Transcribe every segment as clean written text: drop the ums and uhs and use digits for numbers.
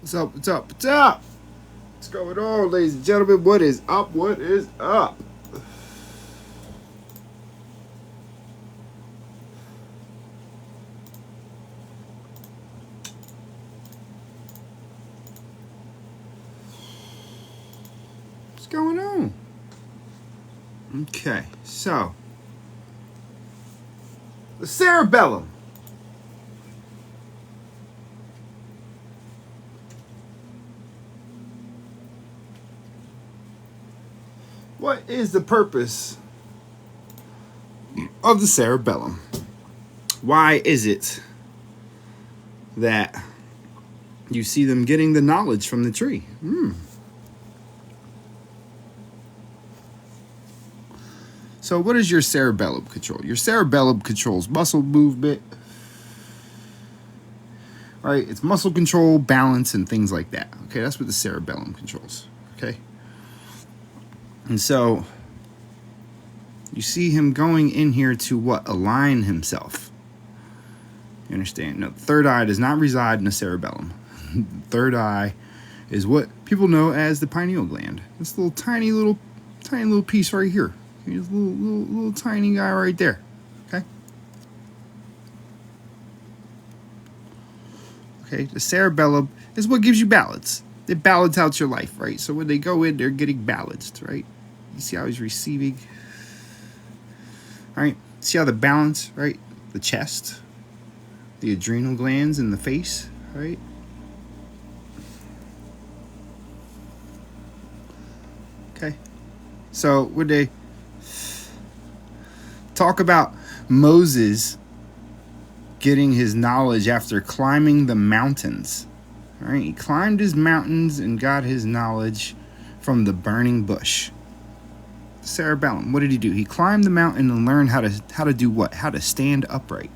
What's up? What's up? What's up? What's going on, ladies and gentlemen? What is up? What is up? What's going on? Okay, so the cerebellum. What is the purpose of the cerebellum? Why is it that you see them getting the knowledge from the tree? So what does your cerebellum control? Your cerebellum controls muscle movement, right? It's muscle control, balance, and things like that. Okay, that's what the cerebellum controls. Okay. And so you see him going in here to what? Align himself. You understand? No, the third eye does not reside in the cerebellum. The third eye is what people know as the pineal gland. This little tiny little piece right here. Here's a little tiny guy right there. Okay. Okay. The cerebellum is what gives you balance. They balance out your life, right? So when they go in, they're getting balanced, right? You see how he's receiving, right? See how the balance, right? The chest, the adrenal glands in the face, right? Okay. So when they talk about Moses getting his knowledge after climbing the mountains, right? He climbed his mountains and got his knowledge from the burning bush. Cerebellum. What did he do? He climbed the mountain and learned how to do what? How to stand upright.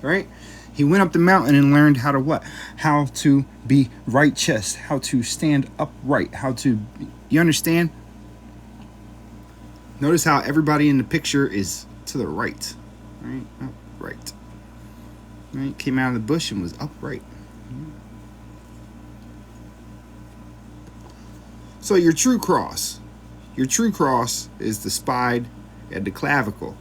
Right? He went up the mountain and learned how to what? How to be righteous, how to stand upright, you understand? Notice how everybody in the picture is to the right. Right? Upright. Right? Came out of the bush and was upright. So your true cross is the spine and the clavicle,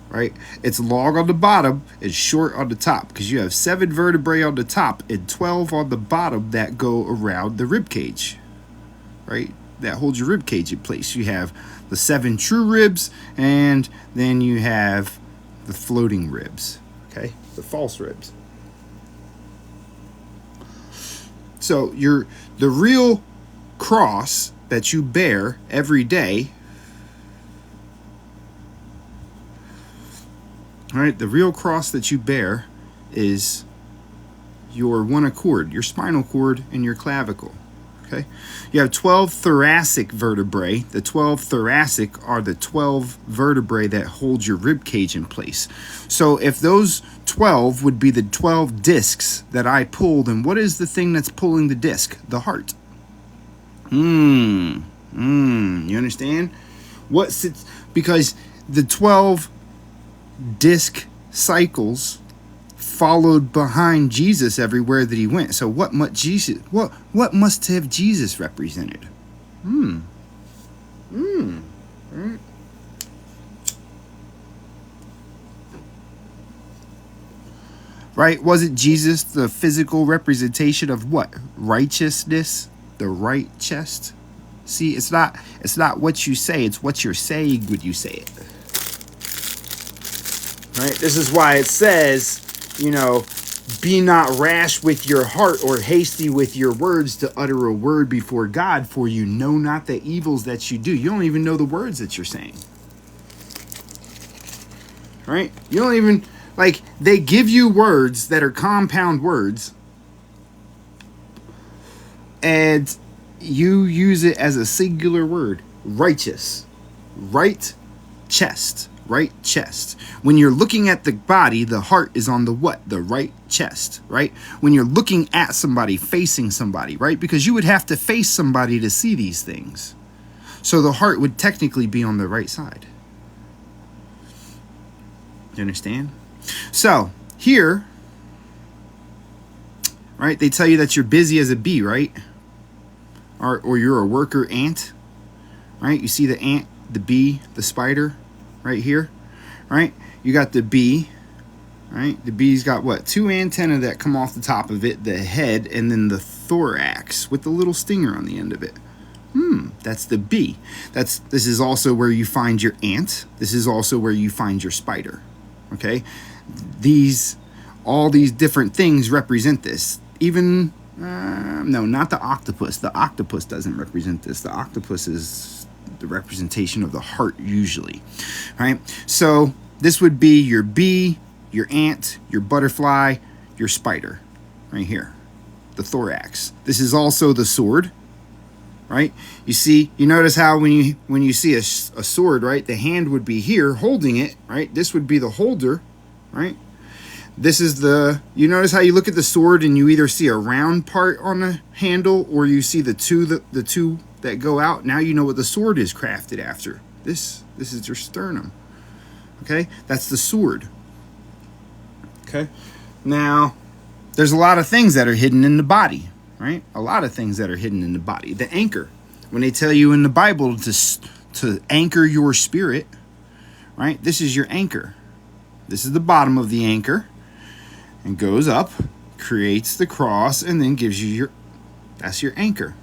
right? It's long on the bottom and short on the top because you have 7 vertebrae on the top and 12 on the bottom that go around the rib cage, right? That holds your rib cage in place. You have the 7 true ribs and then you have the floating ribs, okay? The false ribs. So the real cross that you bear every day, right? The real cross that you bear is your one accord, your spinal cord and your clavicle. Okay, you have 12 thoracic vertebrae. The 12 thoracic are the 12 vertebrae that hold your rib cage in place. So if those 12 would be the 12 discs that I pull, then what is the thing that's pulling the disc? The heart. You understand? Because the 12 disc cycles followed behind Jesus everywhere that he went. So what must have Jesus represented? Right? Wasn't Jesus the physical representation of what? Righteousness? The right chest? See, it's not what you say, it's what you're saying when you say it. Right? This is why it says, be not rash with your heart or hasty with your words to utter a word before God, for you know not the evils that you do. You don't even know the words that you're saying. Right? You don't even, they give you words that are compound words, and you use it as a singular word. Righteous. Right chest. Right chest. When you're looking at the body, the heart is on the what? The right chest, right? When you're looking at somebody, facing somebody, right? Because you would have to face somebody to see these things. So the heart would technically be on the right side. You understand? So here, right? They tell you that you're busy as a bee, right? Or you're a worker ant, right? You see the ant, the bee, the spider right here, right? You got the bee, right? The bee's got what? 2 antennae that come off the top of it, the head, and then the thorax with the little stinger on the end of it. That's the bee. This is also where you find your ant. This is also where you find your spider. Okay? All these different things represent this. Even, no, not the octopus. The octopus doesn't represent this. The octopus is the representation of the heart usually, right? So this would be your bee, your ant, your butterfly, your spider, right here, the thorax. This is also the sword, right? You notice how when you see a sword, right, the hand would be here holding it, right? This would be the holder, right? This is you notice how you look at the sword and you either see a round part on the handle or you see the two that go out. Now you know what the sword is crafted after. This is your sternum. Okay? That's the sword. Okay? Now, there's a lot of things that are hidden in the body, right? A lot of things that are hidden in the body. The anchor. When they tell you in the Bible to anchor your spirit, right? This is your anchor. This is the bottom of the anchor. And goes up, creates the cross, and then gives you that's your anchor.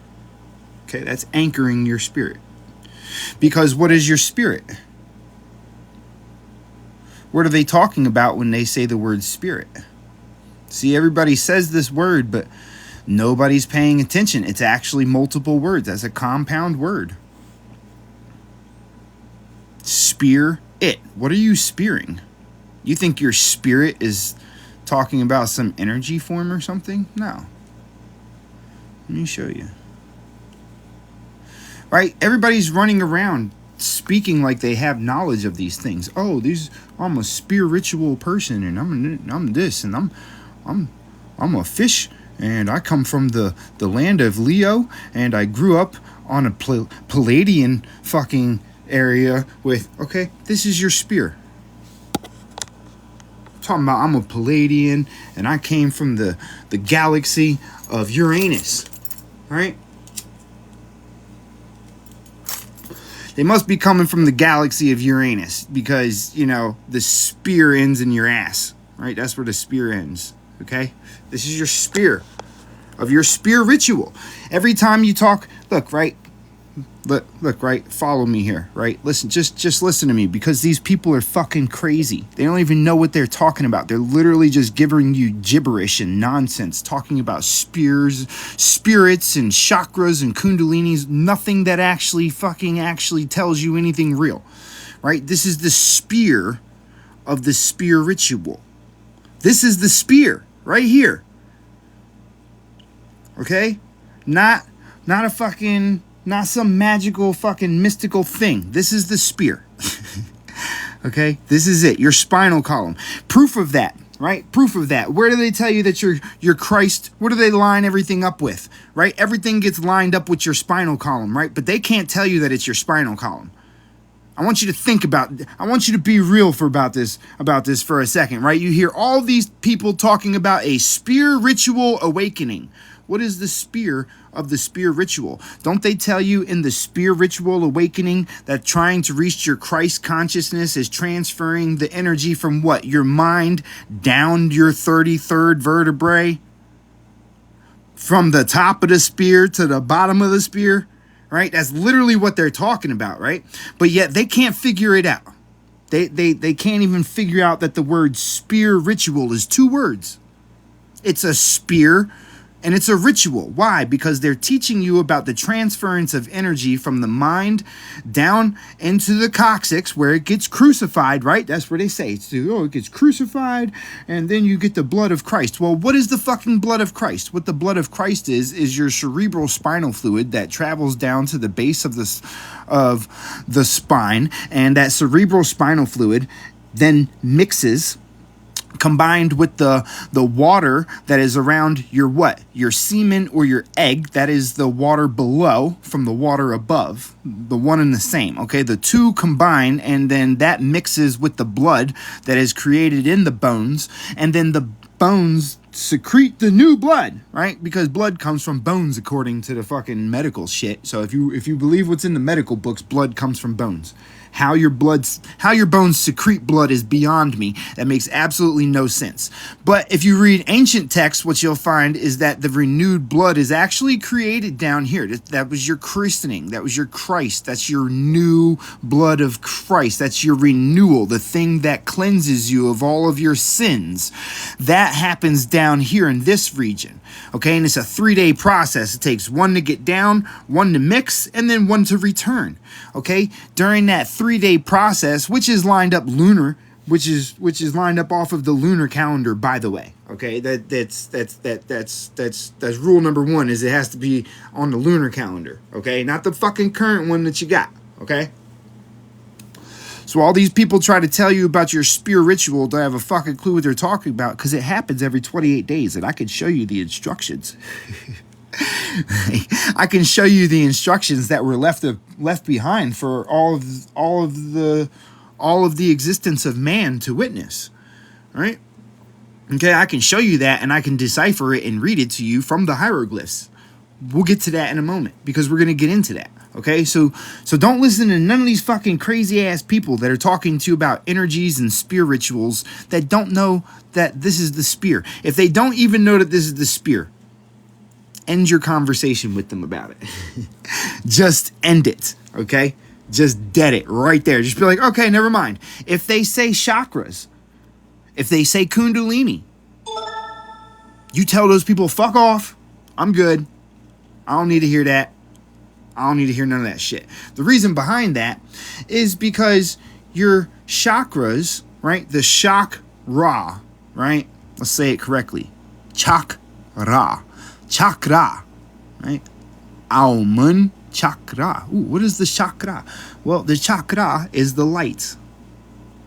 Okay, that's anchoring your spirit. Because what is your spirit? What are they talking about when they say the word spirit? See, everybody says this word, but nobody's paying attention. It's actually multiple words. That's a compound word. Spear it. What are you spearing? You think your spirit is talking about some energy form or something? No. Let me show you. Right? Everybody's running around speaking like they have knowledge of these things. Oh, I'm a spiritual person, and I'm this, and I'm a fish, and I come from the land of Leo, and I grew up on a Palladian fucking area with. Okay, this is your spear. Talking about I'm a Palladian and I came from the galaxy of Uranus, right? They must be coming from the galaxy of Uranus because, the spear ends in your ass, right? That's where the spear ends, okay? This is your spear of your spear ritual. Every time you talk, look, right? Look, right? Follow me here, right? Listen, just listen to me because these people are fucking crazy. They don't even know what they're talking about. They're literally just giving you gibberish and nonsense, talking about spirits and chakras and kundalinis, nothing that actually tells you anything real, right? This is the spear of the spear ritual. This is the spear right here. Okay? Not some magical fucking mystical thing. This is the spear. Okay? This is it. Your spinal column. Proof of that, right? Proof of that. Where do they tell you that you're Christ? What do they line everything up with? Right? Everything gets lined up with your spinal column, right? But they can't tell you that it's your spinal column. I want you to be real about this for a second, right? You hear all these people talking about a spear ritual awakening. What is the spear of the spear ritual? Don't they tell you in the spear ritual awakening that trying to reach your Christ consciousness is transferring the energy from what? Your mind down your 33rd vertebrae? From the top of the spear to the bottom of the spear? Right? That's literally what they're talking about, right? But yet they can't figure it out. They can't even figure out that the word spear ritual is 2 words. It's a spear and it's a ritual. Why? Because they're teaching you about the transference of energy from the mind down into the coccyx where it gets crucified, right? That's where they say it gets crucified and then you get the blood of Christ. Well, what is the fucking blood of Christ? What the blood of Christ is your cerebral spinal fluid that travels down to the base of the spine, and that cerebral spinal fluid then mixes, combined with the water that is around your what? Your semen or your egg. That is the water below from the water above. The one and the same. Okay, the 2 combine, and then that mixes with the blood that is created in the bones, and then the bones secrete the new blood, right? Because blood comes from bones according to the fucking medical shit. So if you believe what's in the medical books, blood comes from bones. How your bones secrete blood is beyond me. That makes absolutely no sense. But if you read ancient texts, what you'll find is that the renewed blood is actually created down here. That was your christening. That was your Christ. That's your new blood of Christ. That's your renewal, the thing that cleanses you of all of your sins. That happens down here in this region. Okay, and it's a 3-day process. It takes 1 to get down, 1 to mix, and then 1 to return. Okay, during that 3-day process, which is lined up lunar, which is lined up off of the lunar calendar, by the way. Okay, that's rule number 1, is it has to be on the lunar calendar. Okay, not the fucking current one that you got. Okay. So all these people try to tell you about your spear ritual don't have a fucking clue what they're talking about, because it happens every 28 days, and I can show you the instructions. I can show you the instructions that were left behind for all of the existence of man to witness. Right? Okay, I can show you that, and I can decipher it and read it to you from the hieroglyphs. We'll get to that in a moment, because we're going to get into that. Okay, so don't listen to none of these fucking crazy ass people that are talking to you about energies and spear rituals that don't know that this is the spear. If they don't even know that this is the spear, end your conversation with them about it. Just end it, okay? Just dead it right there. Just be like, okay, never mind. If they say chakras, if they say kundalini, you tell those people, fuck off. I'm good. I don't need to hear that. I don't need to hear none of that shit. The reason behind that is because your chakras, right? The chakra, right? Let's say it correctly. Chakra. Chakra, right? Auman chakra. Ooh, what is the chakra? Well, the chakra is the light.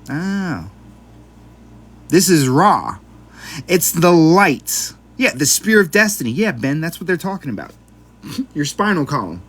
Ah. This is Ra. It's the light. Yeah, the spear of destiny. Yeah, Ben, that's what they're talking about. Your spinal column.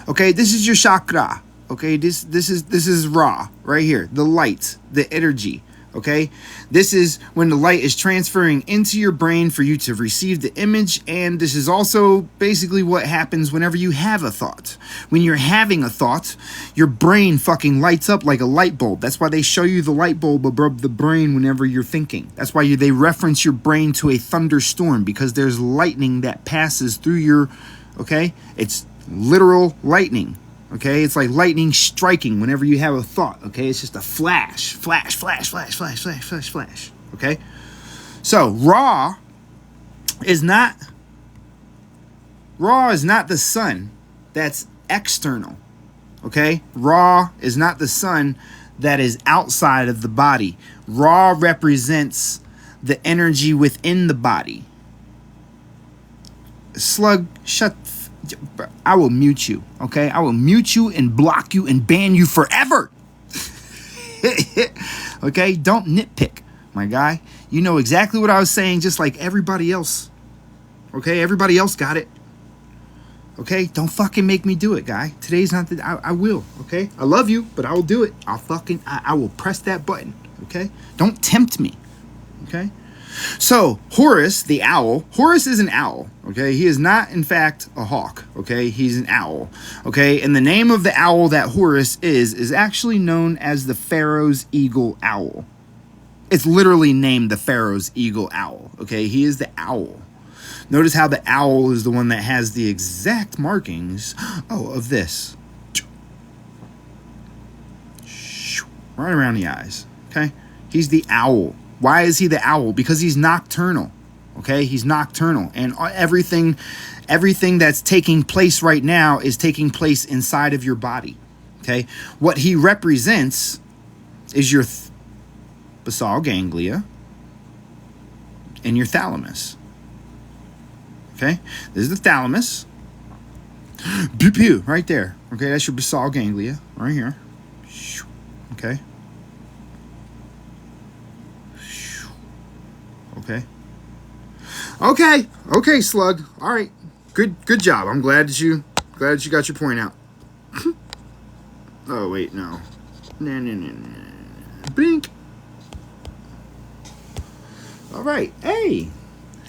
Okay, this is your chakra. Okay, this is Ra right here. The light, the energy. Okay, this is when the light is transferring into your brain for you to receive the image, and this is also basically what happens whenever you have a thought. When you're having a thought, your brain fucking lights up like a light bulb. That's why they show you the light bulb above the brain whenever you're thinking. That's why they reference your brain to a thunderstorm, because there's lightning that passes through your, okay? It's literal lightning. Okay, it's like lightning striking whenever you have a thought. Okay, it's just a flash, flash, flash, flash, flash, flash, flash, flash. Okay, so Ra is not the sun that's external. Okay, Ra is not the sun that is outside of the body. Ra represents the energy within the body. Slug, shut. I will mute you, okay? I will mute you and block you and ban you forever. Okay? Don't nitpick, my guy. You know exactly what I was saying, just like everybody else. Okay? Everybody else got it. Okay? Don't fucking make me do it, guy. Today's not the... I will, okay? I love you, but I will do it. I will press that button, okay? Don't tempt me, okay? So, Horus, the owl, Horus is an owl, okay? He is not, in fact, a hawk, okay? He's an owl, okay? And the name of the owl that Horus is actually known as the Pharaoh's eagle owl. It's literally named the Pharaoh's eagle owl, okay? He is the owl. Notice how the owl is the one that has the exact markings, of this. Right around the eyes, okay? He's the owl. Why is he the owl? Because he's nocturnal. Okay, he's nocturnal, and everything that's taking place right now is taking place inside of your body. Okay, what he represents is your basal ganglia and your thalamus. Okay, this is the thalamus. Pew pew, right there. Okay, that's your basal ganglia right here. Okay. Okay, Slug. All right, good job. I'm glad that you got your point out. Oh wait, no. Blink. All right. Hey.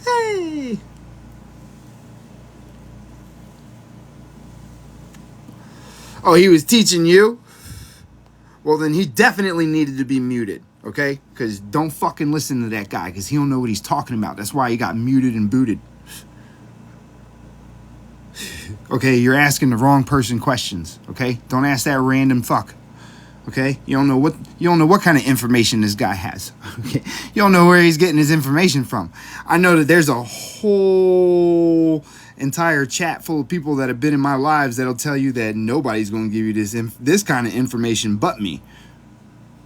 Hey. Oh, he was teaching you? Well, then he definitely needed to be muted, okay? Because don't fucking listen to that guy, because he don't know what he's talking about. That's why he got muted and booted. Okay, you're asking the wrong person questions, okay? Don't ask that random fuck. Okay? You don't know what kind of information this guy has. Okay? You don't know where he's getting his information from. I know that there's a whole entire chat full of people that have been in my lives that'll tell you that nobody's going to give you this kind of information but me.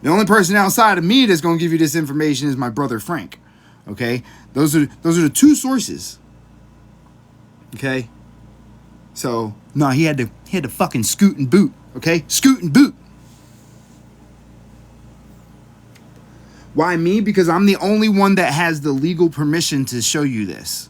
The only person outside of me that's going to give you this information is my brother Frank. Okay? Those are the two sources. Okay? So, no, he had to fucking scoot and boot. Okay? Scoot and boot. Why me? Because I'm the only one that has the legal permission to show you this.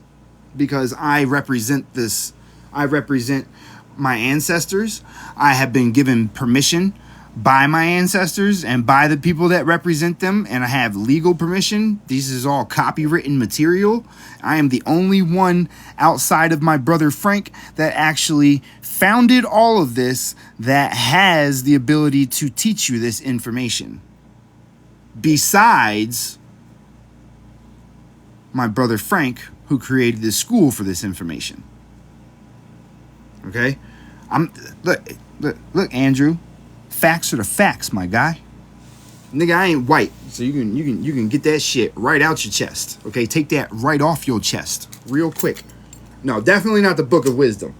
Because I represent this. I represent my ancestors. I have been given permission by my ancestors and by the people that represent them. And I have legal permission. This is all copywritten material. I am the only one outside of my brother Frank that actually founded all of this that has the ability to teach you this information. Besides my brother Frank, who created this school for this information. Okay? Look, Andrew. Facts are the facts, my guy. Nigga, I ain't white, so you can get that shit right out your chest. Okay? Take that right off your chest real quick. No, definitely not the Book of Wisdom.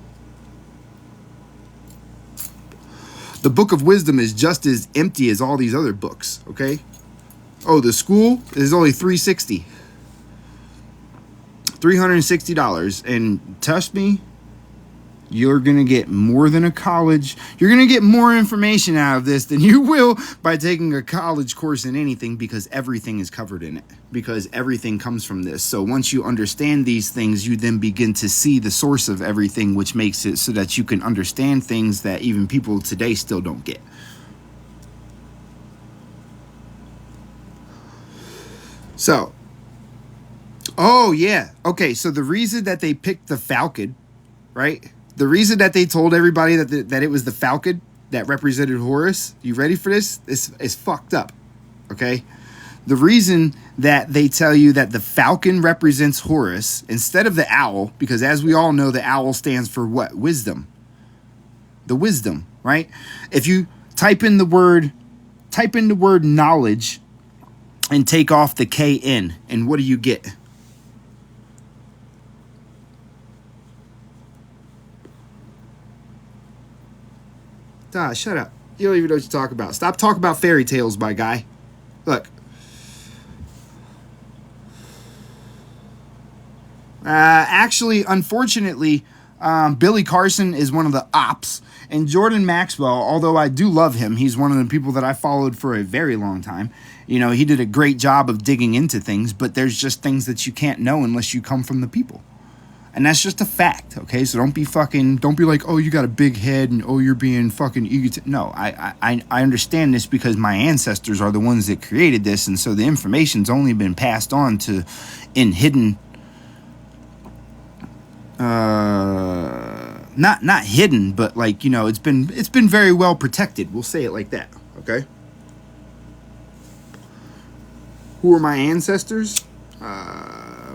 The Book of Wisdom is just as empty as all these other books, okay? Oh, the school is only $360. $360. And trust me, you're going to get more than a college. You're going to get more information out of this than you will by taking a college course in anything, because everything is covered in it. Because everything comes from this. So once you understand these things, you then begin to see the source of everything, which makes it so that you can understand things that even people today still don't get. So, oh yeah, okay, so the reason that they picked the falcon, right? The reason that they told everybody that it was the falcon that represented Horus, you ready for this? It's fucked up, okay? The reason that they tell you that the falcon represents Horus instead of the owl, because as we all know, the owl stands for what? Wisdom. The wisdom, right? If you type in the word knowledge and take off the KN, and what do you get? Shut up. You don't even know what you're talking about. Stop talking about fairy tales, my guy. Look. Actually, unfortunately, Billy Carson is one of the ops. And Jordan Maxwell, although I do love him, he's one of the people that I followed for a very long time. You know, he did a great job of digging into things, but there's just things that you can't know unless you come from the people. And that's just a fact, okay? So don't be like, oh, you got a big head and oh, you're being fucking egotistic. No, I understand this because my ancestors are the ones that created this, and so the information's only been passed on to in hidden not hidden, but like, you know, it's been very well protected. We'll say it like that, okay? Who are my ancestors?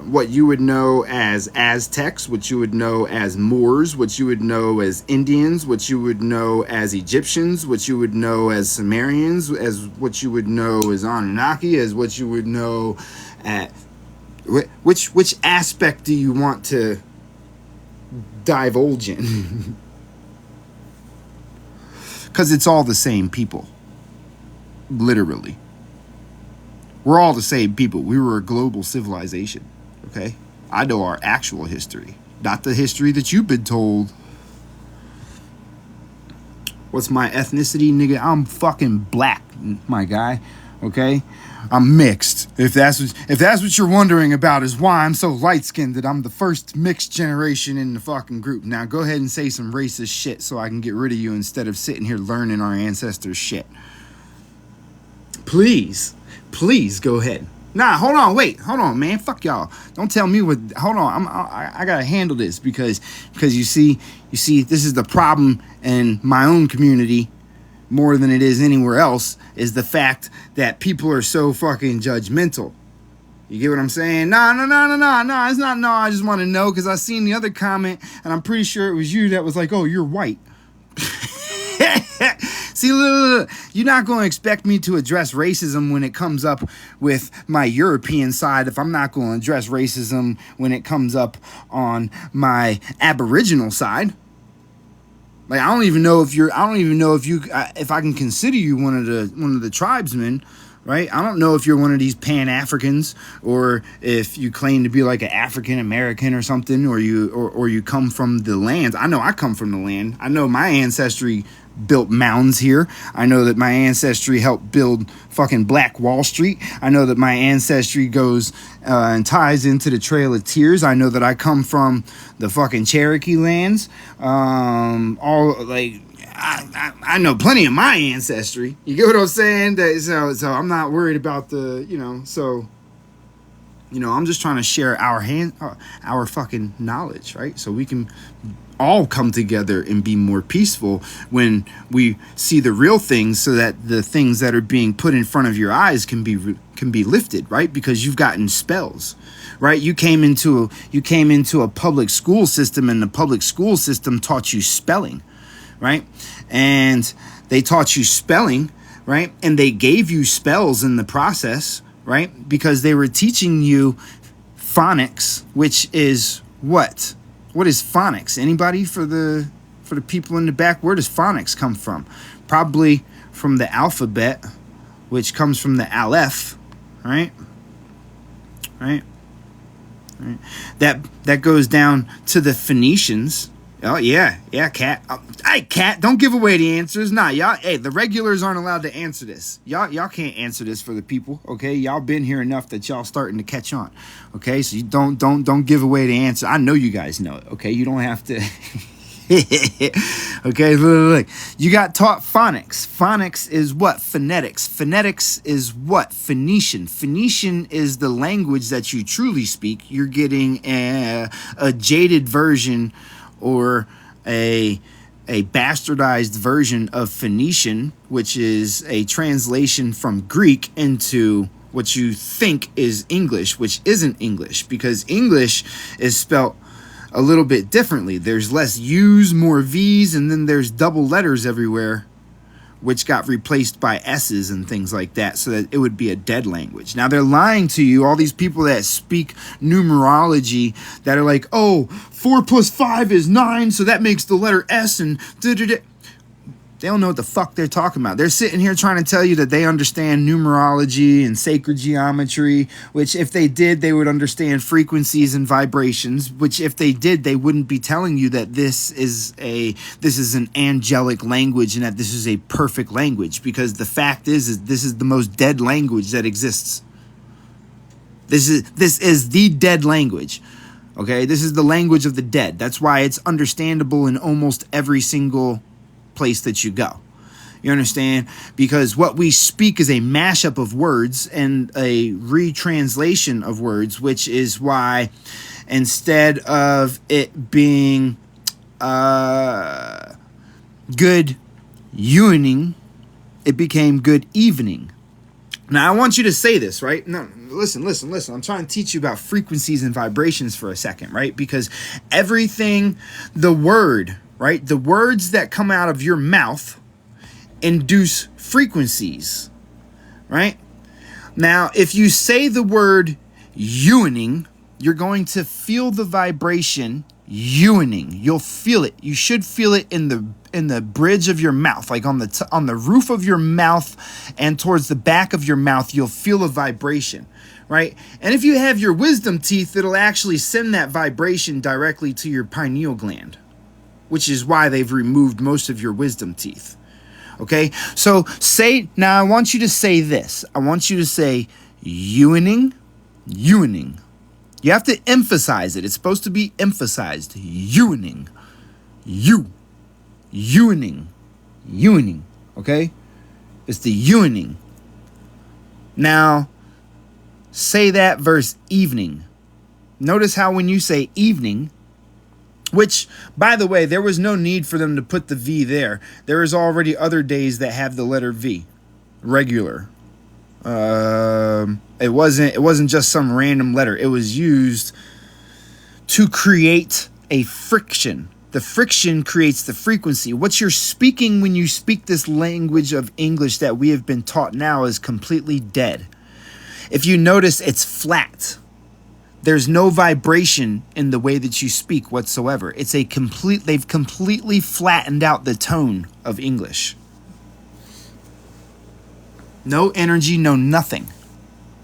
What you would know as Aztecs, what you would know as Moors, what you would know as Indians, what you would know as Egyptians, what you would know as Sumerians, as what you would know as Anunnaki, as what you would know at which aspect do you want to divulge in? Because it's all the same people. Literally. We're all the same people. We were a global civilization. Okay? I know our actual history. Not the history that you've been told. What's my ethnicity, nigga? I'm fucking black, my guy. Okay? I'm mixed. If that's what you're wondering about, is why I'm so light-skinned, that I'm the first mixed generation in the fucking group. Now go ahead and say some racist shit so I can get rid of you instead of sitting here learning our ancestors' shit. please go ahead. Nah, hold on, man. Fuck y'all. Don't tell me what. Hold on, I gotta handle this because you see, this is the problem in my own community more than it is anywhere else. Is the fact that people are so fucking judgmental. You get what I'm saying? No, it's not. No, I just want to know because I seen the other comment and I'm pretty sure it was you that was like, oh, you're white. See, look, you're not going to expect me to address racism when it comes up with my European side if I'm not going to address racism when it comes up on my Aboriginal side. Like, I don't even know if I can consider you one of the tribesmen, right? I don't know if you're one of these Pan-Africans or if you claim to be like an African American or something, or you come from the land. I know I come from the land. I know my ancestry built mounds here. I know that my ancestry helped build fucking Black Wall Street. I know that my ancestry goes and ties into the Trail of Tears. I know that I come from the fucking Cherokee lands. I know plenty of my ancestry. You get what I'm saying? So I'm not worried about I'm just trying to share our fucking knowledge, right? So we can all come together and be more peaceful when we see the real things, so that the things that are being put in front of your eyes can be lifted, right? Because you've gotten spells, right? You came into a public school system, and the public school system taught you spelling, right? And they taught you spelling, right? And they gave you spells in the process, right? Because they were teaching you phonics, which is what? What is phonics? Anybody for the people in the back? Where does phonics come from? Probably from the alphabet, which comes from the aleph, right? Right? That goes down to the Phoenicians. Oh yeah, Cat. Hey, Cat, don't give away the answers. Nah, y'all. Hey, the regulars aren't allowed to answer this. Y'all can't answer this for the people. Okay, y'all been here enough that y'all starting to catch on. Okay, so you don't give away the answer. I know you guys know it. Okay, you don't have to. Okay, look. You got taught phonics. Phonics is what? Phonetics. Phonetics is what? Phoenician. Phoenician is the language that you truly speak. You're getting a jaded version, or a bastardized version of Phoenician, which is a translation from Greek into what you think is English, which isn't English, because English is spelt a little bit differently. There's less U's, more V's, and then there's double letters everywhere, which got replaced by S's and things like that, so that it would be a dead language. Now, they're lying to you, all these people that speak numerology, that are like, oh, 4 + 5 is 9, so that makes the letter S, and da-da-da. They don't know what the fuck they're talking about. They're sitting here trying to tell you that they understand numerology and sacred geometry, which if they did, they would understand frequencies and vibrations, which if they did, they wouldn't be telling you that this is an angelic language and that this is a perfect language, because the fact is this is the most dead language that exists. This is the dead language. Okay? This is the language of the dead. That's why it's understandable in almost every single place that you go. You understand? Because what we speak is a mashup of words and a retranslation of words, which is why instead of it being good evening, it became good evening. Now, I want you to say this, right? No, listen. I'm trying to teach you about frequencies and vibrations for a second, right? Because everything, the word, right? The words that come out of your mouth induce frequencies, right? Now, if you say the word evening, you're going to feel the vibration evening. You'll feel it. You should feel it in the bridge of your mouth, like on the roof of your mouth and towards the back of your mouth. You'll feel a vibration, right? And if you have your wisdom teeth, it'll actually send that vibration directly to your pineal gland, which is why they've removed most of your wisdom teeth. Okay? So now I want you to say this. I want you to say evening. You have to emphasize it. It's supposed to be emphasized. Evening. Evening. Okay? It's the evening. Now, say that versus evening. Notice how when you say evening, which, by the way, there was no need for them to put the V there. There is already other days that have the letter V, regular. It wasn't just some random letter. It was used to create a friction. The friction creates the frequency. What you're speaking when you speak this language of English that we have been taught now is completely dead. If you notice, it's flat. There's no vibration in the way that you speak whatsoever. They've completely flattened out the tone of English. No energy, no nothing.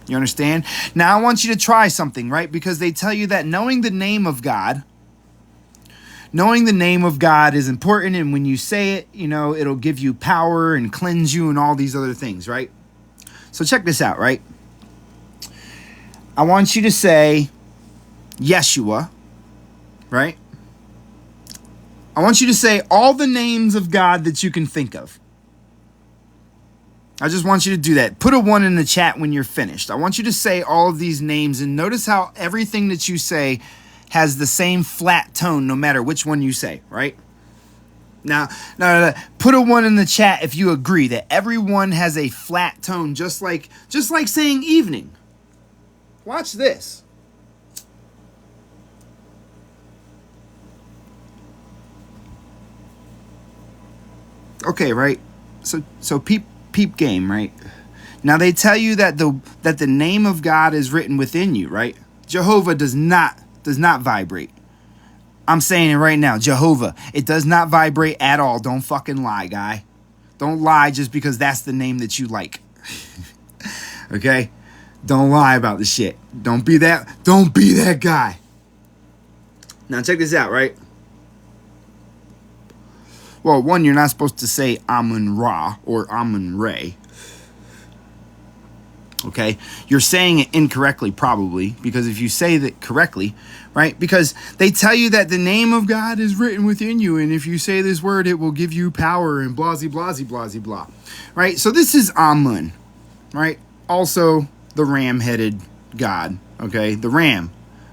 You understand? Now I want you to try something, right? Because they tell you that knowing the name of God is important, and when you say it, it'll give you power and cleanse you and all these other things, right? So check this out, right? I want you to say Yeshua, right? I want you to say all the names of God that you can think of. I just want you to do that. Put a 1 in the chat when you're finished. I want you to say all of these names, and notice how everything that you say has the same flat tone no matter which one you say, right? Now, put a 1 in the chat if you agree that everyone has a flat tone, just like saying evening. Watch this. Okay, right? So peep game, right? Now they tell you that the name of God is written within you, right? Jehovah does not vibrate. I'm saying it right now, Jehovah. It does not vibrate at all. Don't fucking lie, guy. Don't lie just because that's the name that you like. Okay? Don't lie about the shit. Don't be that guy. Now check this out, right? Well, one, you're not supposed to say Amun-Ra or Amun-Re. Okay? You're saying it incorrectly, probably, because if you say that correctly, right? Because they tell you that the name of God is written within you, and if you say this word, it will give you power and blah, blah, blah, blah, blah. Right? So this is Amun, right? Also, the ram-headed God, okay? The ram,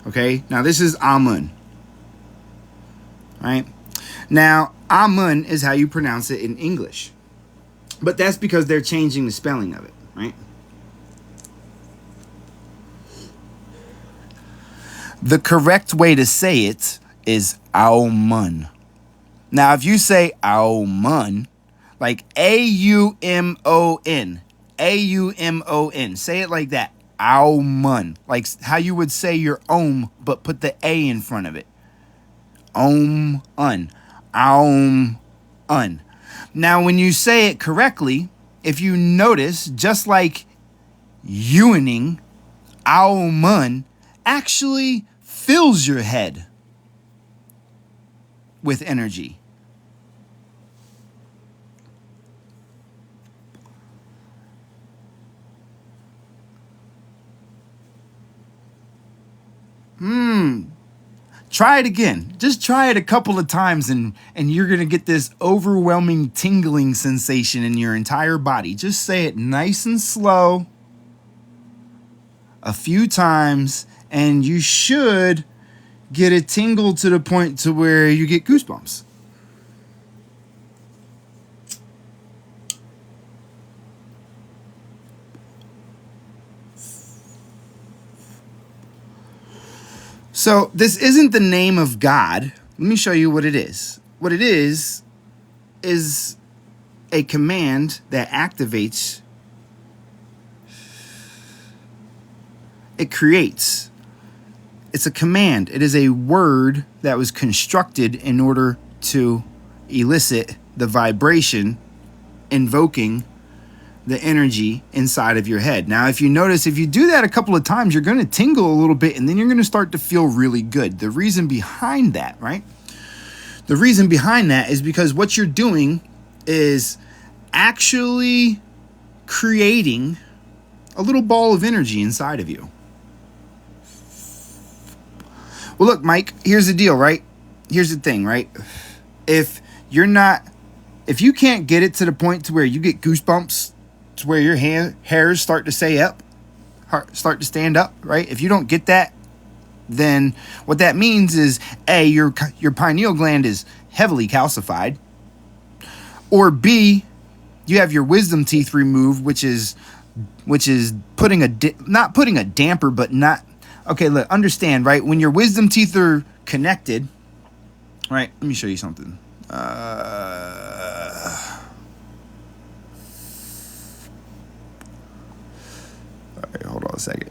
okay? Now, this is Amun, right? Now, Amun is how you pronounce it in English. But that's because they're changing the spelling of it, right? The correct way to say it is Aumun. Now, if you say Aumun, like A-U-M-O-N, A-U-M-O-N, say it like that, Aumun, like how you would say your Om, but put the A in front of it. Om-un. Aum-un. Now, when you say it correctly, if you notice, just like Yuaning, Aumun actually fills your head with energy. Try it again. Just try it a couple of times and you're going to get this overwhelming tingling sensation in your entire body. Just say it nice and slow a few times and you should get a tingle to the point to where you get goosebumps. So this isn't the name of God. Let me show you what it is. What it is a command that activates. It creates. It's a command. It is a word that was constructed in order to elicit the vibration, invoking the energy inside of your head. Now, if you notice, if you do that a couple of times, you're going to tingle a little bit and then you're going to start to feel really good. The reason behind that, right? The reason behind that is because what you're doing is actually creating a little ball of energy inside of you. Well, look, Mike, here's the deal, right? Here's the thing, right? If you can't get it to the point to where you get goosebumps to where your hairs start to stay up, start to stand up, right? If you don't get that, then what that means is A, your pineal gland is heavily calcified, or B, you have your wisdom teeth removed, which is putting not putting a damper, but not, okay, look, understand, right? When your wisdom teeth are connected, right? Let me show you something. All right, hold on a second.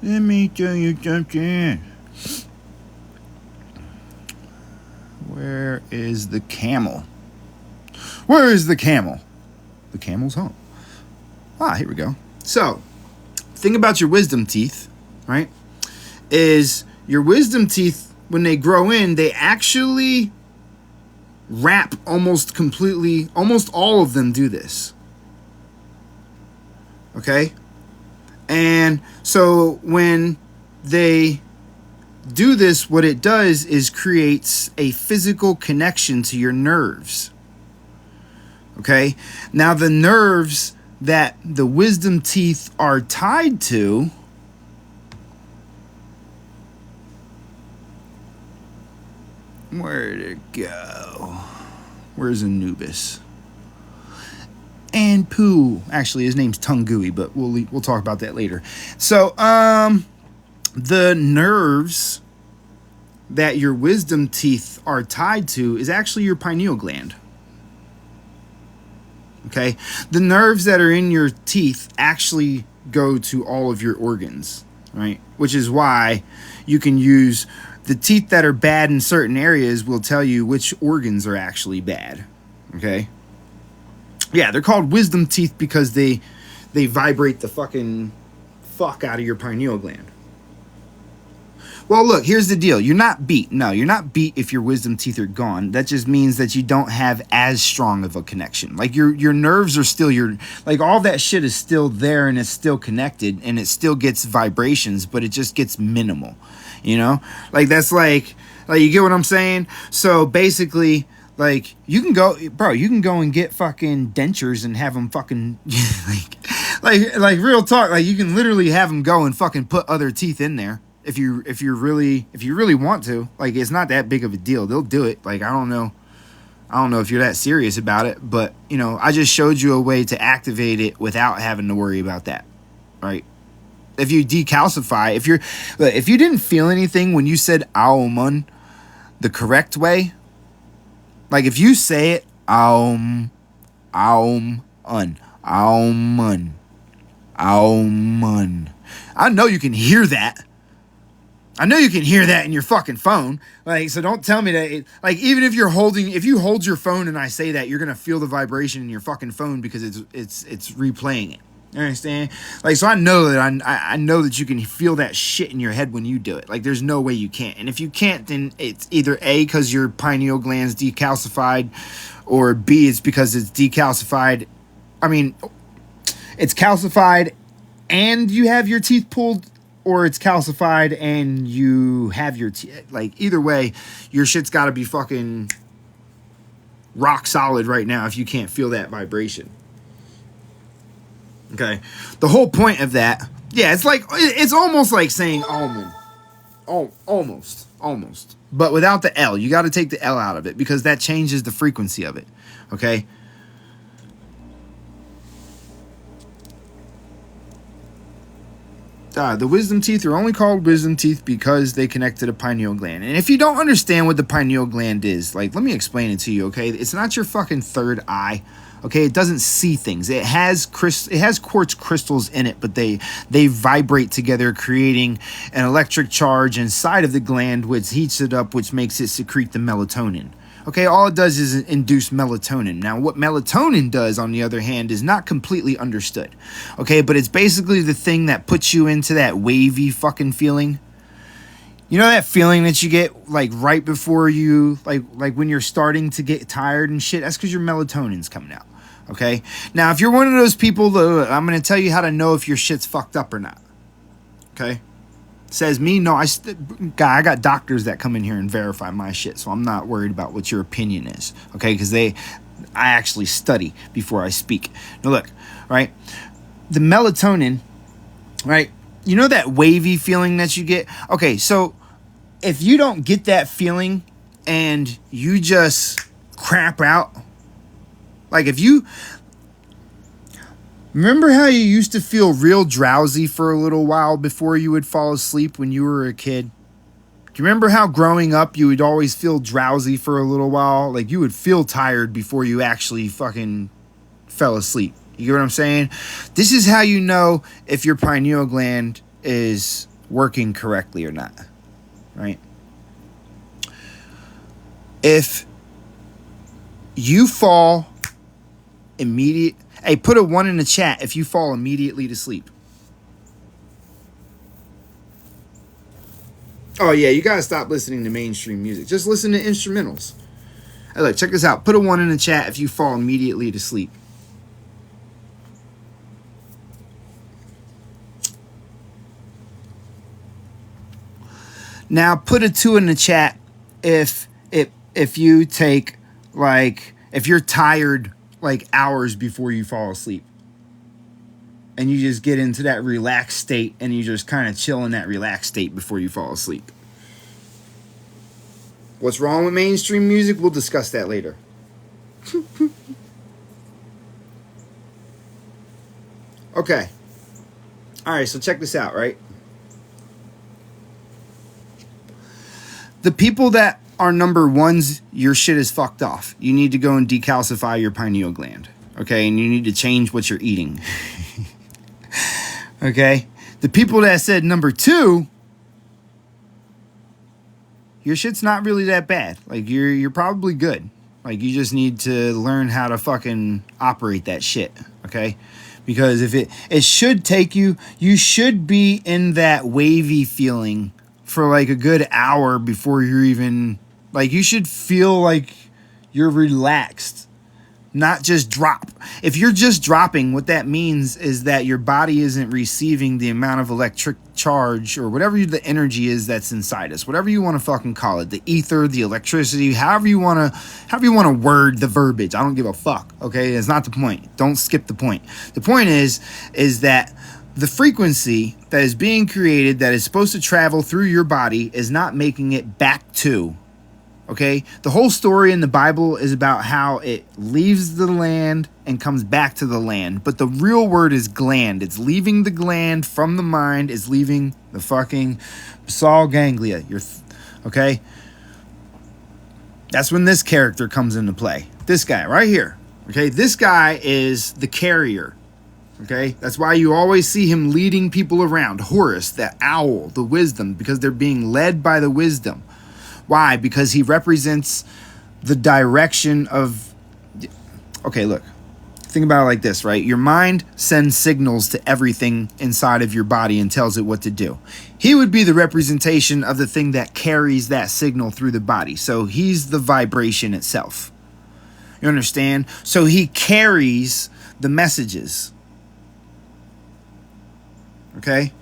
Let me tell you something. Where is the camel? Where is the camel? The camel's home. Ah, here we go. So, thing about your wisdom teeth, right, is your wisdom teeth, when they grow in, they actually wrap almost completely. Almost all of them do this. Okay? And so when they do this, what it does is creates a physical connection to your nerves. Okay? Now the nerves that the wisdom teeth are tied to where'd it go? Where's Anubis? And Pooh. Actually, his name's Tungui, but we'll talk about that later. So, the nerves that your wisdom teeth are tied to is actually your pineal gland. Okay? The nerves that are in your teeth actually go to all of your organs, right? Which is why you can use the teeth that are bad in certain areas will tell you which organs are actually bad. Okay? Yeah, they're called wisdom teeth because they vibrate the fucking fuck out of your pineal gland. Well, look, here's the deal. You're not beat. No, you're not beat if your wisdom teeth are gone. That just means that you don't have as strong of a connection. Like your nerves are still like all that shit is still there and it's still connected and it still gets vibrations, but it just gets minimal. You know? Like that's like you get what I'm saying? So basically, like, you can go and get fucking dentures and have them fucking, like real talk, like, you can literally have them go and fucking put other teeth in there if you really want to. Like, it's not that big of a deal. They'll do it. Like, I don't know if you're that serious about it, but, you know, I just showed you a way to activate it without having to worry about that, right? If you decalcify, if you didn't feel anything when you said Aomun the correct way, like if you say it, Aum, un, Aumun, Aumun. I know you can hear that. I know you can hear that in your fucking phone. Like, so don't tell me that. Like, even if you hold your phone and I say that, you're gonna feel the vibration in your fucking phone because it's replaying it. You understand? Like, so I know that I know that you can feel that shit in your head when you do it. Like, there's no way you can't. And if you can't, then it's either A, because your pineal gland's decalcified, or B, it's because it's decalcified. I mean, it's calcified and you have your teeth pulled, or it's calcified and you have your teeth. Like, either way, your shit's got to be fucking rock solid right now if you can't feel that vibration. Okay, the whole point of that, yeah, it's almost like saying almond. Oh, almost. But without the L, you got to take the L out of it because that changes the frequency of it. Okay. The wisdom teeth are only called wisdom teeth because they connect to the pineal gland. And if you don't understand what the pineal gland is, like, let me explain it to you, okay? It's not your fucking third eye. Okay, it doesn't see things. It has quartz crystals in it, but they vibrate together, creating an electric charge inside of the gland, which heats it up, which makes it secrete the melatonin. Okay, all it does is induce melatonin. Now, what melatonin does, on the other hand, is not completely understood. Okay, but it's basically the thing that puts you into that wavy fucking feeling. You know that feeling that you get, like, right before you, like when you're starting to get tired and shit? That's because your melatonin's coming out. Okay? Now, if you're one of those people, I'm going to tell you how to know if your shit's fucked up or not. Okay? Says me? No, I got doctors that come in here and verify my shit, so I'm not worried about what your opinion is, okay? Because I actually study before I speak. Now look, right? The melatonin, right? You know that wavy feeling that you get? Okay, so if you don't get that feeling and you just crap out, like if you... Remember how you used to feel real drowsy for a little while before you would fall asleep when you were a kid? Do you remember how growing up you would always feel drowsy for a little while? Like you would feel tired before you actually fucking fell asleep. You get what I'm saying? This is how you know if your pineal gland is working correctly or not, right? If you fall immediate... Hey, put a 1 in the chat if you fall immediately to sleep. Oh, yeah, you got to stop listening to mainstream music. Just listen to instrumentals. Hey, look, check this out. Put a 1 in the chat if you fall immediately to sleep. Now, put a 2 in the chat if you take, like, if you're tired like hours before you fall asleep and you just get into that relaxed state and you just kind of chill in that relaxed state before you fall asleep. What's wrong with mainstream music? We'll discuss that later. Okay. All right, so check this out, right? The people that are number ones, your shit is fucked off. You need to go and decalcify your pineal gland. Okay? And you need to change what you're eating. Okay? The people that said number 2, your shit's not really that bad. Like, you're probably good. Like, you just need to learn how to fucking operate that shit. Okay? Because if it should take you should be in that wavy feeling for like a good hour before you're even... Like, you should feel like you're relaxed, not just drop. If you're just dropping, what that means is that your body isn't receiving the amount of electric charge or whatever the energy is that's inside us. Whatever you want to fucking call it. The ether, the electricity, however you want to word the verbiage. I don't give a fuck, okay? It's not the point. Don't skip the point. The point is that the frequency that is being created that is supposed to travel through your body is not making it back to... Okay, the whole story in the Bible is about how it leaves the land and comes back to the land. But the real word is gland. It's leaving the gland from the mind. It's leaving the fucking basal ganglia. Okay? That's when this character comes into play. This guy right here. Okay, this guy is the carrier. Okay, that's why you always see him leading people around. Horus, the owl, the wisdom, because they're being led by the wisdom. Why? Because he represents the direction of... Okay, look. Think about it like this, right? Your mind sends signals to everything inside of your body and tells it what to do. He would be the representation of the thing that carries that signal through the body. So he's the vibration itself. You understand? So he carries the messages. Okay?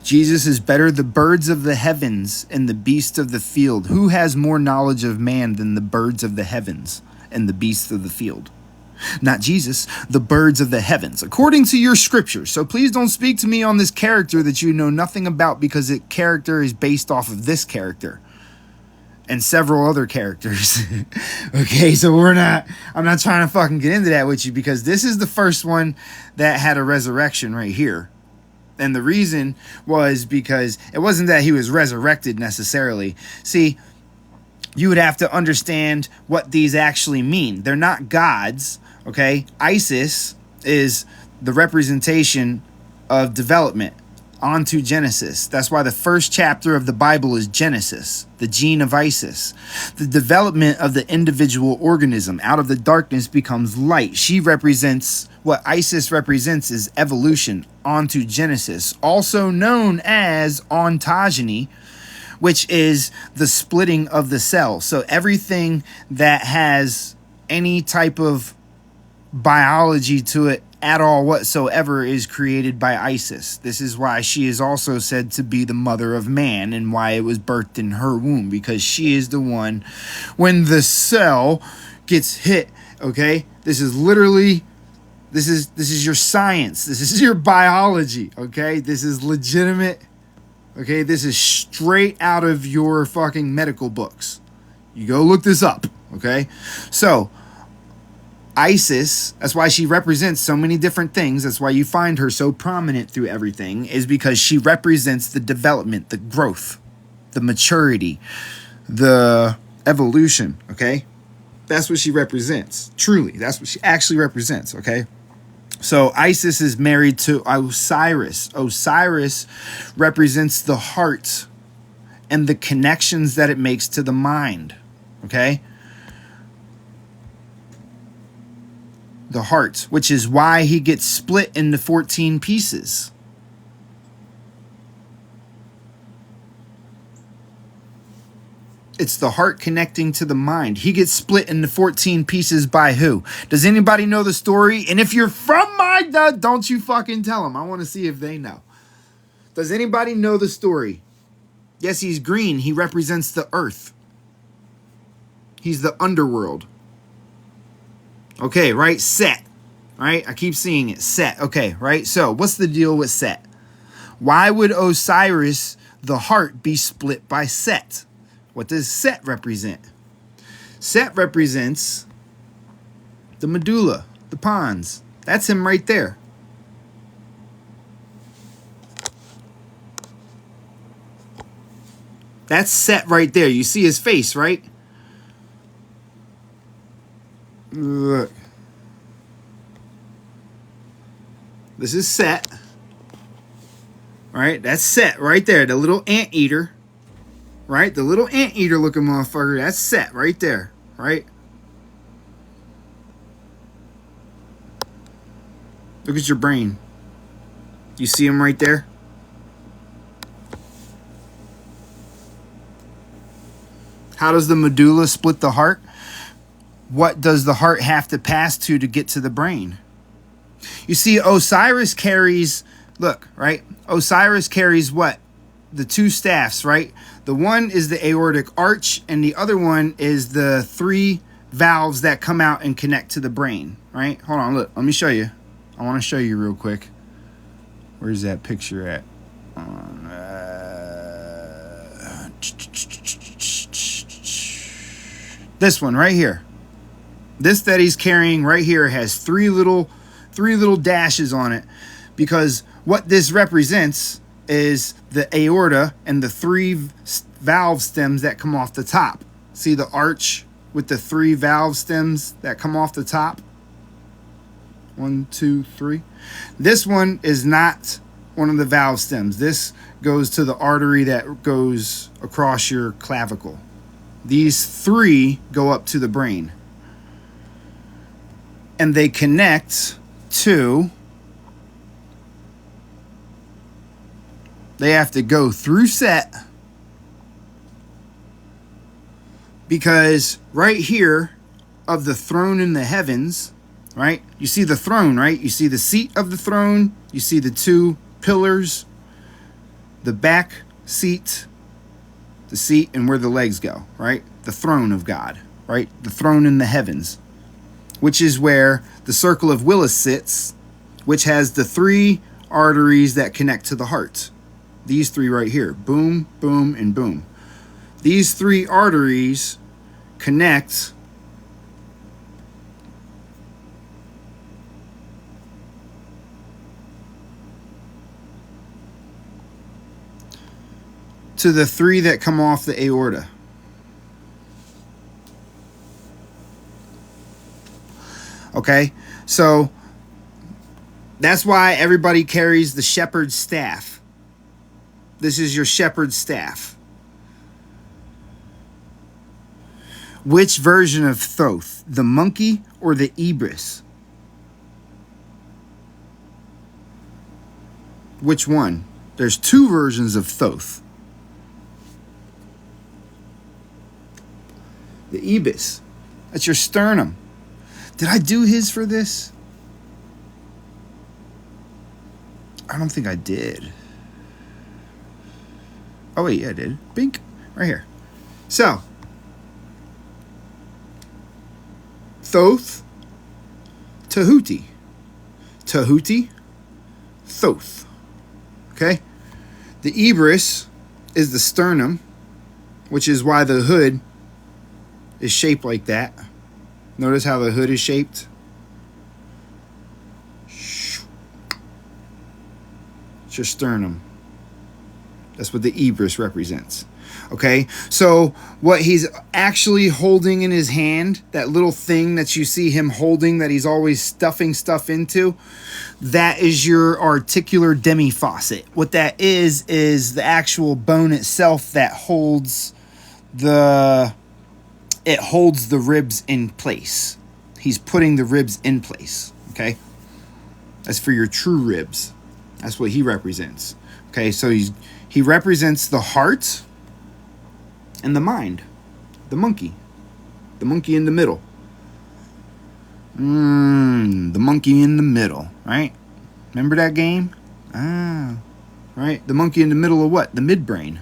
Jesus is better the birds of the heavens and the beasts of the field. Who has more knowledge of man than the birds of the heavens and the beasts of the field? Not Jesus, the birds of the heavens, according to your scriptures. So please don't speak to me on this character that you know nothing about, because the character is based off of this character and several other characters. Okay, so I'm not trying to fucking get into that with you, because this is the first one that had a resurrection right here. And the reason was because it wasn't that he was resurrected necessarily. See, you would have to understand what these actually mean. They're not gods, okay? Isis is the representation of development onto Genesis. That's why the first chapter of the Bible is Genesis, the gene of Isis. The development of the individual organism out of the darkness becomes light. She represents... What Isis represents is evolution onto Genesis, also known as ontogeny, which is the splitting of the cell. So everything that has any type of biology to it at all whatsoever is created by Isis. This is why she is also said to be the mother of man and why it was birthed in her womb, because she is the one when the cell gets hit, okay? This is literally, this is your science. This is your biology, okay? This is legitimate, okay? This is straight out of your fucking medical books. You go look this up, okay? So, Isis, that's why she represents so many different things. That's why you find her so prominent through everything, is because she represents the development, the growth, the maturity, the evolution, okay? That's what she represents. Truly, that's what she actually represents, okay? So Isis is married to Osiris. Osiris represents the heart and the connections that it makes to the mind, okay? The heart, which is why he gets split into 14 pieces. It's the heart connecting to the mind. He gets split into 14 pieces by who? Does anybody know the story? And if you're from my dad, don't you fucking tell them. I want to see if they know. Does anybody know the story? Yes, he's green. He represents the earth. He's the underworld. Okay, right? Set. Right? I keep seeing it. Set. Okay, right? So, what's the deal with Set? Why would Osiris, the heart, be split by Set? What does Set represent? Set represents the medulla, the pons. That's him right there. That's Set right there. You see his face, right? Look. This is Set. Right? That's Set right there. The little anteater. Right? The little anteater looking motherfucker. That's Set right there. Right? Look at your brain. You see him right there? How does the medulla split the heart? What does the heart have to pass to get to the brain? You see, Osiris carries, look, right? Osiris carries what? The two staffs, right? The one is the aortic arch, and the other one is the 3 valves that come out and connect to the brain, right? Hold on, look. Let me show you. I want to show you real quick. Where's that picture at? This one right here. This that he's carrying right here has three little dashes on it, because what this represents is the aorta and the 3 valve stems that come off the top. See the arch with the 3 valve stems that come off the top? 1, 2, 3. This one is not one of the valve stems. This goes to the artery that goes across your clavicle. These 3 go up to the brain. And they connect to, they have to go through Set, because right here of the throne in the heavens, right? You see the throne, right? You see the seat of the throne. You see the 2 pillars, the back seat, the seat, and where the legs go, right? The throne of God, right? The throne in the heavens, which is where the circle of Willis sits, which has the 3 arteries that connect to the heart. These 3 right here. Boom, boom, and boom. These 3 arteries connect to the 3 that come off the aorta. Okay, so that's why everybody carries the shepherd's staff. This is your shepherd's staff. Which version of Thoth? The monkey or the ibis? Which one? There's 2 versions of Thoth. The ibis. That's your sternum. Did I do his for this? I don't think I did. Oh, wait, yeah, I did. Bink. Right here. So, Thoth, Tahuti. Tahuti, Thoth. Okay? The Ibris is the sternum, which is why the hood is shaped like that. Notice how the hood is shaped? It's your sternum. That's what the Ibris represents. Okay, so what he's actually holding in his hand, that little thing that you see him holding that he's always stuffing stuff into, that is your articular demifaucet. What that is the actual bone itself that holds the ribs in place. He's putting the ribs in place. Okay, that's for your true ribs. That's what he represents. Okay, so he represents the heart and the mind. The monkey in the middle. The monkey in the middle, right? Remember that game? Right? The monkey in the middle of what? The midbrain.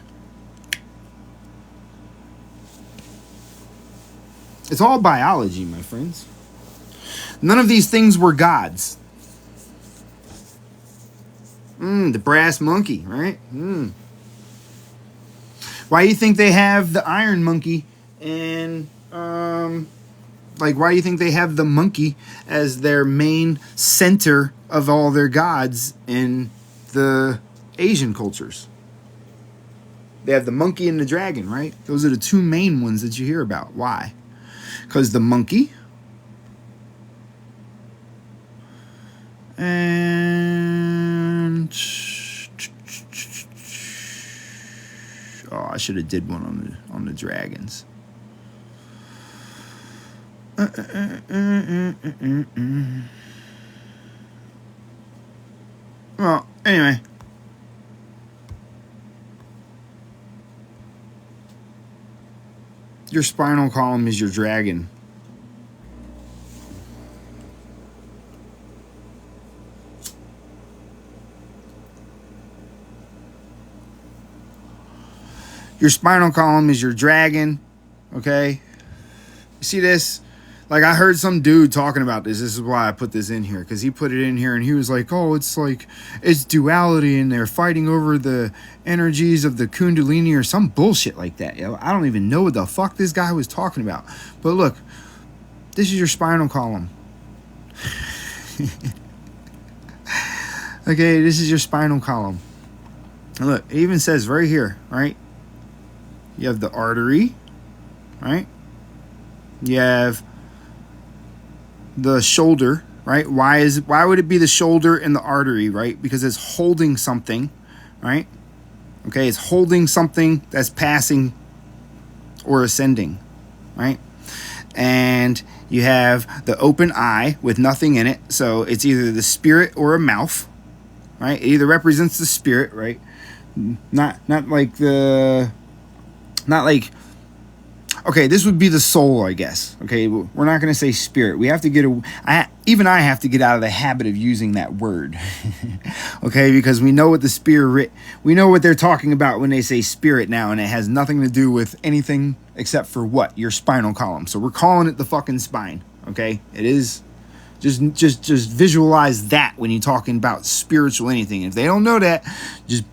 It's all biology, my friends. None of these things were gods. The brass monkey, right? Why do you think they have the iron monkey and why do you think they have the monkey as their main center of all their gods in the Asian cultures? They have the monkey and the dragon, right? Those are the two main ones that you hear about. Why? Because the monkey and I should have did one on the dragons. Well, anyway. Your spinal column is your dragon. Your spinal column is your dragon, okay? You see this? Like, I heard some dude talking about this. This is why I put this in here, because he put it in here and he was like, oh, it's duality and they're fighting over the energies of the Kundalini or some bullshit like that. Yo, I don't even know what the fuck this guy was talking about. But look, this is your spinal column. Okay, this is your spinal column. And look, it even says right here, right? You have the artery, right? You have the shoulder, right? Why would it be the shoulder and the artery, right? Because it's holding something, right? Okay, it's holding something that's passing or ascending, right? And you have the open eye with nothing in it. So it's either the spirit or a mouth, right? It either represents the spirit, right? Not like okay, this would be the soul, I guess. Okay, we're not going to say spirit. We have to get I have to get out of the habit of using that word. Okay, because we know what we know what they're talking about when they say spirit now, and it has nothing to do with anything except for what? Your spinal column. So we're calling it the fucking spine. Okay, it is. Just visualize that when you're talking about spiritual anything. If they don't know that, just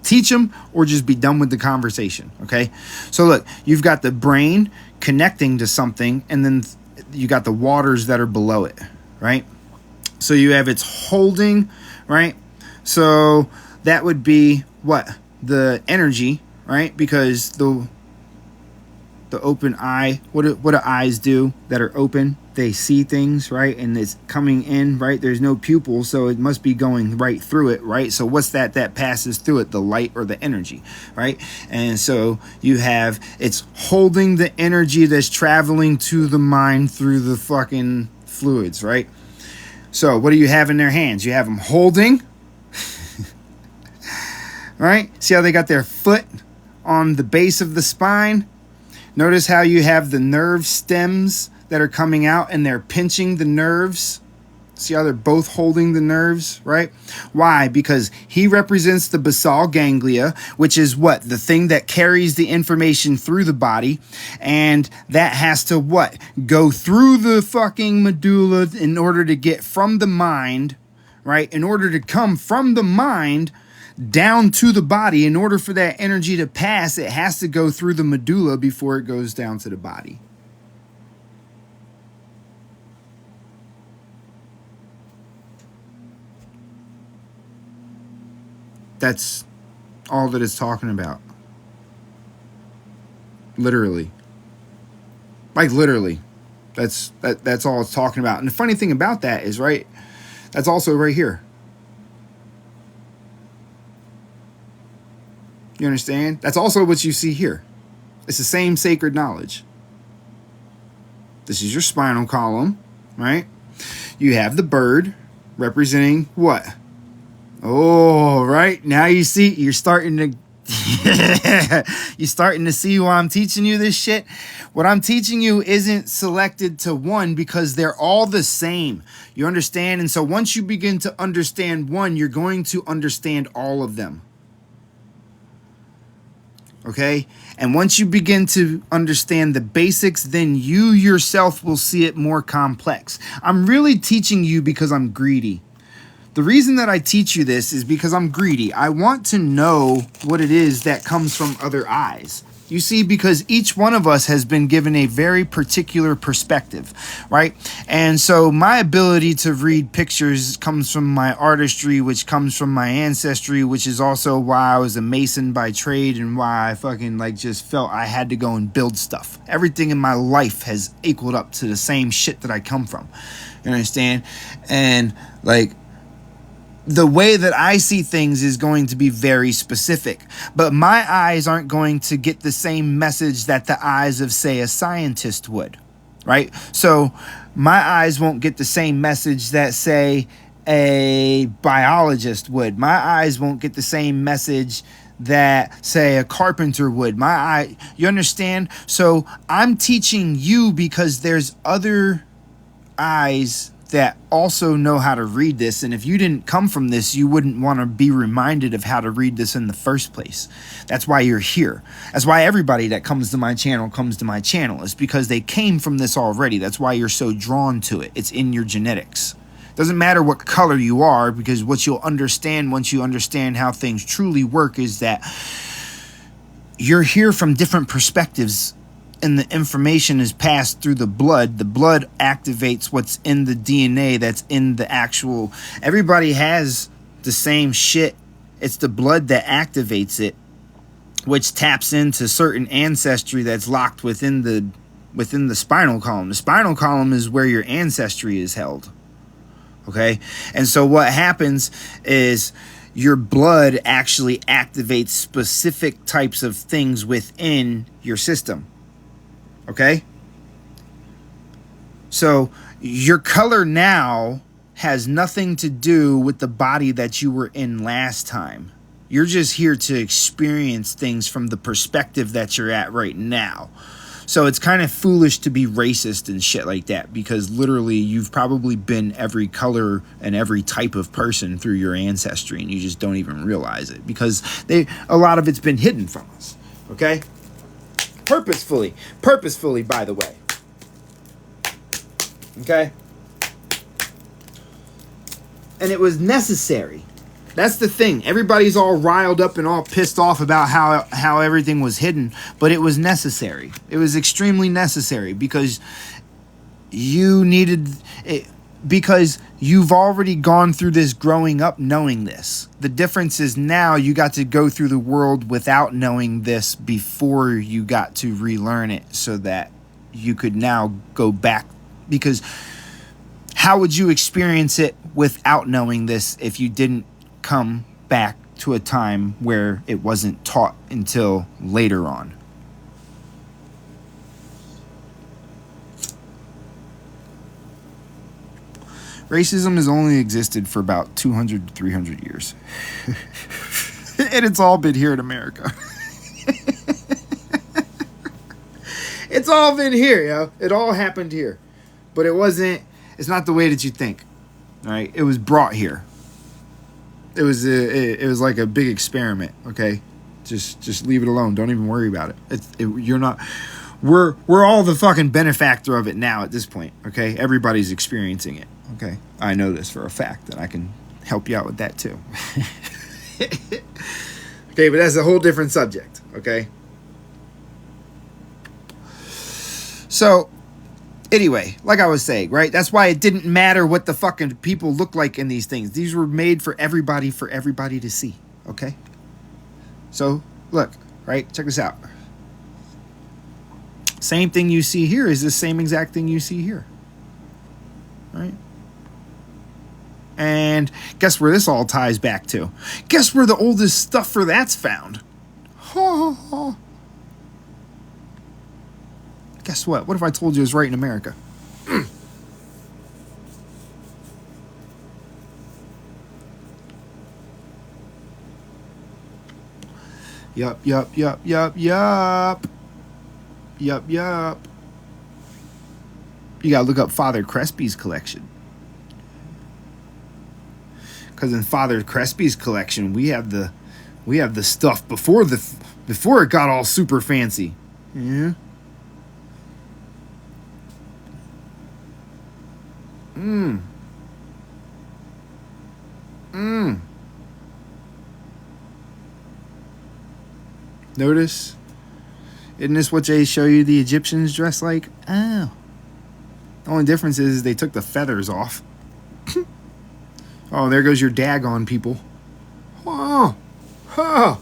teach them or just be done with the conversation. Okay, so look, you've got the brain connecting to something, and then you got the waters that are below it, right? So you have its holding, right? So that would be what? The energy, right? Because the open eye, what do eyes do that are open? They see things, right? And it's coming in, right? There's no pupil, so it must be going right through it, right? So what's that passes through it? The light or the energy, right? And so you have, it's holding the energy that's traveling to the mind through the fucking fluids, right? So what do you have in their hands? You have them holding, right? See how they got their foot on the base of the spine? Notice how you have the nerve stems that are coming out and they're pinching the nerves See how they're both holding the nerves, right? Why? Because he represents the basal ganglia, which is what? The thing that carries the information through the body. And that has to what? Go through the fucking medulla in order to get from the mind, right? In order to come from the mind down to the body, in order for that energy to pass, it has to go through the medulla before it goes down to the body. That's all that it's talking about. Literally. Like literally. That's all it's talking about. And the funny thing about that is, right, that's also right here. You understand? That's also what you see here. It's the same sacred knowledge. This is your spinal column, right? You have the bird representing what? Oh, right. Now you see, you're starting to see why I'm teaching you this shit. What I'm teaching you isn't selected to one because they're all the same. You understand? And so once you begin to understand one, you're going to understand all of them. Okay? And once you begin to understand the basics, then you yourself will see it more complex. I'm really teaching you because I'm greedy. The reason that I teach you this is because I'm greedy. I want to know what it is that comes from other eyes. You see, because each one of us has been given a very particular perspective, right? And so my ability to read pictures comes from my artistry, which comes from my ancestry, which is also why I was a mason by trade and why I fucking just felt I had to go and build stuff. Everything in my life has equaled up to the same shit that I come from. You understand? And the way that I see things is going to be very specific, but my eyes aren't going to get the same message that the eyes of, say, a scientist would, right? So my eyes won't get the same message that, say, a biologist would. My eyes won't get the same message that, say, a carpenter would. You understand? So I'm teaching you because there's other eyes that also know how to read this, and if you didn't come from this, you wouldn't want to be reminded of how to read this in the first place. That's why you're here. That's why everybody that comes to my channel is because they came from this already. That's why you're so drawn to it. It's in your genetics. Doesn't matter what color you are, because what you'll understand once you understand how things truly work is that you're here from different perspectives, and the information is passed through the blood. The blood activates what's in the DNA that's in the actual... Everybody has the same shit. It's the blood that activates it, which taps into certain ancestry that's locked within the spinal column. The spinal column is where your ancestry is held. Okay? And so what happens is your blood actually activates specific types of things within your system. Okay? So your color now has nothing to do with the body that you were in last time. You're just here to experience things from the perspective that you're at right now. So it's kind of foolish to be racist and shit like that, because literally you've probably been every color and every type of person through your ancestry, and you just don't even realize it, because a lot of it's been hidden from us. Okay? Purposefully, by the way. Okay? And it was necessary. That's the thing. Everybody's all riled up and all pissed off about how everything was hidden, but it was necessary. It was extremely necessary because you needed it, because you've already gone through this growing up knowing this. The difference is now you got to go through the world without knowing this before you got to relearn it, so that you could now go back. Because how would you experience it without knowing this if you didn't come back to a time where it wasn't taught until later on? Racism has only existed for about 200 to 300 years. And it's all been here in America. It's all been here, yo. It all happened here. But it's not the way that you think. right? It was brought here. It was like a big experiment. Okay, just leave it alone. Don't even worry about it. You're not. We're all the fucking benefactor of it now at this point. Okay, everybody's experiencing it. Okay, I know this for a fact, and I can help you out with that too. Okay, but that's a whole different subject. Okay. So, anyway, like I was saying, right? That's why it didn't matter what the fucking people look like in these things. These were made for everybody to see. Okay? So, look, right? Check this out. Same thing you see here is the same exact thing you see here. Right? And guess where this all ties back to? Guess where the oldest stuff for that's found? Guess what? What if I told you it was right in America? Yup. You gotta look up Father Crespi's collection. Because in Father Crespi's collection, we have the stuff before it got all super fancy. Yeah. Notice? Isn't this what they show you the Egyptians dressed like? Oh. The only difference is they took the feathers off. Oh, there goes your daggone people. Oh. All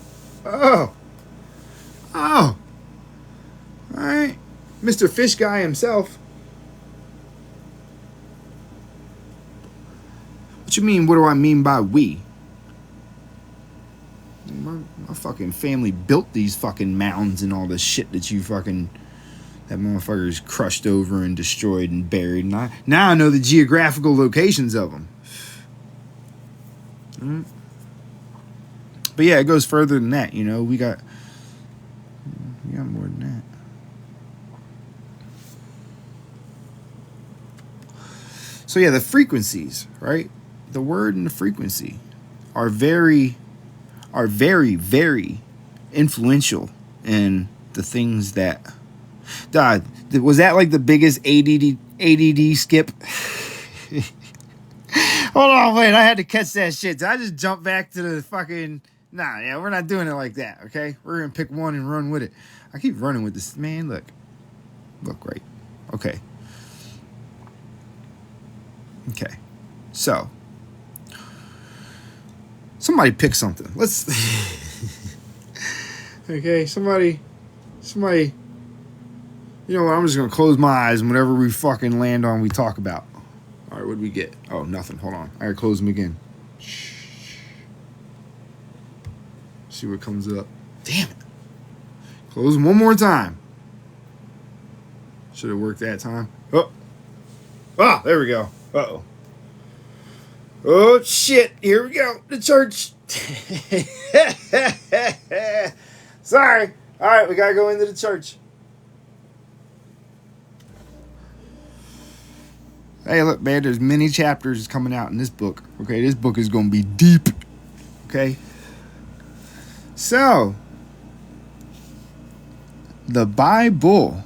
right. Mr. Fish Guy himself. What you mean, what do I mean by we? My fucking family built these fucking mounds and all this shit that that motherfucker's crushed over and destroyed and buried. And now I know the geographical locations of them. But yeah, it goes further than that. We got more than that. So yeah, the frequencies, right? The word and the frequency are very, very influential in the things that. Was that like the biggest ADD skip? Hold on, wait, I had to catch that shit. Did I just jump back to the fucking... Nah, yeah, we're not doing it like that, okay? We're going to pick one and run with it. I keep running with this. Man, look. Look, right. Okay. Okay. So. Somebody pick something. Let's... Okay, somebody... You know what, I'm just going to close my eyes and whatever we land on, we talk about. All right, what did we get? Oh, nothing. Hold on. I gotta close them again. Shh. See what comes up. Damn it. Close them one more time. Should have worked that time. Oh. Ah, there we go. Uh-oh. Oh, shit. Here we go. The church. Sorry. All right, we gotta go into the church. Hey, look, man, there's many chapters coming out in this book. Okay, this book is going to be deep. Okay? So, the Bible.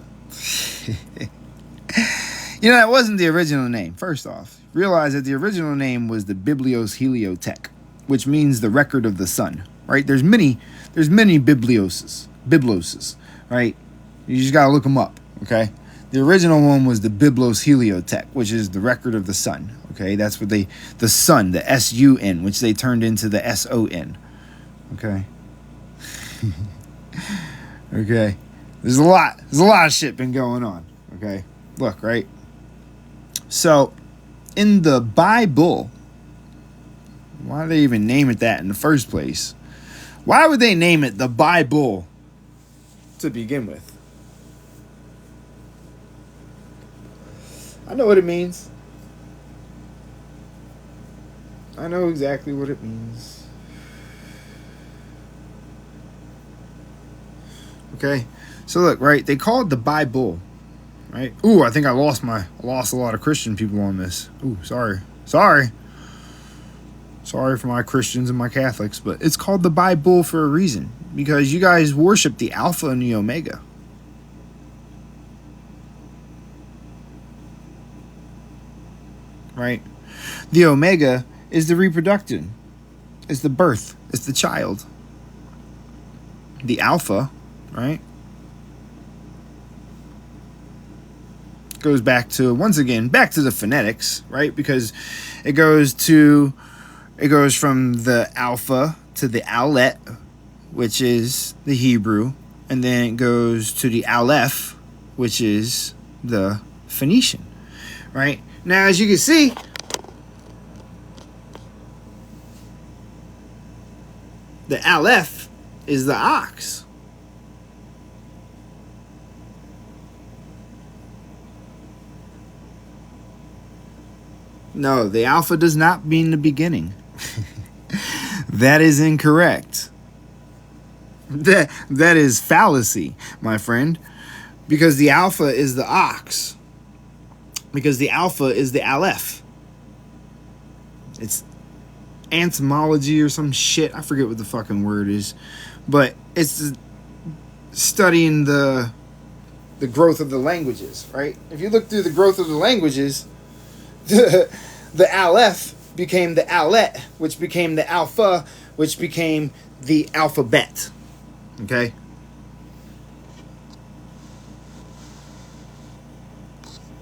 That wasn't the original name, first off. Realize that the original name was the Biblios Heliotech, which means the record of the sun, right? There's many biblioses, right? You just got to look them up, okay? The original one was the Biblos Heliotech, which is the record of the sun. Okay, that's what the sun, the S-U-N, which they turned into the S-O-N. Okay. Okay. There's a lot of shit been going on. Okay. Look, right? So, in the Bible, why do they even name it that in the first place? Why would they name it the Bible to begin with? I know what it means. I know exactly what it means. Okay? So look, right? They call it the Bible. Right? Ooh, I think I lost a lot of Christian people on this. Ooh, sorry. Sorry for my Christians and my Catholics, but it's called the Bible for a reason, because you guys worship the Alpha and the Omega. Right? The Omega is the reproductive, it's the birth, it's the child. The Alpha, right, goes back to, once again, back to the phonetics, right? Because it goes from the Alpha to the Alet, which is the Hebrew, and then it goes to the Aleph, which is the Phoenician, right? Now, as you can see, the Aleph is the ox. No, the Alpha does not mean the beginning. That is incorrect. That is fallacy, my friend. Because the Alpha is the ox. Because the Alpha is the Aleph. It's entomology or some shit. I forget what the fucking word is. But it's studying the growth of the languages, right? If you look through the growth of the languages, the Aleph became the Alet, which became the Alpha, which became the alphabet. Okay?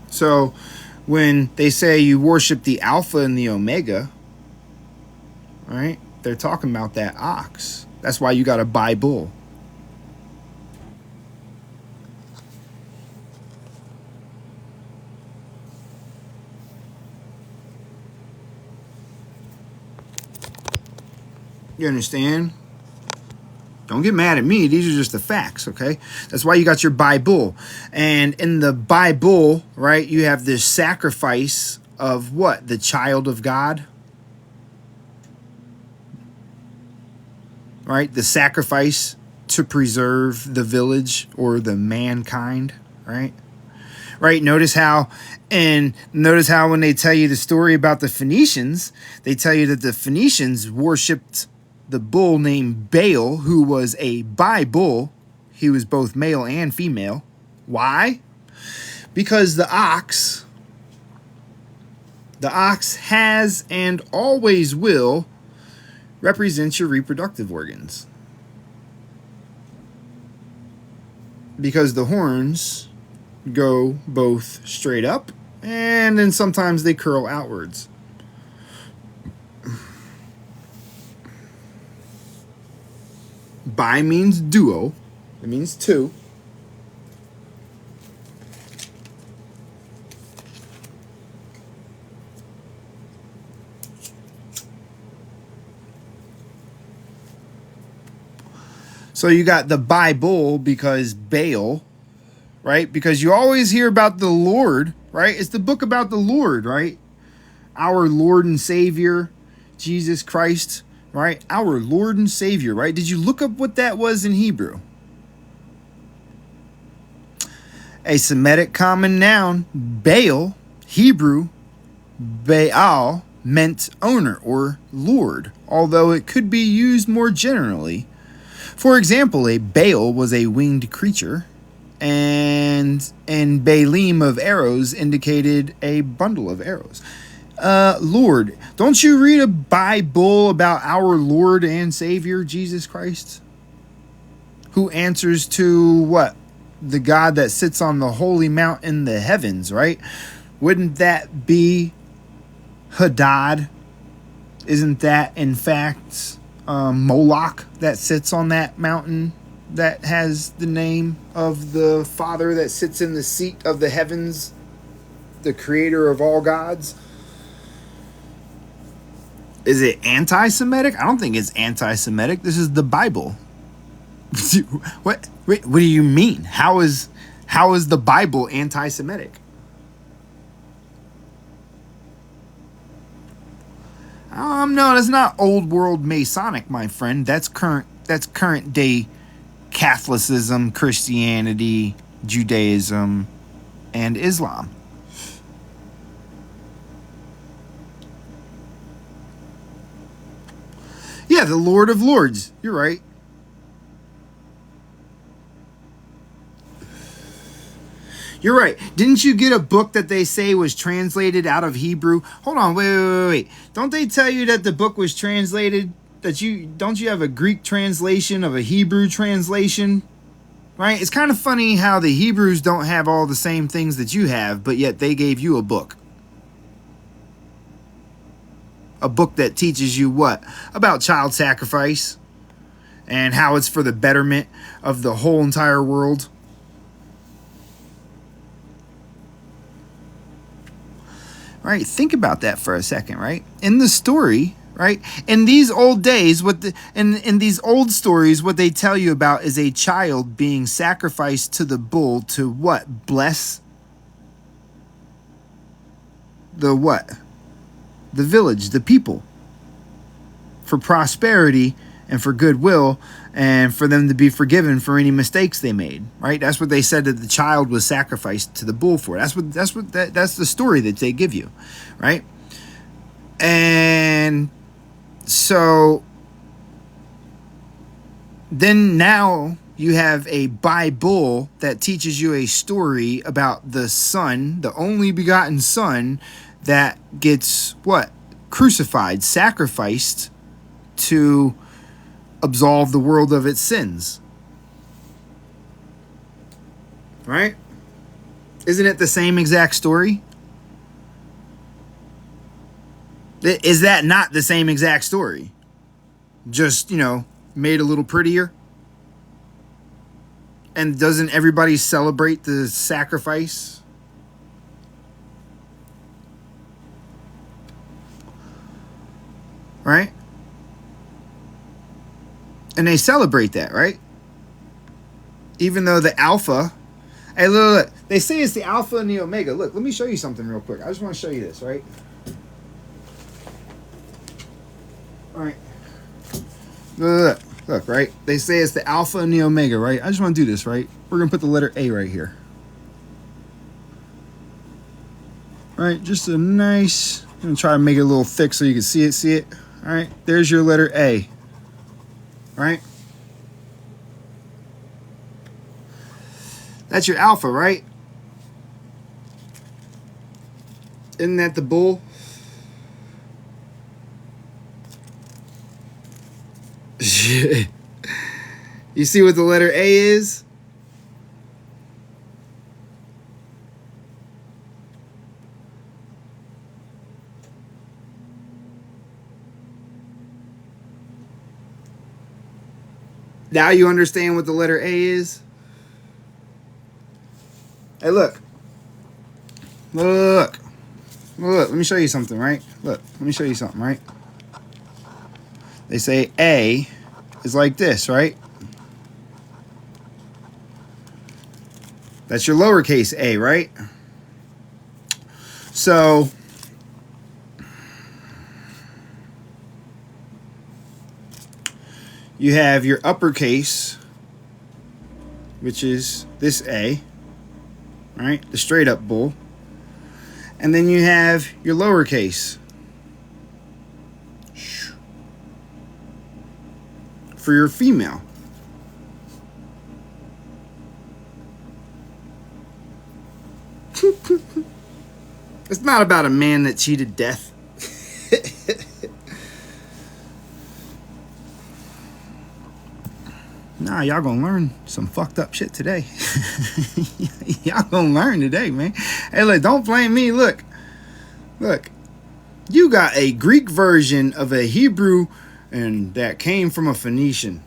So, when they say you worship the Alpha and the Omega, right? They're talking about that ox. That's why you got to buy bull. You understand? Don't get mad at me. These are just the facts, okay? That's why you got your Bible. And in the Bible, right, you have this sacrifice of what? The child of God? Right? The sacrifice to preserve the village or the mankind, right? Right? Notice how when they tell you the story about the Phoenicians, they tell you that the Phoenicians worshipped the bull named Baal, who was a bi-bull. He was both male and female. Why? Because the ox has and always will represent your reproductive organs. Because the horns go both straight up and then sometimes they curl outwards. Bi means duo. It means two. So you got the bi-bull because Baal, right? Because you always hear about the Lord, right? It's the book about the Lord, right? Our Lord and Savior, Jesus Christ, right? Our Lord and Savior, right? Did you look up what that was in Hebrew? A Semitic common noun, Baal, Hebrew, Baal, meant owner or Lord, although it could be used more generally. For example, a Baal was a winged creature, and Baalim of arrows indicated a bundle of arrows. Lord, don't you read a Bible about our Lord and Savior, Jesus Christ? Who answers to what? The God that sits on the holy mount in the heavens, right? Wouldn't that be Hadad? Isn't that, in fact, Moloch that sits on that mountain that has the name of the Father that sits in the seat of the heavens, the creator of all gods? Is it anti-Semitic? I don't think it's anti-Semitic. This is the Bible. What do you mean? How is the Bible anti-Semitic? No, that's not old world Masonic, my friend. That's current day Catholicism, Christianity, Judaism, and Islam. Yeah, the Lord of Lords. You're right. You're right. Didn't you get a book that they say was translated out of Hebrew? Hold on, wait. Don't they tell you that the book was translated? That you don't you have a Greek translation of a Hebrew translation? Right? It's kind of funny how the Hebrews don't have all the same things that you have, but yet they gave you a book. A book that teaches you what? About child sacrifice and how it's for the betterment of the whole entire world. Right? Think about that for a second, right? In the story, right? In these old days, in these old stories, what they tell you about is a child being sacrificed to the bull to what? Bless the what? The village, the people. For prosperity and for goodwill, and for them to be forgiven for any mistakes they made, right? That's what they said that the child was sacrificed to the bull for. That's the story that they give you, right? And so then now you have a Bible that teaches you a story about the son, the only begotten son, that gets what? Crucified, sacrificed to absolve the world of its sins. Right? Isn't it the same exact story? Is that not the same exact story? Just, made a little prettier? And doesn't everybody celebrate the sacrifice? Right? And they celebrate that, right? Even though the Alpha... Hey, look. They say it's the Alpha and the Omega. Look, let me show you something real quick. I just want to show you this, right? All right. Look, right? They say it's the Alpha and the Omega, right? I just want to do this, right? We're going to put the letter A right here. All right, just a nice... I'm going to try to make it a little thick so you can see it. All right, there's your letter A. Right? That's your Alpha, right? Isn't that the bull? You see what the letter A is? Now you understand what the letter A is? Hey, look. Look. Let me show you something, right? Look, let me show you something, right? They say A is like this, right? That's your lowercase a, right? So you have your uppercase, which is this A, right? The straight up bull. And then you have your lowercase for your female. It's not about a man that cheated death. Nah, y'all gonna learn some fucked up shit today. Y'all gonna learn today, man. Hey, look, don't blame me. Look. You got a Greek version of a Hebrew, and that came from a Phoenician.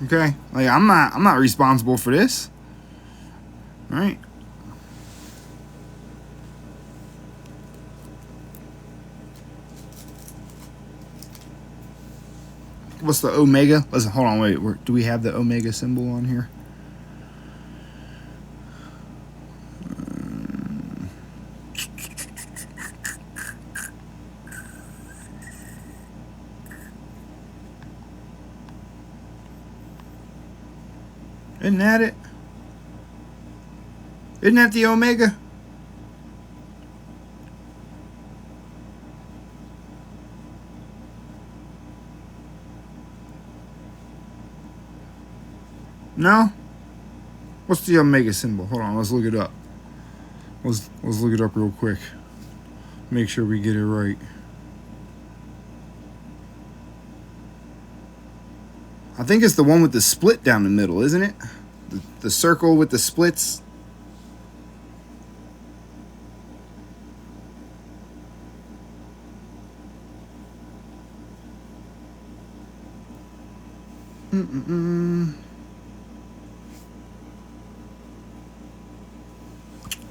Okay, like I'm not responsible for this, right? What's the omega? Listen, hold on, wait. Do we have the omega symbol on here? Isn't that it? Isn't that the omega? No? What's the omega symbol? Hold on, let's look it up. Let's look it up real quick. Make sure we get it right. I think it's the one with the split down the middle, isn't it? The circle with the splits.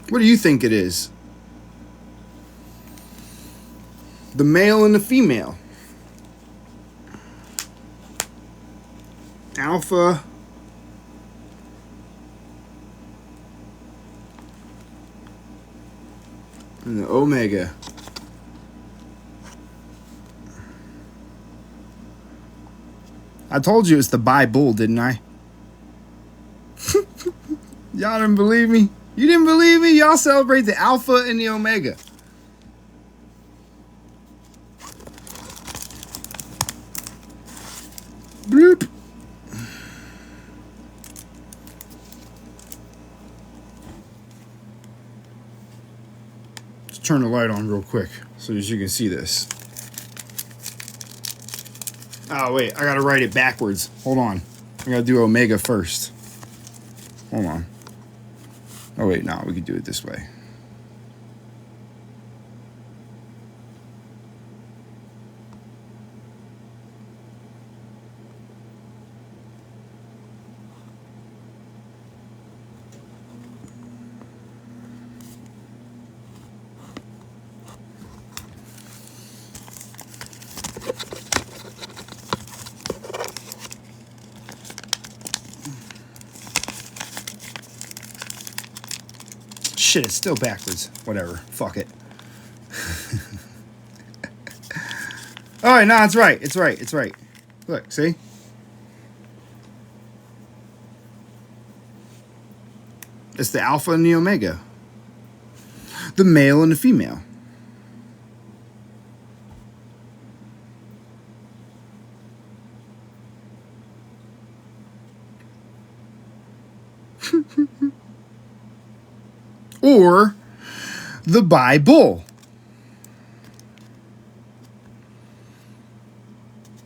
What do you think it is? The male and the female. Alpha and the omega. I told you it's the Bible, didn't I? Y'all didn't believe me? You didn't believe me? Y'all celebrate the Alpha and the Omega. Bloop. Let's turn the light on real quick so that you can see this. Oh, wait. I got to write it backwards. Hold on. I got to do Omega first. Hold on. Oh, wait. No, we can do it this way. Shit, it's still backwards. Whatever. Fuck it. All right, no, it's right. It's right. It's right. Look, see? It's the Alpha and the Omega. The male and the female. Or the Bible.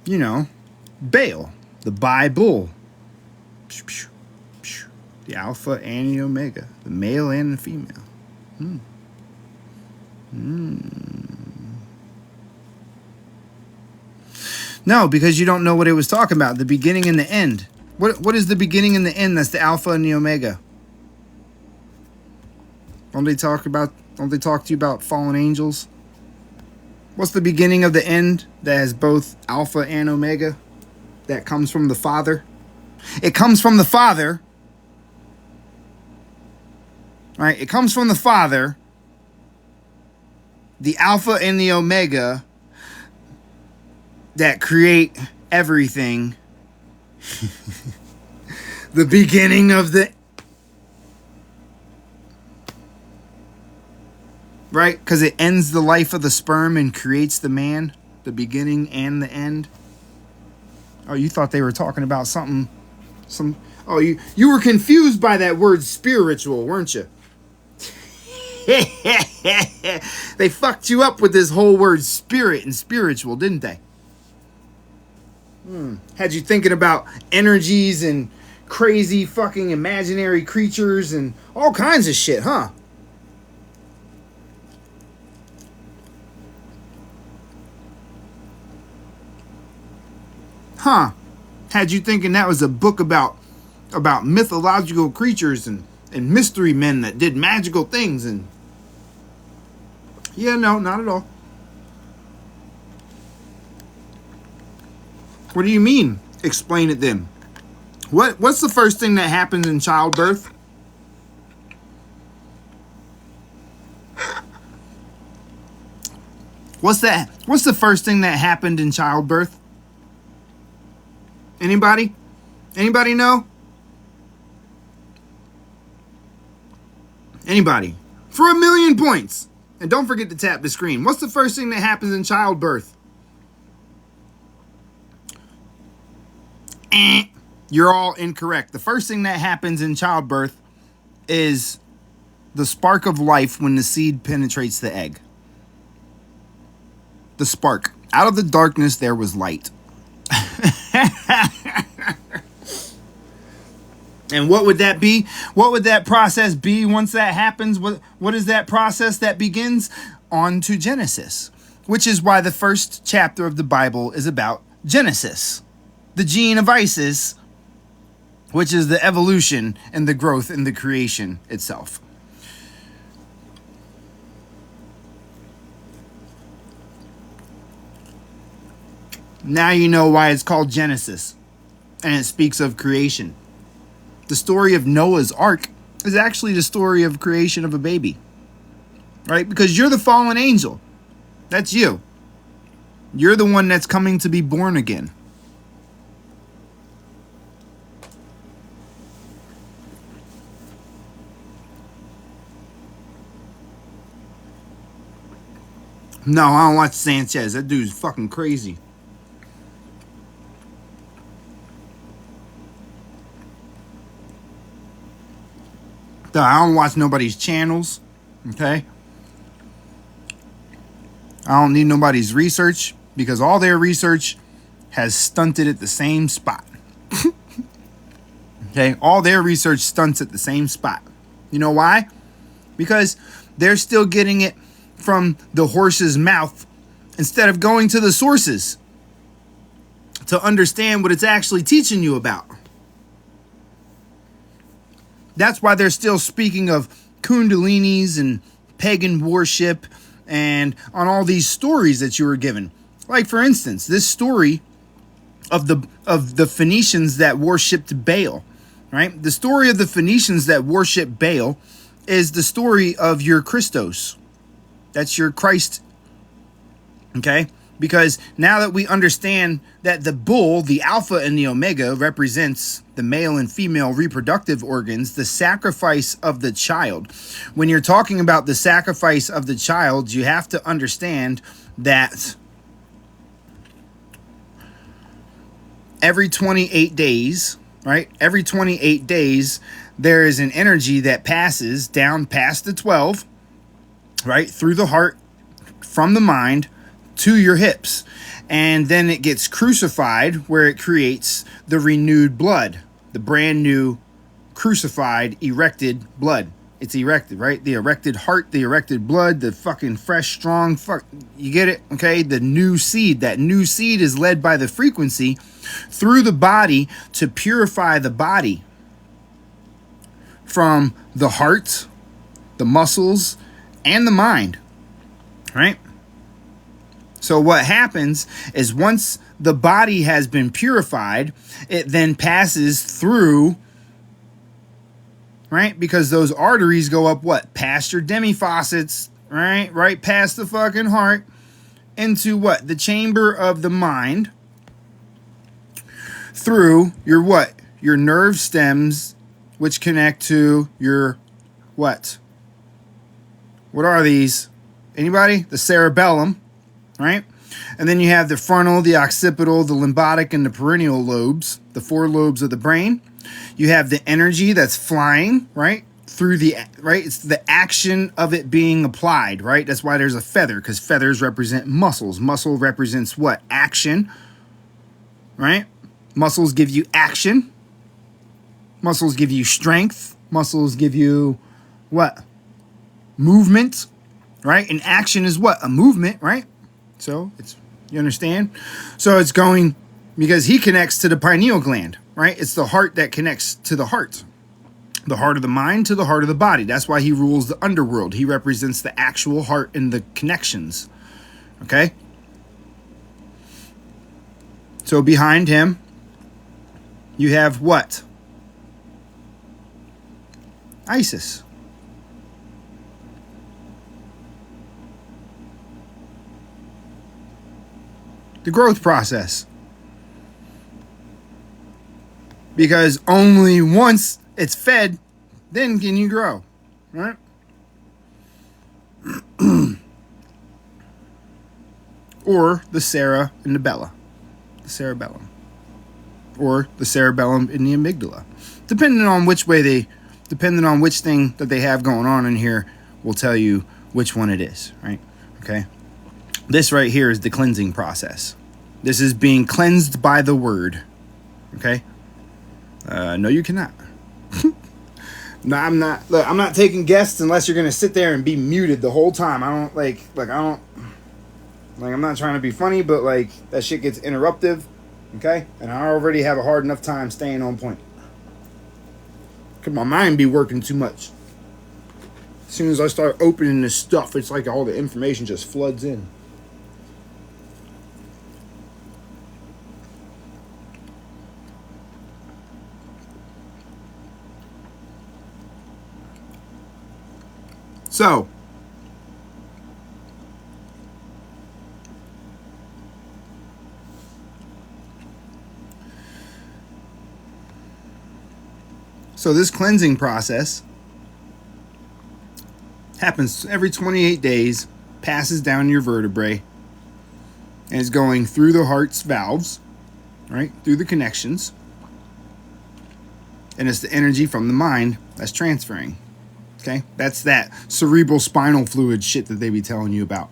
You know, Baal, the Bible. The Alpha and the Omega, the male and the female. No, because you don't know what it was talking about, the beginning and the end. What is the beginning and the end? That's the Alpha and the Omega. Don't they talk to you about fallen angels? What's the beginning of the end that has both Alpha and Omega? That comes from the Father. It comes from the Father. Right? It comes from the Father. The Alpha and the Omega that create everything. The beginning of the... Right? Because it ends the life of the sperm and creates the man. The beginning and the end. Oh, you thought they were talking about something. Oh, you were confused by that word spiritual, weren't you? They fucked you up with this whole word spirit and spiritual, didn't they? Had you thinking about energies and crazy fucking imaginary creatures and all kinds of shit, huh? Huh. Had you thinking that was a book about mythological creatures and mystery men that did magical things and... Yeah, no, not at all. What do you mean? Explain it then. What's the first thing that happens in childbirth? What's that? What's the first thing that happened in childbirth? Anybody? Anybody know? Anybody? For 1,000,000 points. And don't forget to tap the screen. What's the first thing that happens in childbirth? You're all incorrect. The first thing that happens in childbirth is the spark of life when the seed penetrates the egg. The spark. Out of the darkness there was light. And what would that be? What would that process be once that happens? What is that process that begins? On to Genesis, which is why the first chapter of the Bible is about Genesis, the gene of Isis, which is the evolution and the growth and the creation itself. Now you know why it's called Genesis, and it speaks of creation. The story of Noah's Ark is actually the story of creation of a baby, right? Because you're the fallen angel. That's you. You're the one that's coming to be born again. No, I don't watch Sanchez. That dude's fucking crazy. I don't watch nobody's channels, okay? I don't need nobody's research because all their research has stunted at the same spot. Okay? All their research stunts at the same spot. You know why? Because they're still getting it from the horse's mouth instead of going to the sources to understand what it's actually teaching you about. That's why they're still speaking of kundalinis and pagan worship and on all these stories that you were given. Like, for instance, this story of the Phoenicians that worshipped Baal, right? The story of the Phoenicians that worship Baal is the story of your Christos. That's your Christ, okay? Because now that we understand that the bull, the alpha and the omega, represents the male and female reproductive organs, the sacrifice of the child. When you're talking about the sacrifice of the child, you have to understand that every 28 days, right? Every 28 days, there is an energy that passes down past the 12, right? Through the heart, from the mind, to your hips, and then it gets crucified where it creates the renewed blood, the brand new crucified erected blood. It's erected, right? The erected heart, the erected blood, the fucking fresh, strong, you get it? Okay, the new seed. That new seed is led by the frequency through the body to purify the body from the heart, the muscles, and the mind, right? So what happens is once the body has been purified, it then passes through, right? Because those arteries go up what? Past your demifaucets, right? Right past the fucking heart into what? The chamber of the mind through your what? Your nerve stems, which connect to your what? What are these? Anybody? The cerebellum. Right? And then you have the frontal, the occipital, the limbic, and the perennial lobes, the 4 lobes of the brain. You have the energy that's flying, right? Through the, right? It's the action of it being applied, right? That's why there's a feather, because feathers represent muscles. Muscle represents what? Action, right? Muscles give you action. Muscles give you strength. Muscles give you what? Movement, right? And action is what? A movement, right? So it's, you understand? So it's going, because he connects to the pineal gland, right? It's the heart that connects to the heart of the mind to the heart of the body. That's why he rules the underworld. He represents the actual heart and the connections. Okay? So behind him, you have what? Isis. The growth process. Because only once it's fed, then can you grow, right? Or the Sarah and the Bella, the cerebellum. or the cerebellum and the amygdala. Depending on which thing that they have going on in here will tell you which one it is, right? Okay. This right here is the cleansing process. This is being cleansed by the word. Okay. No, you cannot. No, I'm not. Look, I'm not taking guests unless you're gonna sit there and be muted the whole time. I don't I'm not trying to be funny, but like that shit gets interruptive. Okay, and I already have a hard enough time staying on point. Could my mind be working too much? As soon as I start opening this stuff, it's like all the information just floods in. So, this cleansing process happens every 28 days, passes down your vertebrae, and is going through the heart's valves, right? Through the connections. And it's the energy from the mind that's transferring. Okay? That's that cerebral spinal fluid shit that they be telling you about.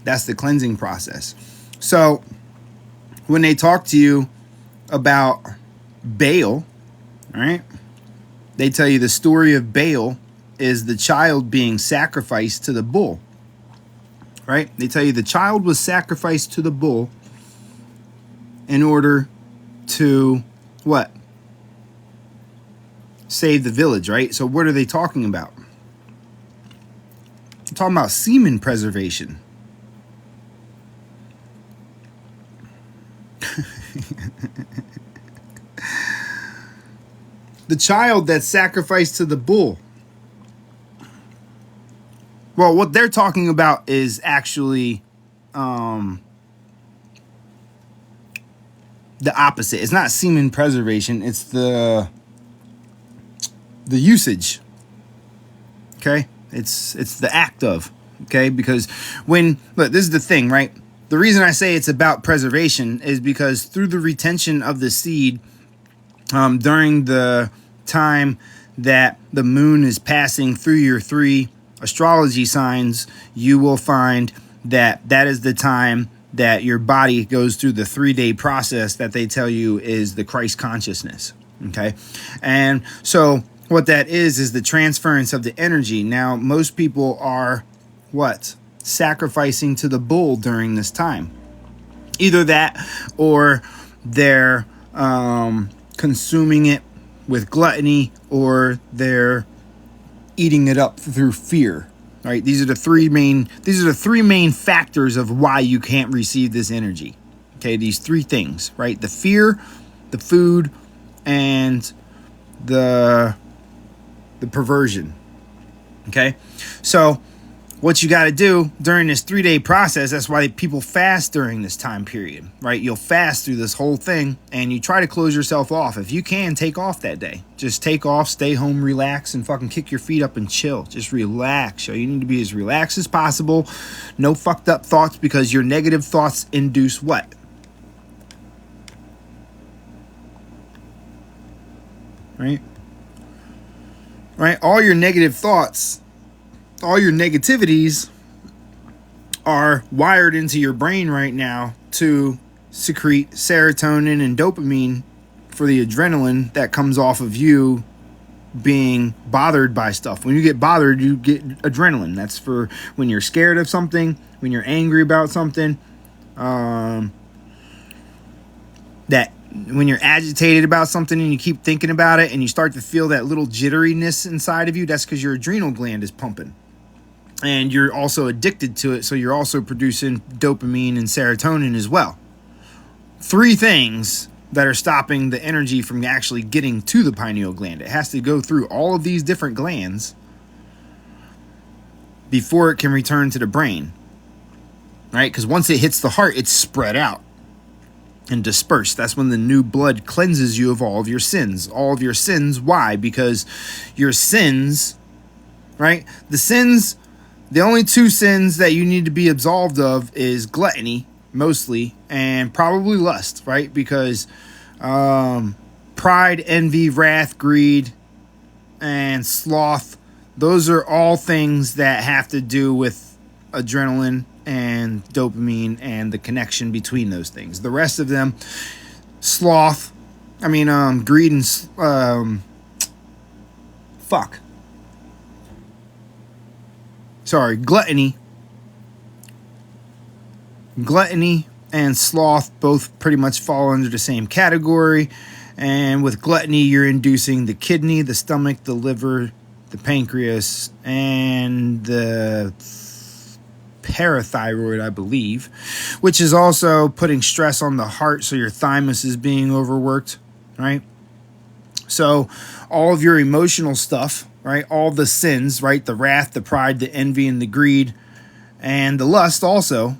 That's the cleansing process. So, when they talk to you about Baal, right? They tell you the story of Baal is the child being sacrificed to the bull. Right? They tell you the child was sacrificed to the bull in order to what? Save the village, right? So what are they talking about? They're talking about semen preservation. The child that's sacrificed to the bull. Well, what they're talking about is actually the opposite. It's not semen preservation. It's the usage. Okay? It's the act of. Okay? Because look, this is the thing, right? The reason I say it's about preservation is because through the retention of the seed, during the time that the moon is passing through your 3 astrology signs, you will find that that is the time that your body goes through the 3-day process that they tell you is the Christ consciousness. Okay. And so what that is the transference of the energy. Now, most people are what? Sacrificing to the bull during this time. Either that or they're consuming it with gluttony, or they're eating it up through fear. Right? These are the three main factors of why you can't receive this energy. Okay, these 3 things, right? The fear, the food, and the perversion. Okay? So what you got to do during this 3-day process, that's why people fast during this time period, right? You'll fast through this whole thing, and you try to close yourself off. If you can, take off that day. Just take off, stay home, relax, and fucking kick your feet up and chill. Just relax. You need to be as relaxed as possible. No fucked up thoughts, because your negative thoughts induce what? Right? Right? All your negative thoughts, all your negativities are wired into your brain right now to secrete serotonin and dopamine for the adrenaline that comes off of you being bothered by stuff. When you get bothered, you get adrenaline. That's for when you're scared of something, when you're angry about something, that when you're agitated about something and you keep thinking about it and you start to feel that little jitteriness inside of you, that's because your adrenal gland is pumping. And you're also addicted to it, so you're also producing dopamine and serotonin as well. 3 things that are stopping the energy from actually getting to the pineal gland. It has to go through all of these different glands before it can return to the brain. Right? Because once it hits the heart, it's spread out and dispersed. That's when the new blood cleanses you of all of your sins. All of your sins. Why? Because your sins, right? The only 2 sins that you need to be absolved of is gluttony mostly, and probably lust, right? Because pride, envy, wrath, greed, and sloth, those are all things that have to do with adrenaline and dopamine and the connection between those things. The rest of them, greed and gluttony and sloth both pretty much fall under the same category. And with gluttony, you're inducing the kidney, the stomach, the liver, the pancreas, and the parathyroid, I believe, which is also putting stress on the heart, so your thymus is being overworked, right? So all of your emotional stuff, right, all the sins, right, the wrath, the pride, the envy, and the greed, and the lust also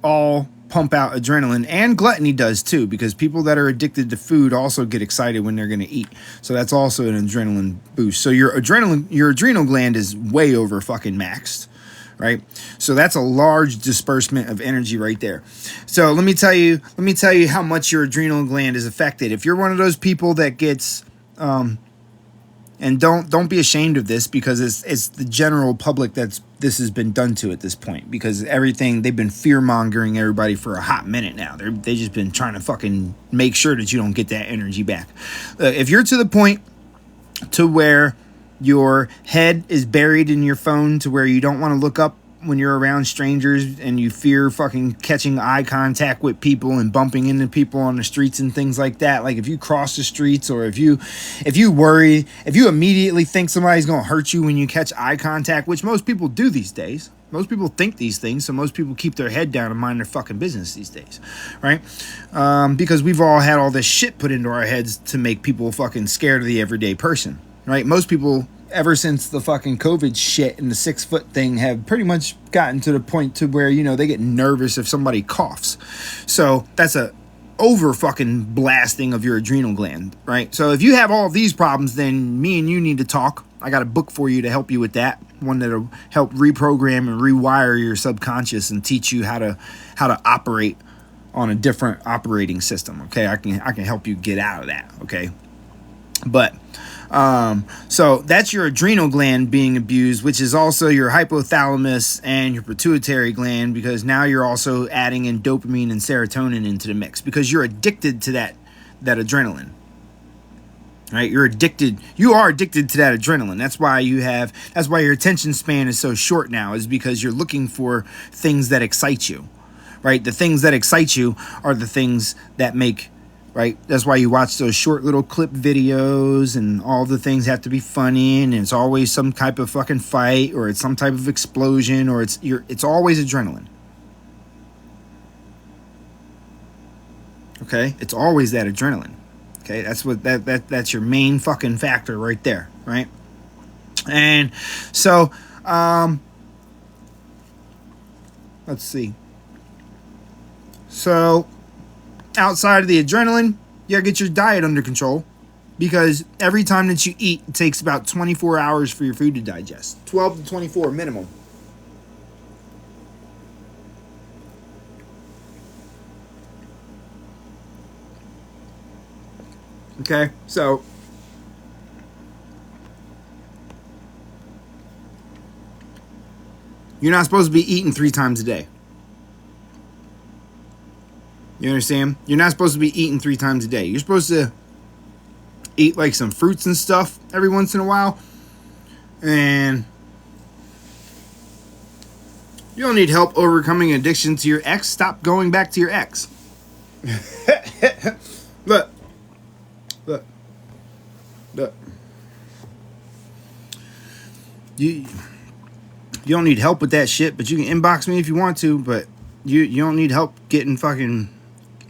all pump out adrenaline. And gluttony does too, because people that are addicted to food also get excited when they're going to eat. So that's also an adrenaline boost. So your adrenal gland is way over fucking maxed, right? So that's a large disbursement of energy right there. So let me tell you how much your adrenal gland is affected. If you're one of those people that gets and don't be ashamed of this, because it's the general public this has been done to at this point, because they've been fear-mongering everybody for a hot minute now. They've just been trying to fucking make sure that you don't get that energy back. If you're to the point to where your head is buried in your phone, to where you don't want to look up when you're around strangers, and you fear fucking catching eye contact with people and bumping into people on the streets and things like that. Like if you cross the streets, or if you immediately think somebody's going to hurt you when you catch eye contact, which most people do these days. Most people think these things, so most people keep their head down and mind their fucking business these days, right? Because we've all had all this shit put into our heads to make people fucking scared of the everyday person, right? Most people, ever since the fucking COVID shit and the 6 foot thing, have pretty much gotten to the point to where, they get nervous if somebody coughs. So that's a over fucking blasting of your adrenal gland, right? So if you have all of these problems, then me and you need to talk. I got a book for you to help you with that. One that'll help reprogram and rewire your subconscious and teach you how to operate on a different operating system. Okay. I can help you get out of that. Okay. But so that's your adrenal gland being abused, which is also your hypothalamus and your pituitary gland, because now you're also adding in dopamine and serotonin into the mix, because you're addicted to that adrenaline, right? You are addicted to that adrenaline. That's why your attention span is so short now, is because you're looking for things that excite you, right? The things that excite you are the things that make, right? That's why you watch those short little clip videos, and all the things have to be funny, and it's always some type of fucking fight, or it's some type of explosion, or it's always adrenaline. Okay? It's always that adrenaline. Okay? That's your main fucking factor right there, right? And so let's see. So outside of the adrenaline, you gotta get your diet under control, because every time that you eat, it takes about 24 hours for your food to digest. 12 to 24 minimum. Okay, so you're not supposed to be eating 3 times a day. You understand? You're not supposed to be eating 3 times a day. You're supposed to eat like some fruits and stuff every once in a while. And you don't need help overcoming addiction to your ex. Stop going back to your ex. Look. You don't need help with that shit, but you can inbox me if you want to, but you don't need help getting fucking...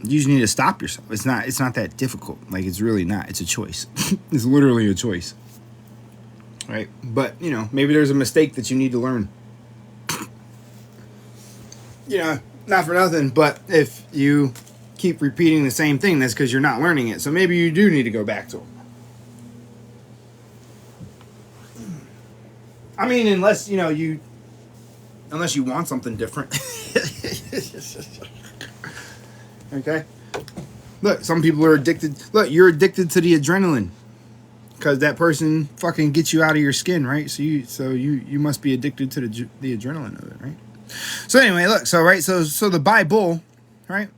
You just need to stop yourself. It's not that difficult. Like, it's really not. It's a choice. It's literally a choice. Right? But, maybe there's a mistake that you need to learn. Not for nothing, but if you keep repeating the same thing, that's because you're not learning it. So maybe you do need to go back to them. I mean, unless you want something different. Okay? Look, some people are addicted. Look, you're addicted to the adrenaline. Because that person fucking gets you out of your skin, right? So you must be addicted to the adrenaline of it, right? So anyway, look, so the Bible, right?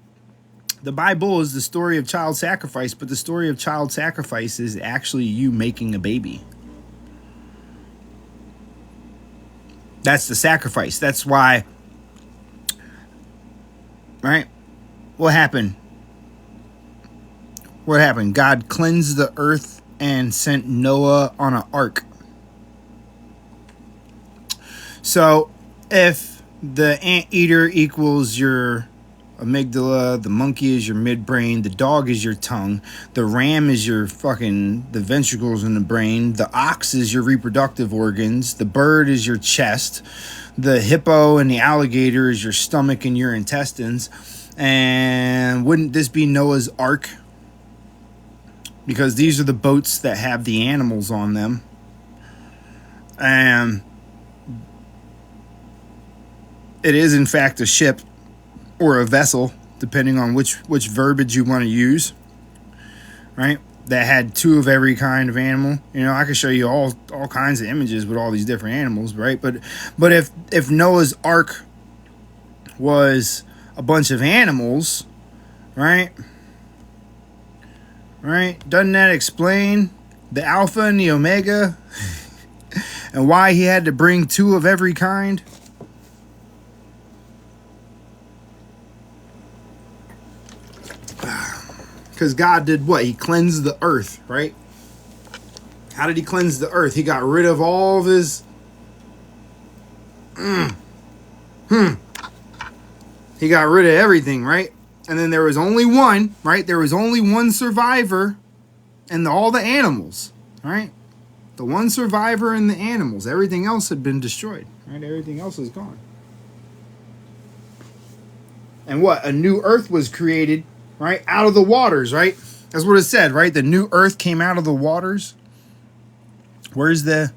The Bible is the story of child sacrifice, but the story of child sacrifice is actually you making a baby. That's the sacrifice. That's why, right? What happened? What happened? God cleansed the earth and sent Noah on an ark. So if the anteater equals your amygdala, the monkey is your midbrain, the dog is your tongue, the ram is your the ventricles in the brain, the ox is your reproductive organs, the bird is your chest, the hippo and the alligator is your stomach and your intestines. And wouldn't this be Noah's ark? Because these are the boats that have the animals on them. And it is, in fact, a ship or a vessel, depending on which verbiage you want to use, right? That had two of every kind of animal. You know, I could show you all kinds of images with all these different animals, right? But if Noah's Ark was a bunch of animals, right? Right? Doesn't that explain the Alpha and the Omega and why he had to bring two of every kind? Because God did what? He cleansed the earth, right? How did he cleanse the earth? He got rid of all of his... He got rid of everything, right? And then there was only one, right? There was only one survivor and all the animals, right? The one survivor and the animals. Everything else had been destroyed, right? Everything else is gone. And what? A new earth was created, right? Out of the waters, right? That's what it said, right? The new earth came out of the waters. Where's the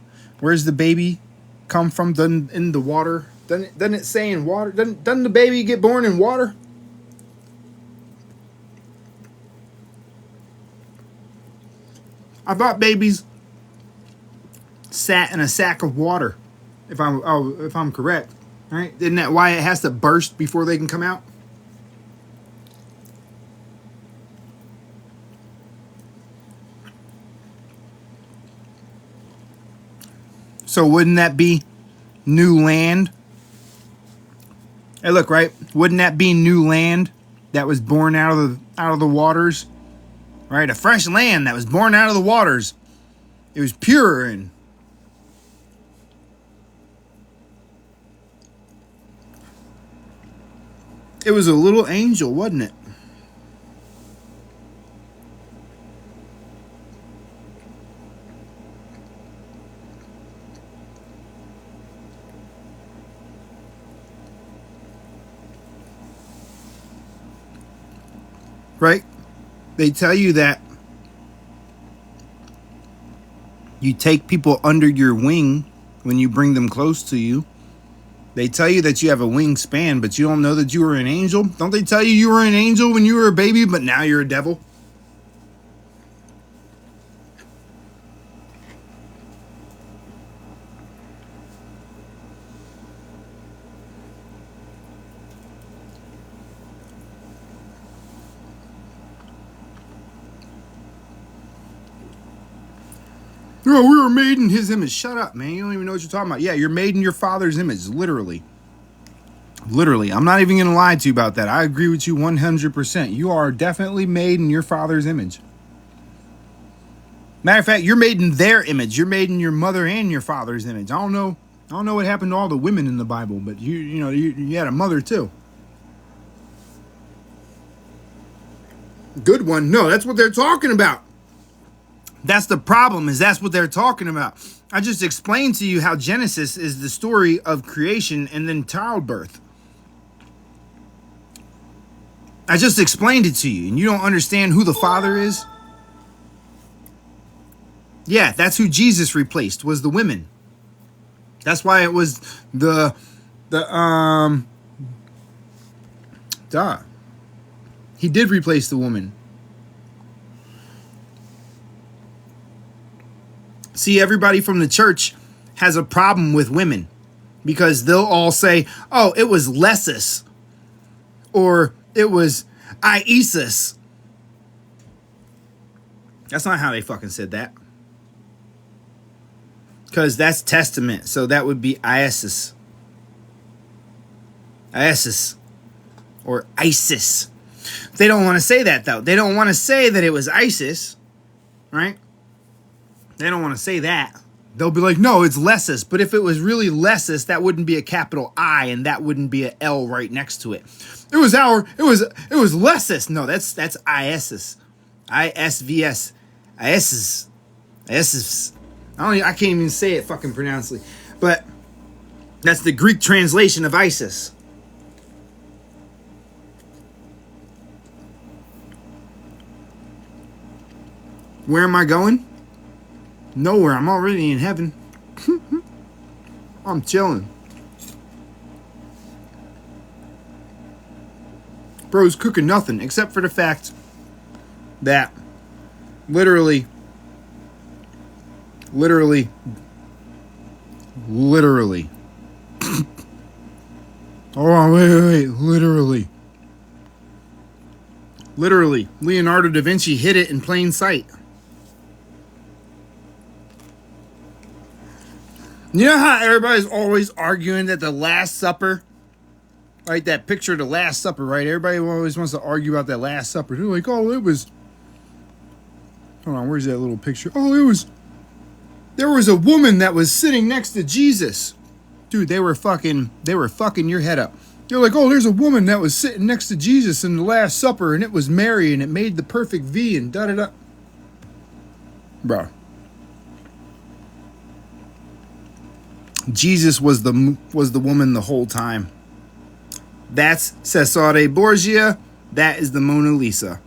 baby come from? In the water? Doesn't it say in water? Doesn't the baby get born in water? I thought babies sat in a sack of water, if I'm correct, right? Isn't that why it has to burst before they can come out? So wouldn't that be new land? Hey, look, right? Wouldn't that be new land that was born out of the waters? Right? A fresh land that was born out of the waters. It was pure and it was a little angel, wasn't it? Right? They tell you that you take people under your wing when you bring them close to you. They tell you that you have a wingspan, but you don't know that you were an angel. Don't they tell you were an angel when you were a baby, but now you're a devil? Oh, we were made in his image. Shut up, man. You don't even know what you're talking about. Yeah, you're made in your father's image, literally. Literally. I'm not even going to lie to you about that. I agree with you 100%. You are definitely made in your father's image. Matter of fact, you're made in their image. You're made in your mother and your father's image. I don't know what happened to all the women in the Bible, but you had a mother too. Good one. No, that's what they're talking about. That's the problem, is that's what they're talking about. I just explained to you how Genesis is the story of creation and then childbirth. I just explained it to you, and you don't understand who the Father is? Yeah, that's who Jesus replaced, was the women. That's why it was the Duh. He did replace the woman. See, everybody from the church has a problem with women because they'll all say, oh, it was Lessus or it was Isis. That's not how they fucking said that. Because that's Testament. So that would be Isis. Isis. Or Isis. They don't want to say that, though. They don't want to say that it was Isis. Right? They don't want to say that. They'll be like, no, it's Lessus. But if it was really Lessus, that wouldn't be a capital I and that wouldn't be a L right next to it. It was Lessus. No, that's Isis. ISVS. Isis. Isis. I can't even say it fucking pronouncedly. But that's the Greek translation of Isis. Where am I going? Nowhere. I'm already in heaven. I'm chilling. Bro's cooking nothing except for the fact that literally hold on, wait, literally Leonardo da Vinci hid it in plain sight. You know how everybody's always arguing that the Last Supper, right? That picture of the Last Supper, right? Everybody always wants to argue about that Last Supper. They're like, oh, it was, hold on, where's that little picture? Oh, there was a woman that was sitting next to Jesus. Dude, they were fucking your head up. They're like, oh, there's a woman that was sitting next to Jesus in the Last Supper, and it was Mary, and it made the perfect V, and da-da-da. Bro. Jesus was the woman the whole time. That's Cesare Borgia. That is the Mona Lisa.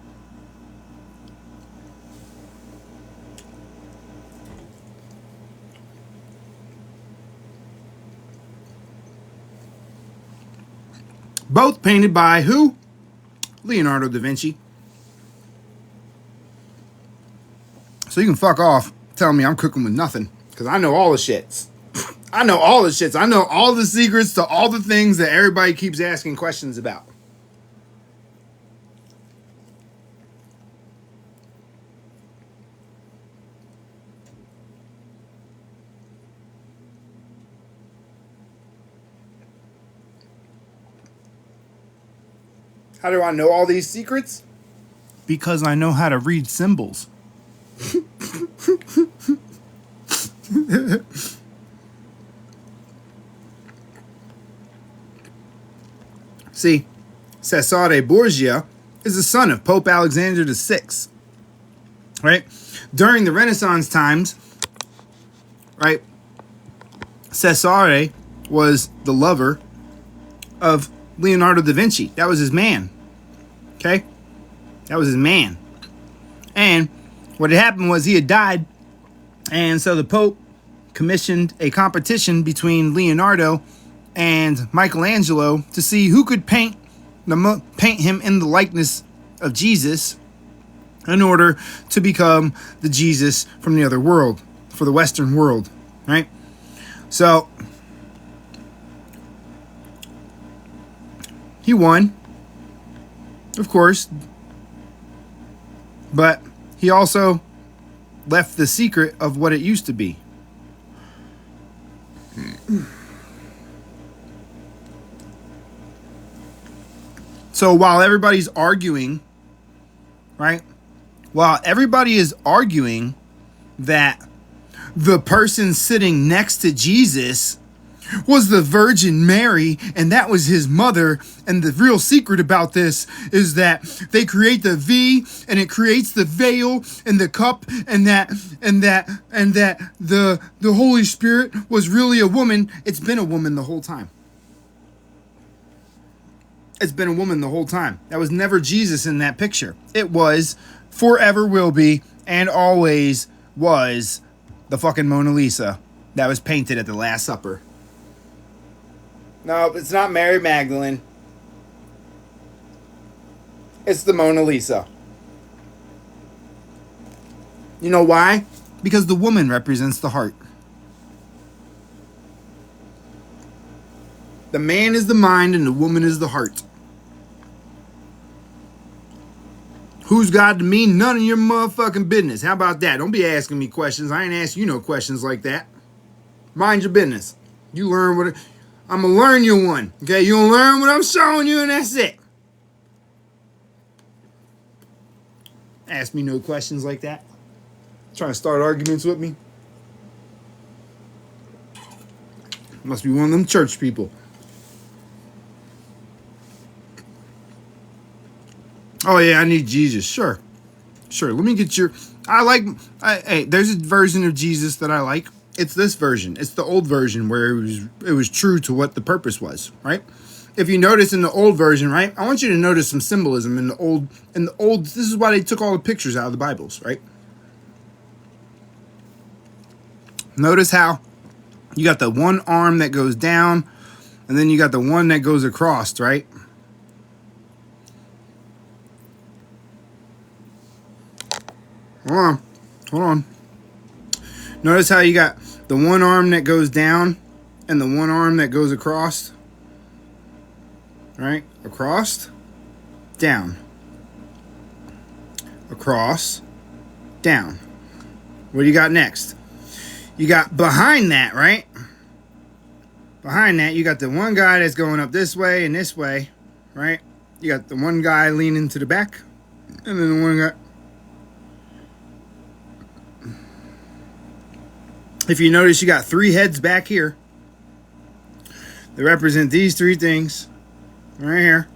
Both painted by who? Leonardo da Vinci. So you can fuck off telling me I'm cooking with nothing. Because I know all the shits. I know all the shits. I know all the secrets to all the things that everybody keeps asking questions about. How do I know all these secrets? Because I know how to read symbols. See, Cesare Borgia is the son of Pope Alexander VI. Right? During the Renaissance times, right, Cesare was the lover of Leonardo da Vinci. That was his man. Okay? That was his man. And what had happened was he had died, and so the Pope commissioned a competition between Leonardo and Michelangelo to see who could paint him in the likeness of Jesus in order to become the Jesus from the other world, for the Western world, right? So he won, of course, but he also left the secret of what it used to be. So while everybody's arguing, right? While everybody is arguing that the person sitting next to Jesus was the Virgin Mary, and that was his mother. And the real secret about this is that they create the V, and it creates the veil and the cup, and that the Holy Spirit was really a woman. It's been a woman the whole time. It's been a woman the whole time. That was never Jesus in that picture. It was, forever will be, and always was the fucking Mona Lisa that was painted at the Last Supper. No, it's not Mary Magdalene. It's the Mona Lisa. You know why? Because the woman represents the heart. The man is the mind and the woman is the heart. Who's God to me? None of your motherfucking business. How about that? Don't be asking me questions. I ain't asking you no questions like that. Mind your business. You learn what... I'm going to learn you one. Okay? You going to learn what I'm showing you and that's it. Ask me no questions like that. Trying to start arguments with me. Must be one of them church people. Oh yeah, I need Jesus. Sure. Let me get your... Hey, there's a version of Jesus that I like. It's this version. It's the old version where it was true to what the purpose was, right? If you notice in the old version, right? I want you to notice some symbolism in the old. This is why they took all the pictures out of the Bibles, right? Notice how you got the one arm that goes down, and then you got the one that goes across, right? Hold on. Notice how you got the one arm that goes down and the one arm that goes across. Right? Across, down. Across, down. What do you got next? You got behind that, right? Behind that, you got the one guy that's going up this way and this way, right? You got the one guy leaning to the back, and then the one guy... If you notice, you got three heads back here. They represent these three things right here.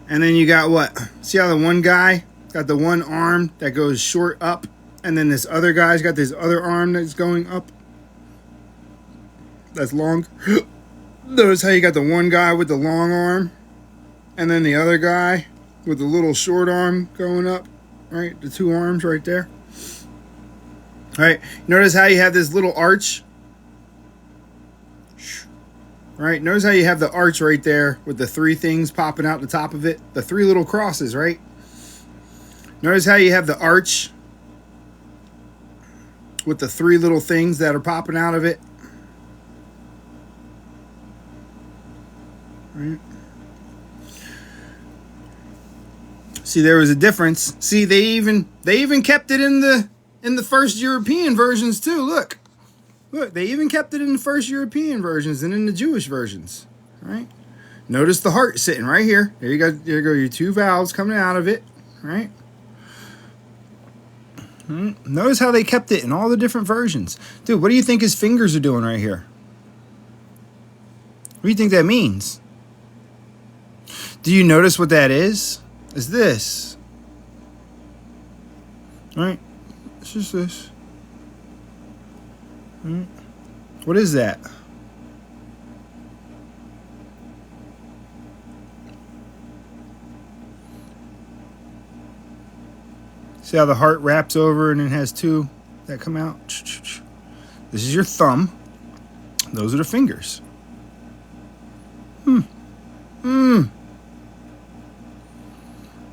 And then you got what? See how the one guy got the one arm that goes short up, and then this other guy's got this other arm that's going up. That's long. Notice how you got the one guy with the long arm, and then the other guy with the little short arm going up, right? The two arms right there. All right, notice how you have this little arch. Right, notice how you have the arch right there with the three things popping out the top of it. The three little crosses, right? Notice how you have the arch with the three little things that are popping out of it. Right. See, there was a difference. See, they even kept it in the first European versions too. Look, they even kept it in the first European versions and in the Jewish versions. All right. Notice the heart sitting right here. There you go. There you go. Your two valves coming out of it. Right. Notice how they kept it in all the different versions. Dude, what do you think his fingers are doing right here? What do you think that means? Do you notice what that is? Is this. All right. It's just this. What is that? See how the heart wraps over and it has two that come out? This is your thumb. Those are the fingers.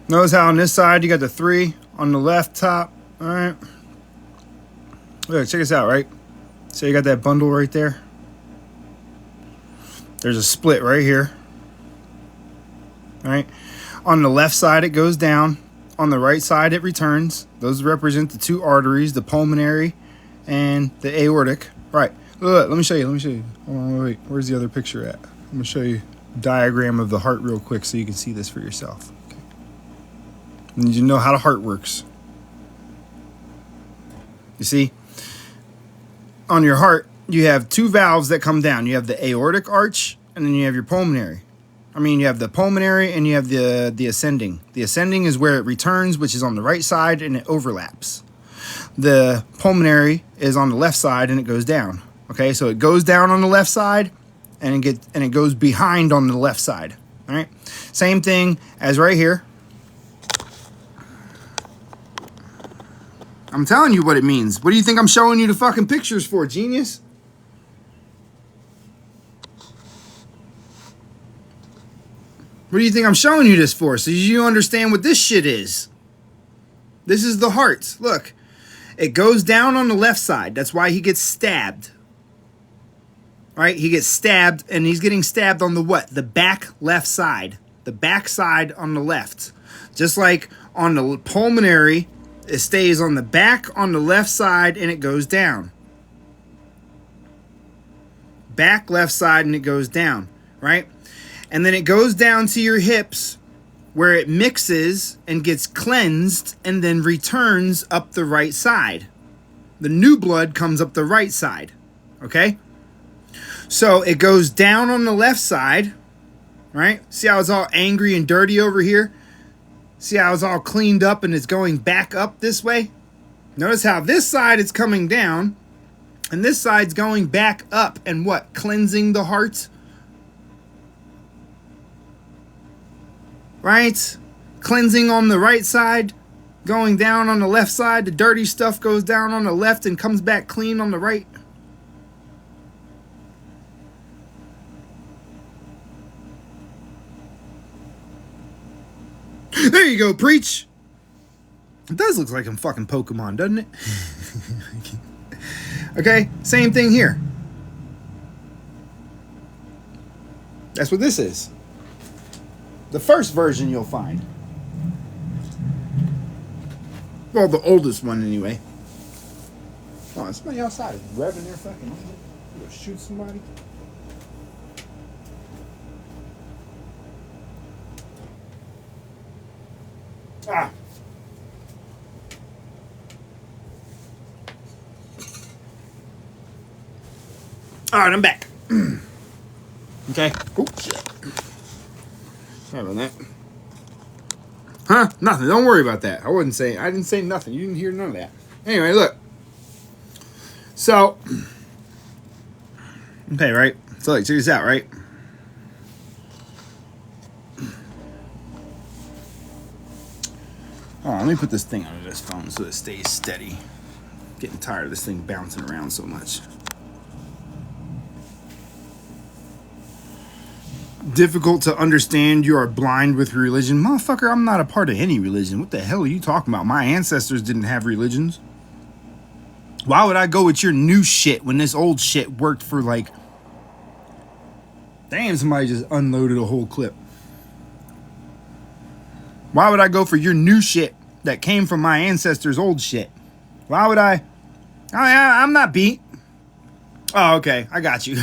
Notice how on this side you got the three on the left top. All right. Look, check this out, right? So you got that bundle right there. There's a split right here. All right. On the left side, it goes down. On the right side, it returns. Those represent the two arteries, the pulmonary and the aortic. Right. Look, let me show you. Hold on, wait. Where's the other picture at? I'm going to show you a diagram of the heart real quick so you can see this for yourself. Okay. You need to know how the heart works. You see? On your heart, you have two valves that come down. You have the aortic arch, and then you have your pulmonary. You have the pulmonary and you have the ascending. The ascending is where it returns, which is on the right side, and it overlaps. The pulmonary is on the left side, and it goes down. Okay, so it goes down on the left side, and it goes behind on the left side. All right, same thing as right here. I'm telling you what it means. What do you think I'm showing you the fucking pictures for, genius? What do you think I'm showing you this for? So you understand what this shit is. This is the heart. Look, it goes down on the left side. That's why he gets stabbed. Right? He gets stabbed, and he's getting stabbed on the what? The back left side. The back side on the left. Just like on the pulmonary, it stays on the back on the left side, and it goes down. Back left side, and it goes down. Right? And then it goes down to your hips, where it mixes and gets cleansed and then returns up the right side. The new blood comes up the right side. Okay? So it goes down on the left side, right? See how it's all angry and dirty over here? See how it's all cleaned up and it's going back up this way? Notice how this side is coming down and this side's going back up and what? Cleansing the heart? Right? Cleansing on the right side, going down on the left side. The dirty stuff goes down on the left and comes back clean on the right. There you go, preach. It does look like I'm fucking Pokemon, doesn't it? Okay, same thing here. That's what this is. The first version you'll find. Well, the oldest one anyway. Oh, somebody outside is revving their fucking engine. You go shoot somebody. Ah. All right, I'm back. Okay. Oh, shit. Sorry about that. Huh? Nothing. Don't worry about that. I didn't say nothing. You didn't hear none of that. Anyway, look. So, okay, right? So, like, check this out, right? Oh, let me put this thing under this phone so it stays steady. I'm getting tired of this thing bouncing around so much. Difficult to understand, you are blind with religion. Motherfucker, I'm not a part of any religion. What the hell are you talking about? My ancestors didn't have religions. Why would I go with your new shit when this old shit worked for like... Damn, somebody just unloaded a whole clip. Why would I go for your new shit that came from my ancestors' old shit? Why would I? I'm not beat. Oh, okay. I got you.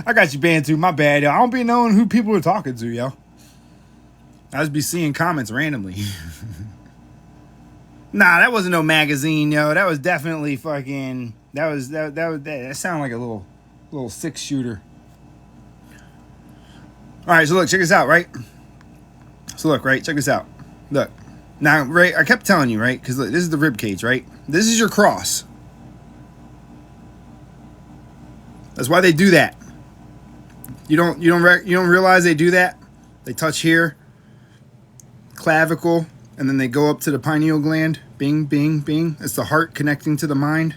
I got you, Bantu. My bad, yo. I don't be knowing who people are talking to, yo. I just be seeing comments randomly. Nah, that wasn't no magazine, yo. That was definitely fucking... That sounded like a little 6-shooter. All right, so look, check this out, right? So look, right? Check this out. Look. Now, right, I kept telling you, right? Because look, this is the rib cage, right? This is your cross. That's why they do that. You don't realize they do that? They touch here, clavicle, and then they go up to the pineal gland. Bing, bing, bing. It's the heart connecting to the mind.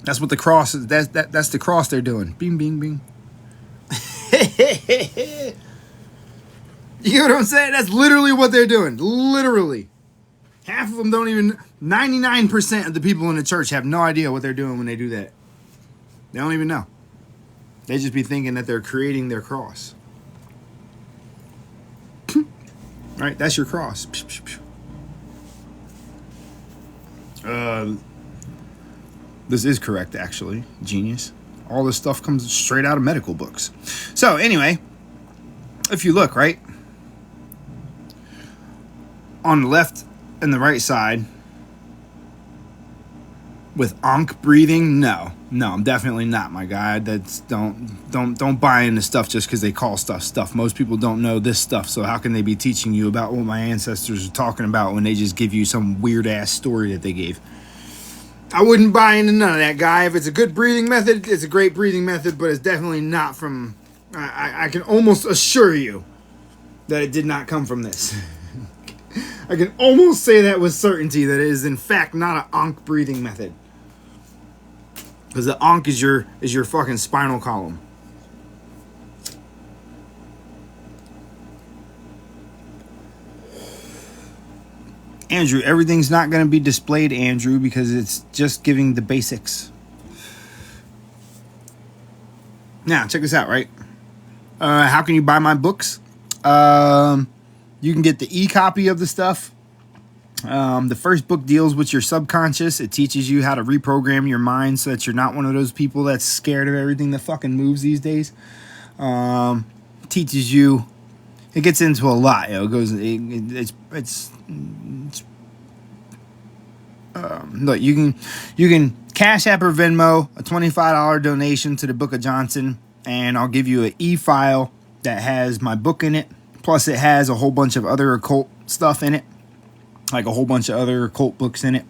That's what the cross is. That's the cross they're doing. Bing, bing, bing. You know what I'm saying? That's literally what they're doing. Literally. Half of them don't even... 99% of the people in the church have no idea what they're doing when they do that. They don't even know. They just be thinking that they're creating their cross. Alright, that's your cross. This is correct, actually. Genius. All this stuff comes straight out of medical books. So, anyway, if you look, right? On the left and the right side, with Ankh breathing, no, I'm definitely not, my guy. That's don't buy into stuff just because they call stuff. Most people don't know this stuff, so how can they be teaching you about what my ancestors are talking about when they just give you some weird ass story that they gave? I wouldn't buy into none of that, guy. If it's a good breathing method, it's a great breathing method, but it's definitely not from... I can almost assure you that it did not come from this. I can almost say that with certainty that it is in fact not an Ankh breathing method. Because the Ankh is your fucking spinal column. Andrew, everything's not going to be displayed, Andrew, because it's just giving the basics. Now, check this out, right? How can you buy my books? You can get the e-copy of the stuff. The first book deals with your subconscious. It teaches you how to reprogram your mind so that you're not one of those people that's scared of everything that fucking moves these days. Teaches you. It gets into a lot. You know, it goes. Look, you can Cash App or Venmo a $25 donation to the Book of Johnson, and I'll give you an e-file that has my book in it. Plus, it has a whole bunch of other occult stuff in it, like a whole bunch of other occult books in it.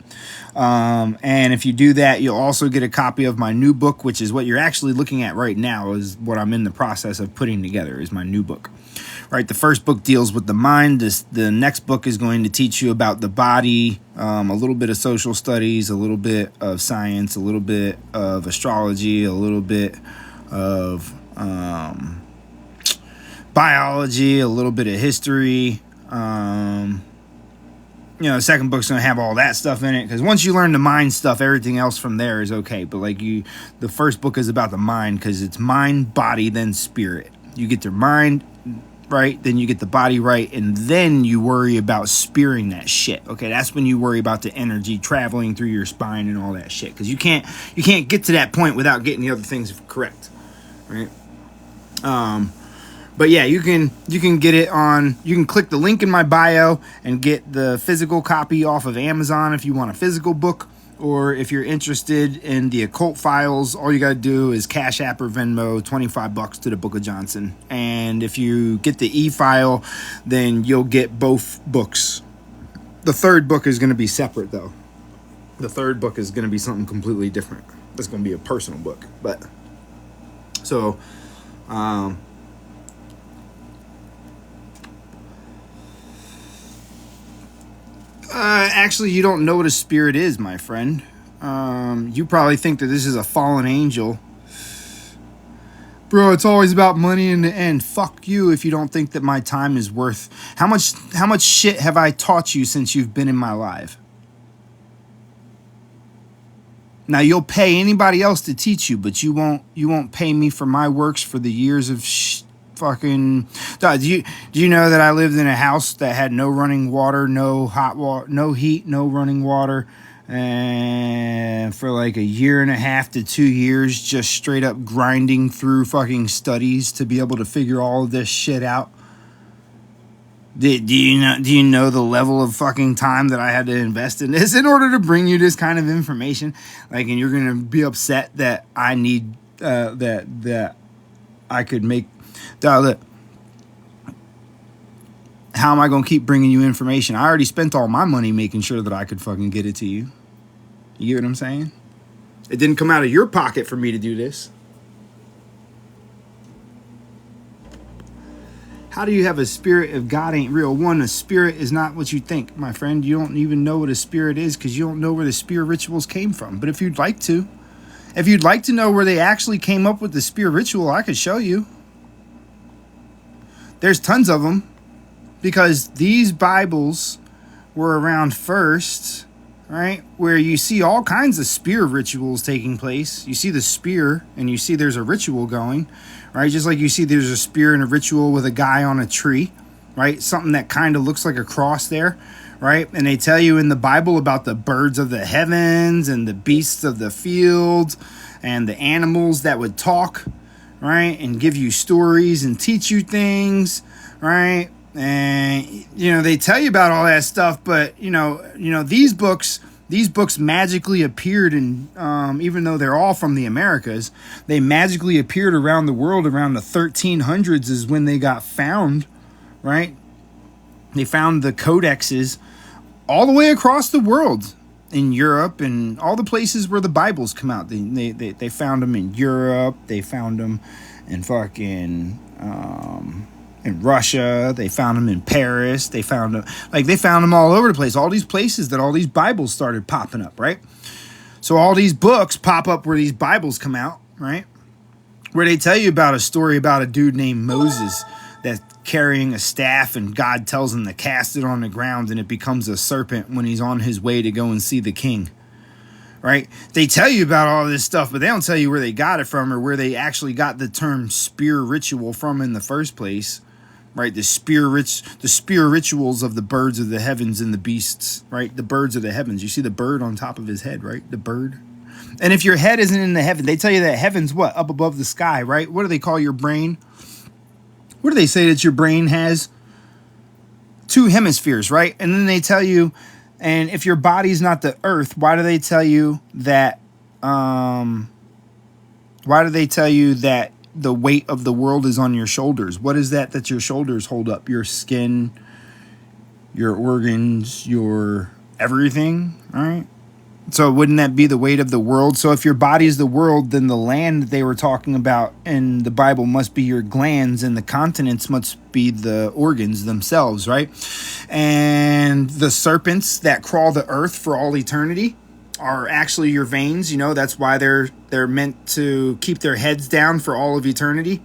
And if you do that, you'll also get a copy of my new book, which is what you're actually looking at right now, is what I'm in the process of putting together, is my new book. Right, the first book deals with the mind. The next book is going to teach you about the body, a little bit of social studies, a little bit of science, a little bit of astrology, a little bit of biology, a little bit of history. The second book's going to have all that stuff in it, because once you learn the mind stuff, everything else from there is okay. But the first book is about the mind, because it's mind, body, then spirit. You get your mind right, then you get the body right, and then you worry about spearing that shit. Okay, that's when you worry about the energy traveling through your spine and all that shit, because you can't get to that point without getting the other things correct, right? But yeah, you can get it on. You can click the link in my bio and get the physical copy off of Amazon if you want a physical book. Or if you're interested in the occult files, all you got to do is Cash App or Venmo $25 to the Book of Johnson. And if you get the e-file, then you'll get both books. The third book is going to be separate, though. The third book is going to be something completely different. It's going to be a personal book. But so, actually, you don't know what a spirit is, my friend. You probably think that this is a fallen angel. Bro, it's always about money in the end. Fuck you if you don't think that my time is worth... How much shit have I taught you since you've been in my life? Now, you'll pay anybody else to teach you, but you won't pay me for my works for the years of fucking... Do you know that I lived in a house that had no running water, no hot water, no heat, no running water, and for like 1.5 to 2 years, just straight up grinding through fucking studies to be able to figure all of this shit out? Do you know the level of fucking time that I had to invest in this in order to bring you this kind of information? Like, and you're gonna be upset that I need that I could make. How am I going to keep bringing you information? I already spent all my money making sure that I could fucking get it to you. You get what I'm saying? It didn't come out of your pocket for me to do this. How do you have a spirit if God ain't real? One, a spirit is not what you think, my friend. You don't even know what a spirit is because you don't know where the spirit rituals came from. But if you'd like to know where they actually came up with the spirit ritual, I could show you. There's tons of them, because these Bibles were around first, right? Where you see all kinds of spear rituals taking place. You see the spear and you see there's a ritual going, right? Just like you see there's a spear and a ritual with a guy on a tree, right? Something that kind of looks like a cross there, right? And they tell you in the Bible about the birds of the heavens and the beasts of the field and the animals that would talk, right, and give you stories and teach you things, right? And they tell you about all that stuff, but these books magically appeared in, even though they're all from the Americas, they magically appeared around the world around the 1300s is when they got found, right? They found the codexes all the way across the world. In Europe and all the places where the Bibles come out. They found them in Europe. They found them in fucking in Russia. They found them in Paris. They found them all over the place. All these places that all these Bibles started popping up, right? So all these books pop up where these Bibles come out, right? Where they tell you about a story about a dude named Moses that carrying a staff, and God tells him to cast it on the ground, and it becomes a serpent when he's on his way to go and see the king. Right? They tell you about all this stuff, but they don't tell you where they got it from or where they actually got the term spear ritual from in the first place. Right? The spear rituals of the birds of the heavens and the beasts. Right? The birds of the heavens. You see the bird on top of his head, right? The bird. And if your head isn't in the heaven, they tell you that heaven's what? Up above the sky, right? What do they call your brain? What do they say that your brain has? 2 hemispheres, right? And then they tell you, and if your body's not the earth, why do they tell you that, the weight of the world is on your shoulders? What is that your shoulders hold up? Your skin, your organs, your everything, all right? So wouldn't that be the weight of the world? So if your body is the world, then the land that they were talking about in the Bible must be your glands, and the continents must be the organs themselves, right? And the serpents that crawl the earth for all eternity are actually your veins. You know, that's why they're meant to keep their heads down for all of eternity,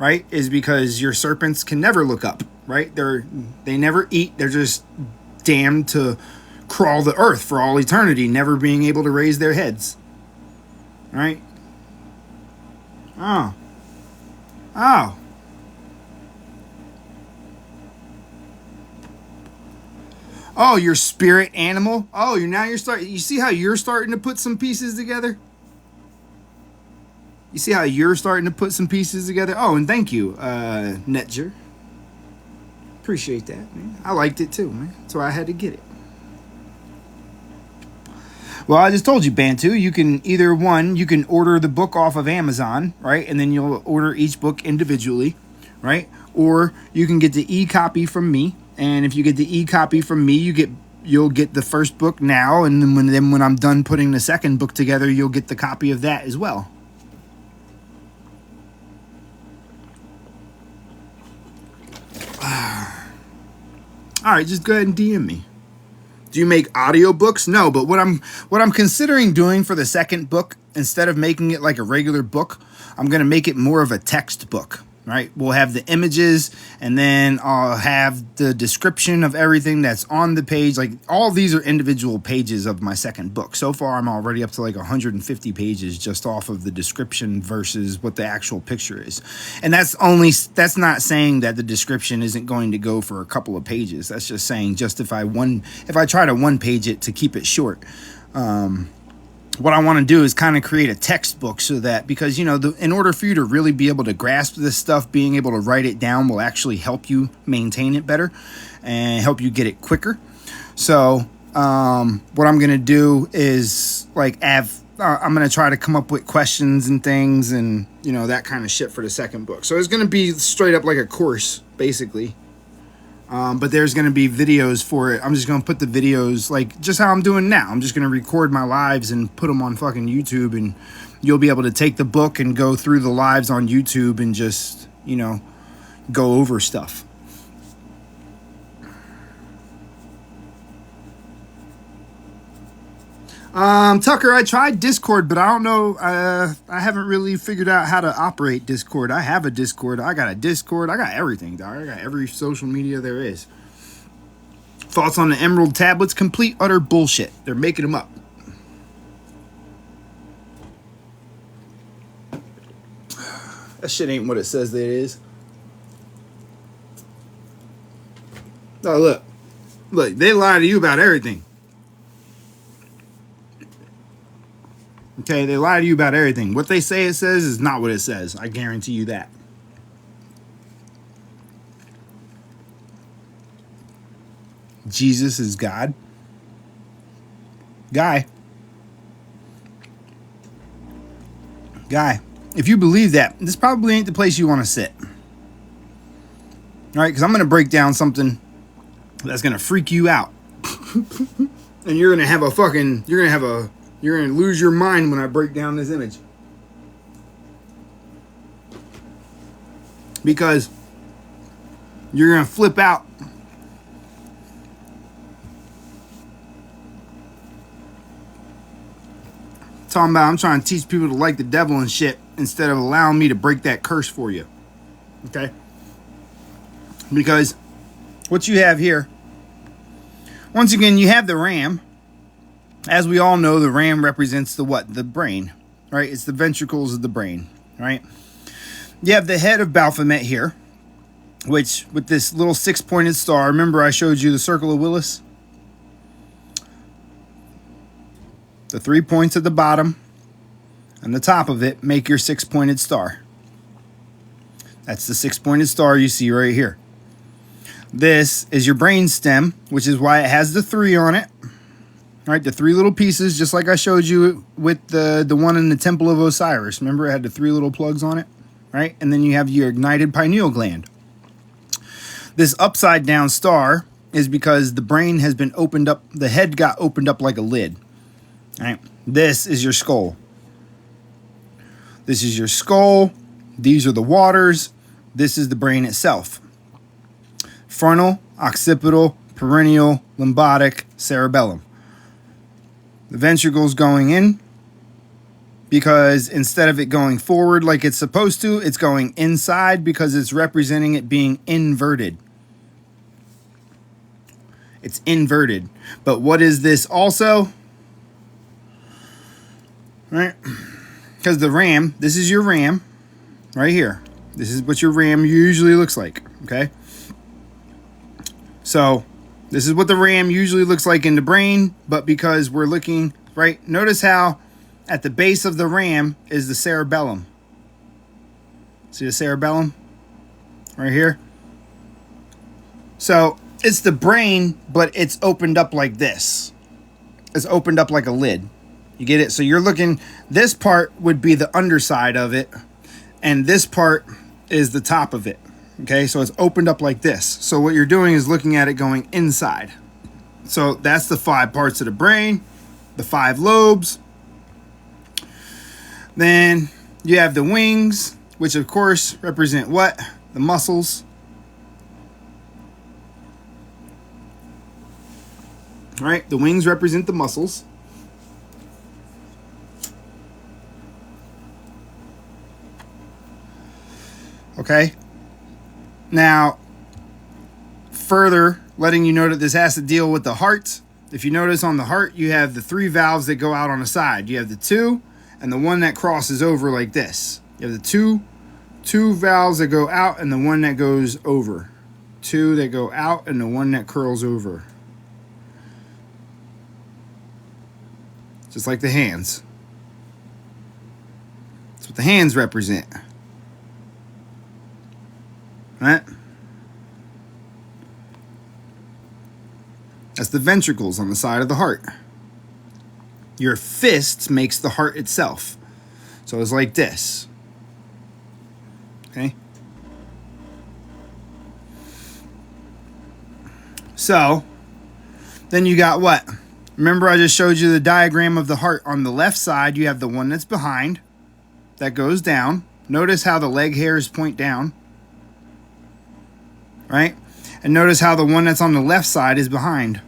right? Is because your serpents can never look up, right? They never eat. They're just damned to crawl the earth for all eternity, never being able to raise their heads. Right? Oh. Oh, your spirit animal? Oh, you see how you're starting to put some pieces together? You see how you're starting to put some pieces together? Oh, and thank you, Kn𓅓edge. Appreciate that, man. I liked it too, man. So I had to get it. Well, I just told you, Bantu, you can order the book off of Amazon, right? And then you'll order each book individually, right? Or you can get the e-copy from me. And if you get the e-copy from me, you'll get the first book now. And then when I'm done putting the second book together, you'll get the copy of that as well. All right, just go ahead and DM me. Do you make audiobooks? No, but what I'm considering doing for the second book, instead of making it like a regular book, I'm going to make it more of a text book, right? We'll have the images, and then I'll have the description of everything that's on the page. Like, all of these are individual pages of my second book. So far, I'm already up to like 150 pages just off of the description versus what the actual picture is. And that's not saying that the description isn't going to go for a couple of pages. That's just saying if I try to one page it to keep it short. What I want to do is kind of create a textbook, so that, because, you know, in order for you to really be able to grasp this stuff, being able to write it down will actually help you maintain it better and help you get it quicker. So what I'm going to do is I'm going to try to come up with questions and things and, you know, that kind of shit for the second book. So it's going to be straight up like a course, basically. But there's going to be videos for it. I'm just going to put the videos like just how I'm doing now. I'm just going to record my lives and put them on fucking YouTube, and you'll be able to take the book and go through the lives on YouTube and just, you know, go over stuff. Tucker, I tried Discord, but I don't know. I haven't really figured out how to operate Discord. I have a Discord. I got everything, dog. I got every social media there is. Thoughts on the Emerald tablets? Complete, utter bullshit. They're making them up. That shit ain't what it says that it is. Oh, look, they lie to you about everything. Okay, they lie to you about everything. What they say it says is not what it says. I guarantee you that. Jesus is God. Guy, if you believe that, this probably ain't the place you want to sit. All right, because I'm going to break down something that's going to freak you out. And you're going to lose your mind when I break down this image. Because you're going to flip out. Talking about I'm trying to teach people to like the devil and shit instead of allowing me to break that curse for you. Okay? Because what you have here, once again, you have the ram. As we all know, the ram represents the what? The brain, right? It's the ventricles of the brain, right? You have the head of Baphomet here, which with this little 6-pointed star, remember I showed you the circle of Willis? The 3 points at the bottom and the top of it make your 6-pointed star. That's the 6-pointed star you see right here. This is your brain stem, which is why it has the 3 on it. All right, the 3 little pieces, just like I showed you with the one in the Temple of Osiris. Remember, it had the 3 little plugs on it, right? And then you have your ignited pineal gland. This upside down star is because the brain has been opened up, the head got opened up like a lid. All right, this is your skull. This is your skull. These are the waters. This is the brain itself. Frontal, occipital, perennial, limbatic, cerebellum. The ventricle's going in because instead of it going forward like it's supposed to, it's going inside because it's representing it being inverted. It's inverted. But what is this also? Right? Because the ram, this is your ram right here. This is what your ram usually looks like, okay? So this is what the ram usually looks like in the brain, but because we're looking, right? Notice how at the base of the ram is the cerebellum. See the cerebellum right here? So it's the brain, but it's opened up like this. It's opened up like a lid. You get it? So you're looking, this part would be the underside of it, and this part is the top of it. Okay, so it's opened up like this. So what you're doing is looking at it going inside. So that's the 5 parts of the brain, the 5 lobes. Then you have the wings, which of course represent what? The muscles. All right, the wings represent the muscles. Okay. Now, further letting you know that this has to deal with the heart. If you notice on the heart, you have the 3 valves that go out on the side. You have the 2 and the one that crosses over like this. You have the two valves that go out and the one that goes over. 2 that go out and the one that curls over. Just like the hands. That's what the hands represent. Right? That's the ventricles on the side of the heart. Your fist makes the heart itself. So it's like this. Okay? So, then you got what? Remember I just showed you the diagram of the heart. On the left side, you have the one that's behind. That goes down. Notice how the leg hairs point down. Right? And notice how the one that's on the left side is behind.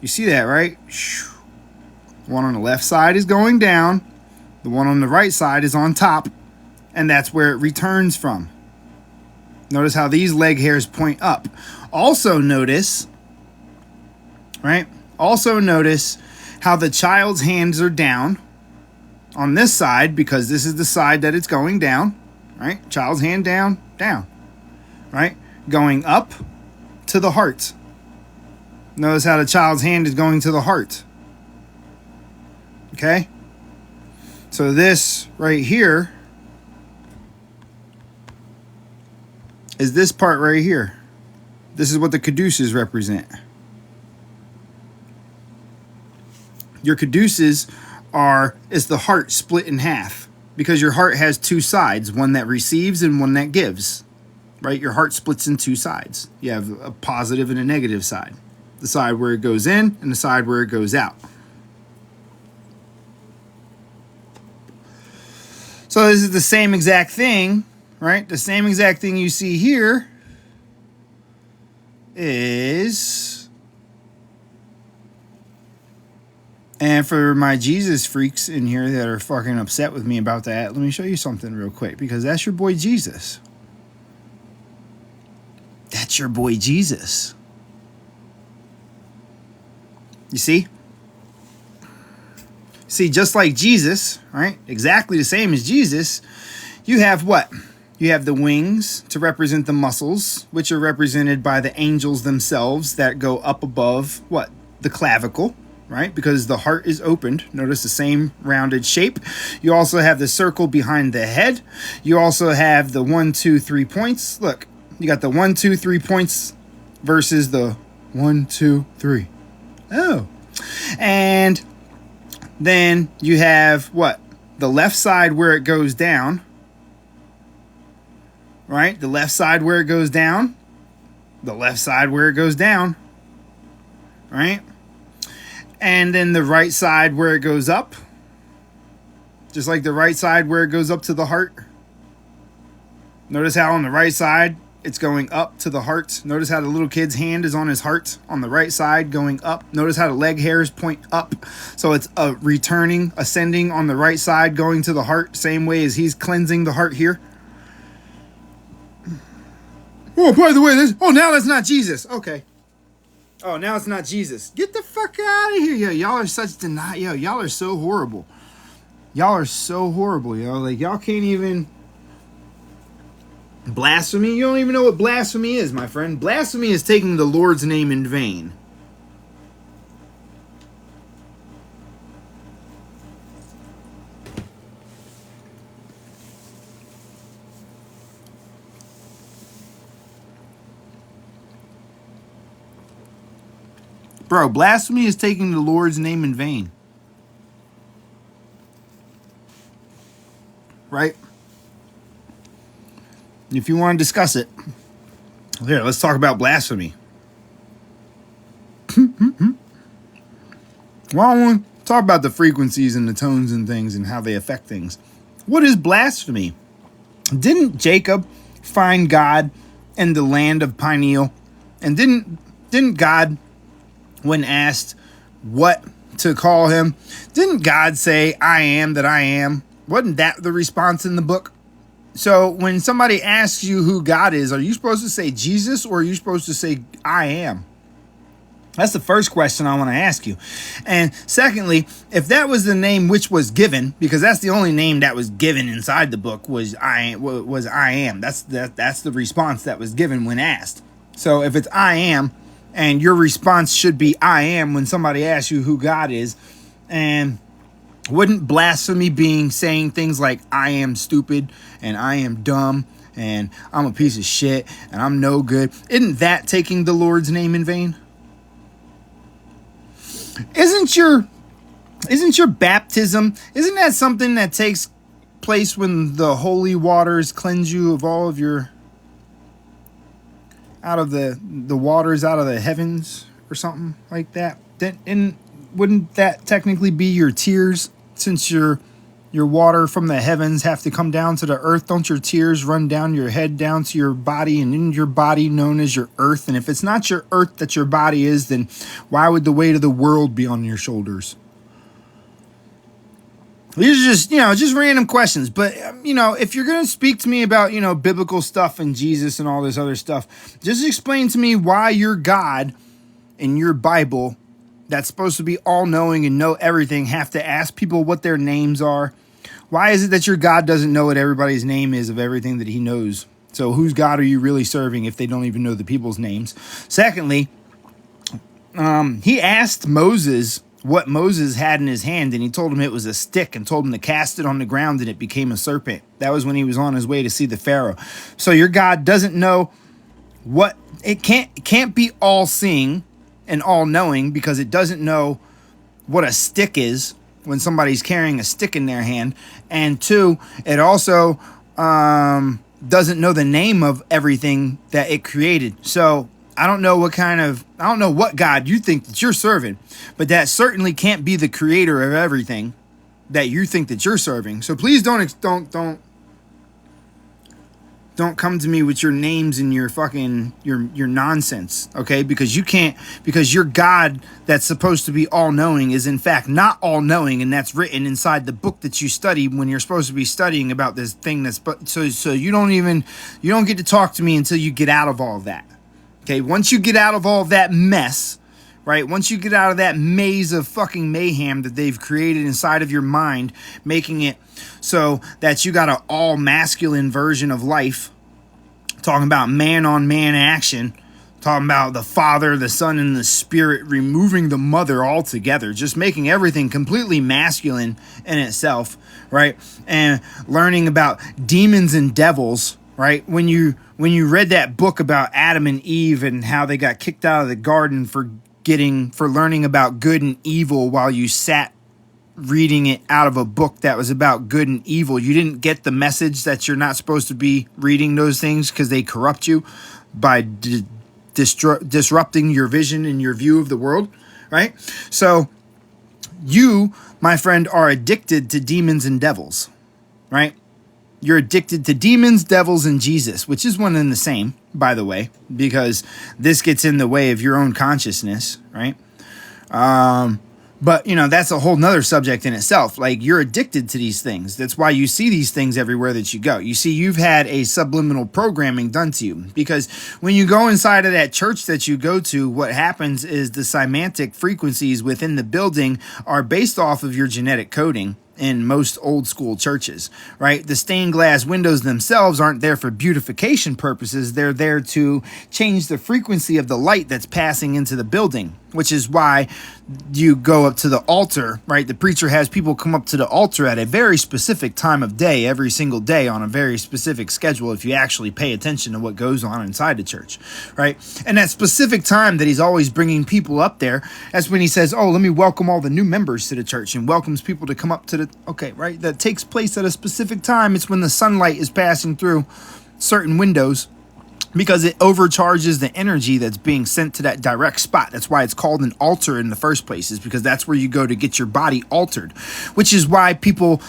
You see that, right? The one on the left side is going down. The one on the right side is on top. And that's where it returns from. Notice how these leg hairs point up. Also notice, right? Also notice how the child's hands are down on this side because this is the side that it's going down, right? Child's hand down, down. Right? Going up to the heart. Notice how the child's hand is going to the heart. Okay? So this right here is this part right here. This is what the caduceus represent. Your caduceus is the heart split in half because your heart has 2 sides, one that receives and one that gives. Right? Your heart splits in 2 sides. You have a positive and a negative side. The side where it goes in and the side where it goes out. So this is the same exact thing, right? The same exact thing you see here is, and for my Jesus freaks in here that are fucking upset with me about that, let me show you something real quick because that's your boy Jesus. That's your boy Jesus. You see? See, just like Jesus, right? Exactly the same as Jesus, you have what? You have the wings to represent the muscles, which are represented by the angels themselves that go up above what? The clavicle, right? Because the heart is opened. Notice the same rounded shape. You also have the circle behind the head. You also have the 1, 2, 3 points. Look, you got the 1, 2, 3 points versus the 1, 2, 3. Oh. And then you have what? The left side where it goes down. Right? The left side where it goes down. The left side where it goes down. Right? And then the right side where it goes up. Just like the right side where it goes up to the heart. Notice how on the right side it's going up to the heart. Notice how the little kid's hand is on his heart on the right side going up. Notice how the leg hairs point up. So it's returning, ascending on the right side going to the heart. Same way as he's cleansing the heart here. Oh, by the way, now that's not Jesus. Okay. Oh, now it's not Jesus. Get the fuck out of here, yo. Y'all are such yo. Y'all are so horrible. Y'all are so horrible, yo. Like, y'all can't even... Blasphemy? You don't even know what blasphemy is, my friend. Blasphemy is taking the Lord's name in vain. Bro, blasphemy is taking the Lord's name in vain. Right? If you want to discuss it, here, let's talk about blasphemy. Well, I want to talk about the frequencies and the tones and things and how they affect things. What is blasphemy? Didn't Jacob find God in the land of Peniel? And didn't God, when asked what to call him, didn't God say, I am that I am? Wasn't that the response in the book? So when somebody asks you who God is, are you supposed to say Jesus or are you supposed to say I am? That's the first question I want to ask you. And secondly, if that was the name which was given, because that's the only name that was given inside the book was I am. That's the response that was given when asked. So if it's I am, and your response should be I am when somebody asks you who God is, and wouldn't blasphemy being saying things like I am stupid and I am dumb and I'm a piece of shit and I'm no good, isn't that taking the Lord's name in vain? Isn't your baptism, isn't that something that takes place when the holy waters cleanse you of all of your, out of the waters out of the heavens or something like that? Wouldn't that technically be your tears, since your water from the heavens have to come down to the earth? Don't your tears run down your head down to your body, and in your body known as your earth? And if it's not your earth that your body is, then why would the weight of the world be on your shoulders? These are just random questions. But, if you're going to speak to me about, biblical stuff and Jesus and all this other stuff, just explain to me why your God in your Bible that's supposed to be all-knowing and know everything have to ask people what their names are. Why is it that your God doesn't know what everybody's name is of everything that he knows? So whose God are you really serving if they don't even know the people's names? Secondly, he asked Moses what Moses had in his hand, and he told him it was a stick and told him to cast it on the ground, and it became a serpent. That was when he was on his way to see the Pharaoh. So your God doesn't know what... It can't be all-seeing and all-knowing, because it doesn't know what a stick is when somebody's carrying a stick in their hand. And two, it also doesn't know the name of everything that it created. So I don't know what God you think that you're serving, but that certainly can't be the creator of everything that you think that you're serving. So please don't come to me with your names and your fucking your nonsense, okay? Because your God that's supposed to be all-knowing is in fact not all-knowing, and that's written inside the book that you study when you're supposed to be studying about this thing so you don't get to talk to me until you get out of all of that. Okay, once you get out of all that mess, right? Once you get out of that maze of fucking mayhem that they've created inside of your mind, making it so that you got an all masculine version of life, talking about man on man action, talking about the Father, the Son, and the Spirit, removing the mother altogether, just making everything completely masculine in itself, right? And learning about demons and devils, right? When you read that book about Adam and Eve and how they got kicked out of the garden for learning about good and evil while you sat reading it out of a book that was about good and evil, you didn't get the message that you're not supposed to be reading those things because they corrupt you by disrupting your vision and your view of the world, right? So you, my friend, are addicted to demons and devils, right? You're addicted to demons, devils, and Jesus, which is one and the same, by the way, because this gets in the way of your own consciousness, right? But, that's a whole nother subject in itself. Like, you're addicted to these things. That's why you see these things everywhere that you go. You see, you've had a subliminal programming done to you. Because when you go inside of that church that you go to, what happens is the semantic frequencies within the building are based off of your genetic coding in most old school churches, right? The stained glass windows themselves aren't there for beautification purposes. They're there to change the frequency of the light that's passing into the building, which is why you go up to the altar, right? The preacher has people come up to the altar at a very specific time of day, every single day on a very specific schedule, if you actually pay attention to what goes on inside the church, right? And that specific time that he's always bringing people up there, that's when he says, oh, let me welcome all the new members to the church, and welcomes people to come up to the, okay, right? That takes place at a specific time. It's when the sunlight is passing through certain windows, because it overcharges the energy that's being sent to that direct spot. That's why it's called an altar in the first place, is because that's where you go to get your body altered, which is why people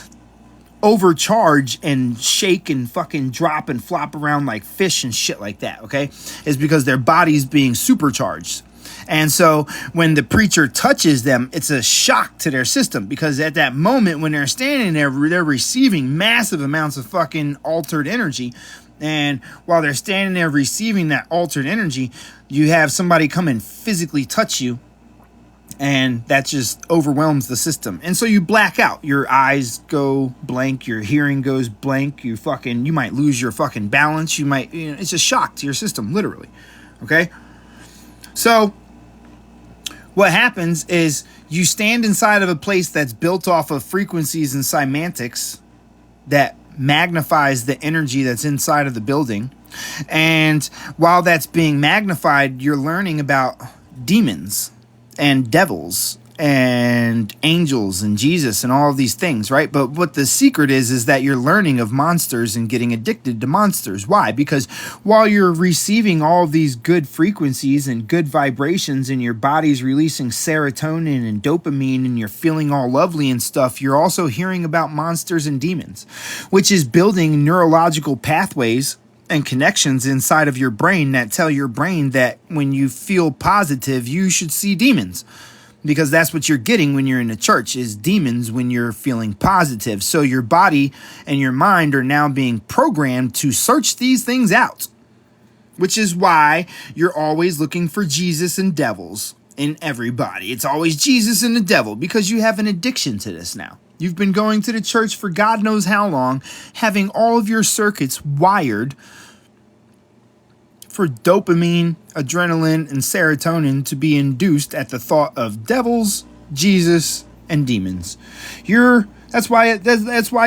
overcharge and shake and fucking drop and flop around like fish and shit like that, okay? Is because their body's being supercharged. And so when the preacher touches them, it's a shock to their system, because at that moment when they're standing there, they're receiving massive amounts of fucking altered energy. And while they're standing there receiving that altered energy, you have somebody come and physically touch you, and that just overwhelms the system. And so you black out. Your eyes go blank, your hearing goes blank, you might lose your fucking balance. It's a shock to your system, literally. Okay? So what happens is you stand inside of a place that's built off of frequencies and semantics that magnifies the energy that's inside of the building. And while that's being magnified, you're learning about demons and devils and angels and Jesus and all of these things, right? But what the secret is that you're learning of monsters and getting addicted to monsters. Why? Because while you're receiving all of these good frequencies and good vibrations, and your body's releasing serotonin and dopamine, and you're feeling all lovely and stuff, you're also hearing about monsters and demons, which is building neurological pathways and connections inside of your brain that tell your brain that when you feel positive, you should see demons. Because that's what you're getting when you're in the church, is demons when you're feeling positive. So your body and your mind are now being programmed to search these things out, which is why you're always looking for Jesus and devils in everybody. It's always Jesus and the devil, because you have an addiction to this now. You've been going to the church for God knows how long, having all of your circuits wired for dopamine, adrenaline, and serotonin to be induced at the thought of devils, Jesus, and demons. That's why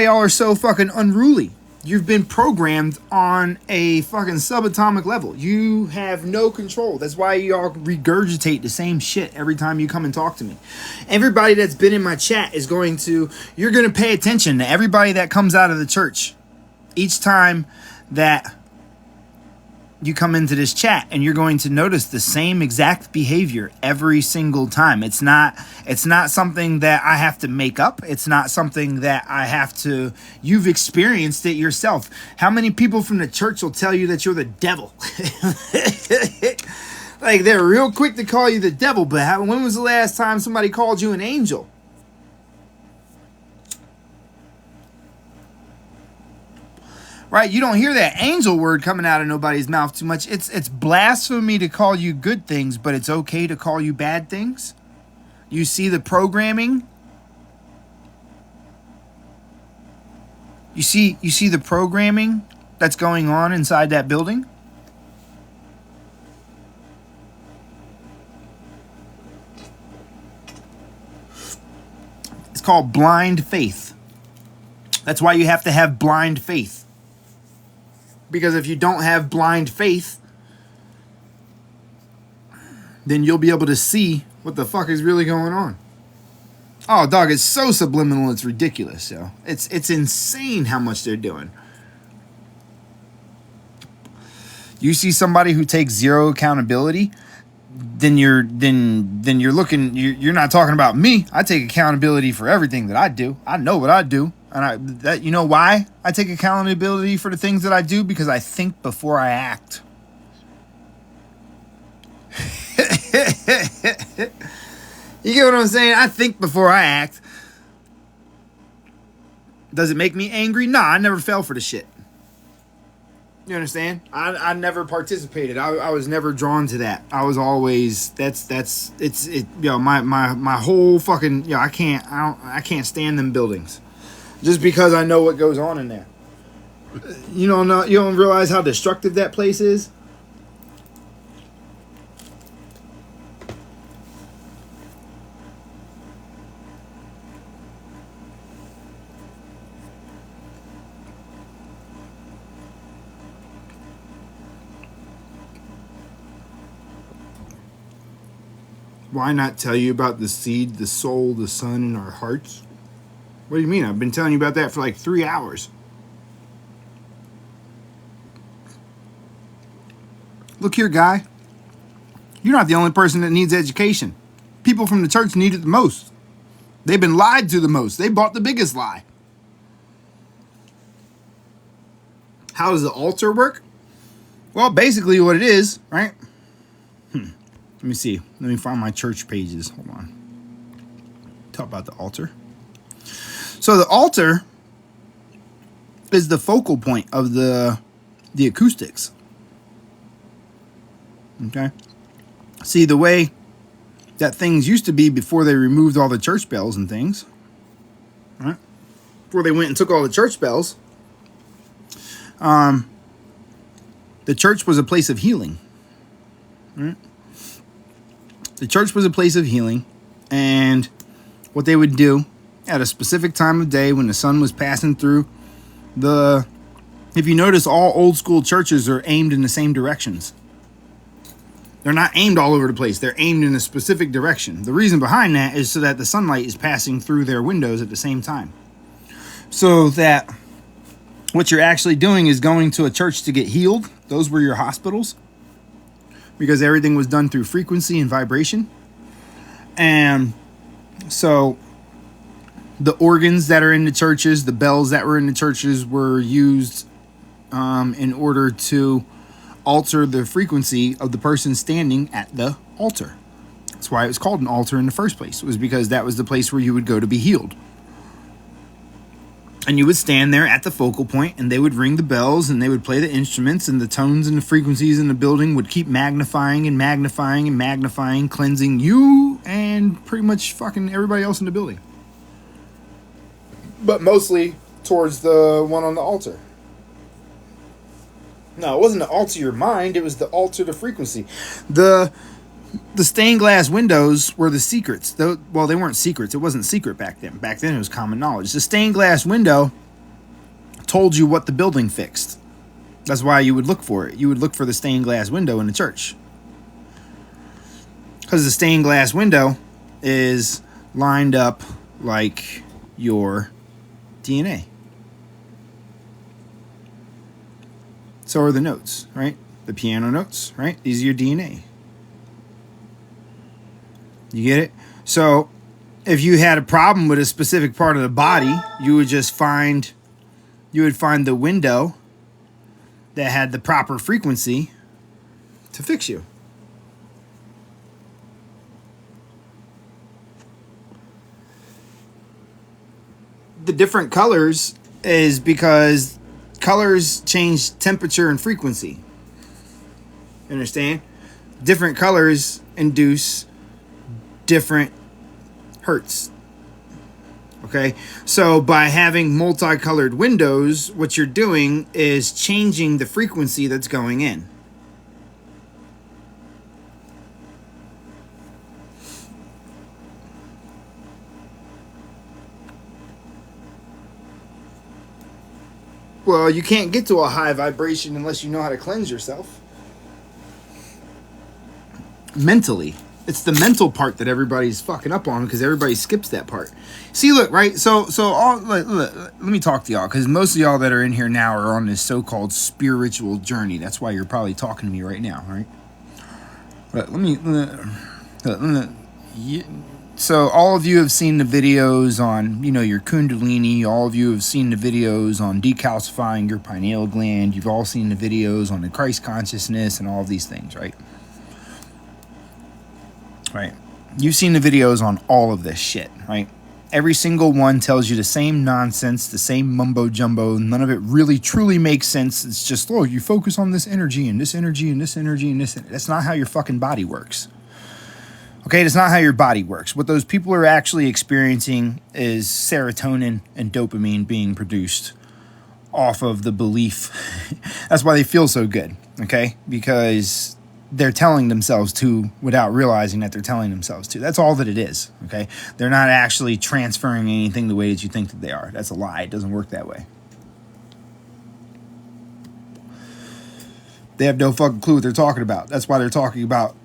y'all are so fucking unruly. You've been programmed on a fucking subatomic level. You have no control. That's why y'all regurgitate the same shit every time you come and talk to me. Everybody that's been in my chat you're going to pay attention to everybody that comes out of the church each time that you come into this chat, and you're going to notice the same exact behavior every single time. It's not something that I have to make up. It's not something that you've experienced it yourself. How many people from the church will tell you that you're the devil? Like, they're real quick to call you the devil, but when was the last time somebody called you an angel? right? You don't hear that angel word coming out of nobody's mouth too much. It's blasphemy to call you good things, but it's okay to call you bad things. You see the programming. You see the programming that's going on inside that building. It's called blind faith. That's why you have to have blind faith. Because if you don't have blind faith, then you'll be able to see what the fuck is really going on. Oh, dog, it's so subliminal, it's ridiculous, yo. It's insane how much they're doing. You see somebody who takes zero accountability, then you're looking. You're not talking about me. I take accountability for everything that I do. I know what I do, and you know why I take accountability for the things that I do? Because I think before I act. You get what I'm saying? I think before I act. Does it make me angry? Nah, I never fell for the shit. You understand? I never participated. I was never drawn to that. I was always my whole fucking I can't stand them buildings. Just because I know what goes on in there. You don't realize how destructive that place is? Why not tell you about the seed, the soul, the sun in our hearts? What do you mean? I've been telling you about that for like 3 hours. Look here, guy. You're not the only person that needs education. People from the church need it the most. They've been lied to the most. They bought the biggest lie. How does the altar work? Well, basically what it is, right? Let me see. Let me find my church pages. Hold on. Talk about the altar. So the altar is the focal point of the acoustics. Okay? See, the way that things used to be before they removed all the church bells and things, right? Before they went and took all the church bells, the church was a place of healing. Right? The church was a place of healing, and what they would do at a specific time of day when the sun was passing through if you notice, all old school churches are aimed in the same directions. They're not aimed all over the place. They're aimed in a specific direction. The reason behind that is so that the sunlight is passing through their windows at the same time. So that what you're actually doing is going to a church to get healed. Those were your hospitals. Because everything was done through frequency and vibration. And so the organs that are in the churches, the bells that were in the churches were used in order to alter the frequency of the person standing at the altar. That's why it was called an altar in the first place. It was because that was the place where you would go to be healed. And you would stand there at the focal point, and they would ring the bells, and they would play the instruments, and the tones and the frequencies in the building would keep magnifying and magnifying and magnifying, cleansing you and pretty much fucking everybody else in the building. But mostly towards the one on the altar. No, it wasn't to alter your mind, it was to alter the frequency. The stained glass windows were the secrets. Well, they weren't secrets. It wasn't secret back then. Back then, it was common knowledge. The stained glass window told you what the building fixed. That's why you would look for it. You would look for the stained glass window in the church. Because the stained glass window is lined up like your DNA. So are the notes, right? The piano notes, right? These are your DNA. You get it? So if you had a problem with a specific part of the body, you would find the window that had the proper frequency to fix you. The different colors is because colors change temperature and frequency. Understand? Different colors induce different hertz. Okay, so by having multicolored windows, what you're doing is changing the frequency that's going in. Well, you can't get to a high vibration unless you know how to cleanse yourself. Mentally. It's the mental part that everybody's fucking up on because everybody skips that part. See, look, right? So all let me talk to y'all because most of y'all that are in here now are on this so-called spiritual journey. That's why you're probably talking to me right now, right? But so all of you have seen the videos on, your Kundalini. All of you have seen the videos on decalcifying your pineal gland. You've all seen the videos on the Christ consciousness and all of these things, right? Right. You've seen the videos on all of this shit, right? Every single one tells you the same nonsense, the same mumbo jumbo. None of it really truly makes sense. It's just, you focus on this energy and this energy and this energy and this. That's not how your fucking body works. Okay, that's not how your body works. What those people are actually experiencing is serotonin and dopamine being produced off of the belief. That's why they feel so good, okay? Because they're telling themselves to without realizing that they're telling themselves to. That's all that it is, okay? They're not actually transferring anything the way that you think that they are. That's a lie. It doesn't work that way. They have no fucking clue what they're talking about. That's why they're talking about,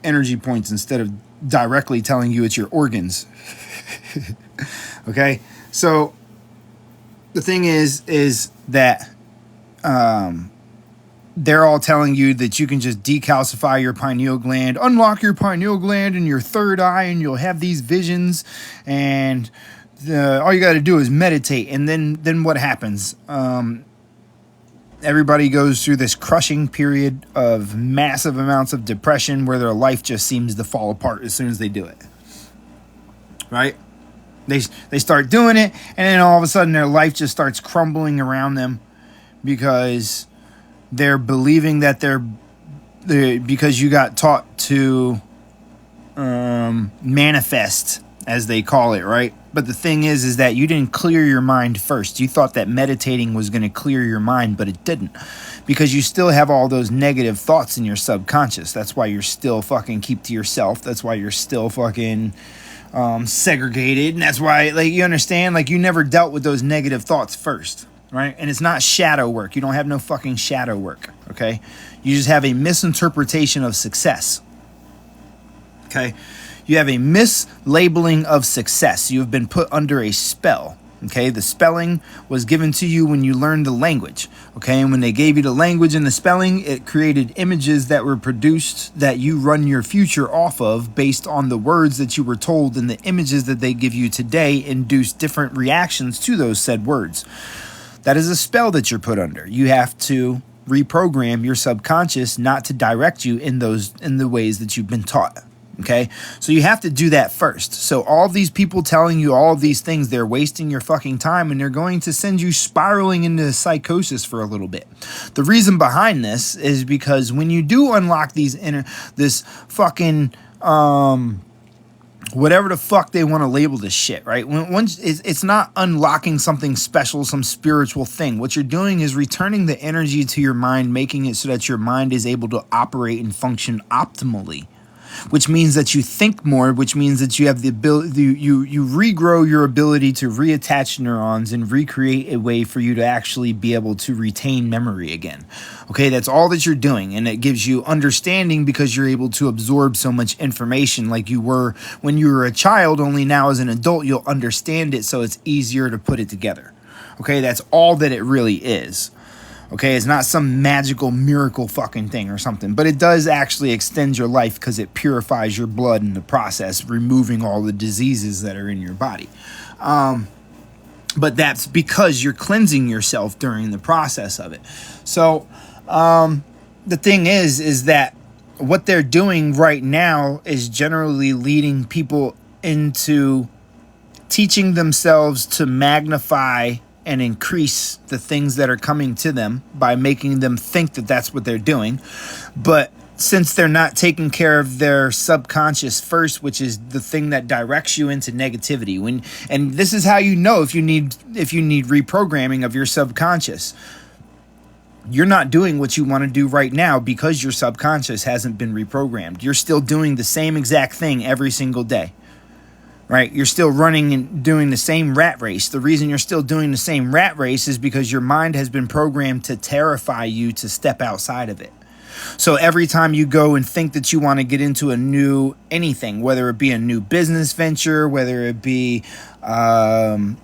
energy points instead of directly telling you it's your organs. Okay? So the thing is that they're all telling you that you can just decalcify your pineal gland, unlock your pineal gland and your third eye, and you'll have these visions, and all you got to do is meditate. And then what happens? Everybody goes through this crushing period of massive amounts of depression where their life just seems to fall apart as soon as they do it. Right? They start doing it, and then all of a sudden their life just starts crumbling around them because they're believing that because you got taught to manifest, as they call it, right? But the thing is that you didn't clear your mind first. You thought that meditating was going to clear your mind, but it didn't. Because you still have all those negative thoughts in your subconscious. That's why you're still fucking keep to yourself. That's why you're still fucking segregated. And that's why, you understand? You never dealt with those negative thoughts first. Right? And it's not shadow work. You don't have no fucking shadow work. Okay? You just have a misinterpretation of success. Okay? You have a mislabeling of success. You have been put under a spell. Okay? The spelling was given to you when you learned the language. Okay? And when they gave you the language and the spelling, it created images that were produced that you run your future off of based on the words that you were told, and the images that they give you today induce different reactions to those said words. That is a spell that you're put under. You have to reprogram your subconscious not to direct you in the ways that you've been taught. Okay? So you have to do that first. So all these people telling you all of these things, they're wasting your fucking time, and they're going to send you spiraling into psychosis for a little bit. The reason behind this is because when you do unlock this fucking whatever the fuck they want to label this shit, right? Once it's not unlocking something special, some spiritual thing. What you're doing is returning the energy to your mind, making it so that your mind is able to operate and function optimally, which means that you think more, which means that you have the ability, you regrow your ability to reattach neurons and recreate a way for you to actually be able to retain memory again. Okay, that's all that you're doing, and it gives you understanding because you're able to absorb so much information like you were when you were a child, only now as an adult you'll understand it, so it's easier to put it together. Okay, that's all that it really is. Okay, it's not some magical miracle fucking thing or something, but it does actually extend your life because it purifies your blood in the process, removing all the diseases that are in your body. But that's because you're cleansing yourself during the process of it. So the thing is that what they're doing right now is generally leading people into teaching themselves to magnify and increase the things that are coming to them by making them think that that's what they're doing. But since they're not taking care of their subconscious first, which is the thing that directs you into negativity, and this is how you know if you need reprogramming of your subconscious. You're not doing what you want to do right now because your subconscious hasn't been reprogrammed. You're still doing the same exact thing every single day, right? You're still running and doing the same rat race. The reason you're still doing the same rat race is because your mind has been programmed to terrify you to step outside of it. So every time you go and think that you want to get into a new anything, whether it be a new business venture, whether it be anything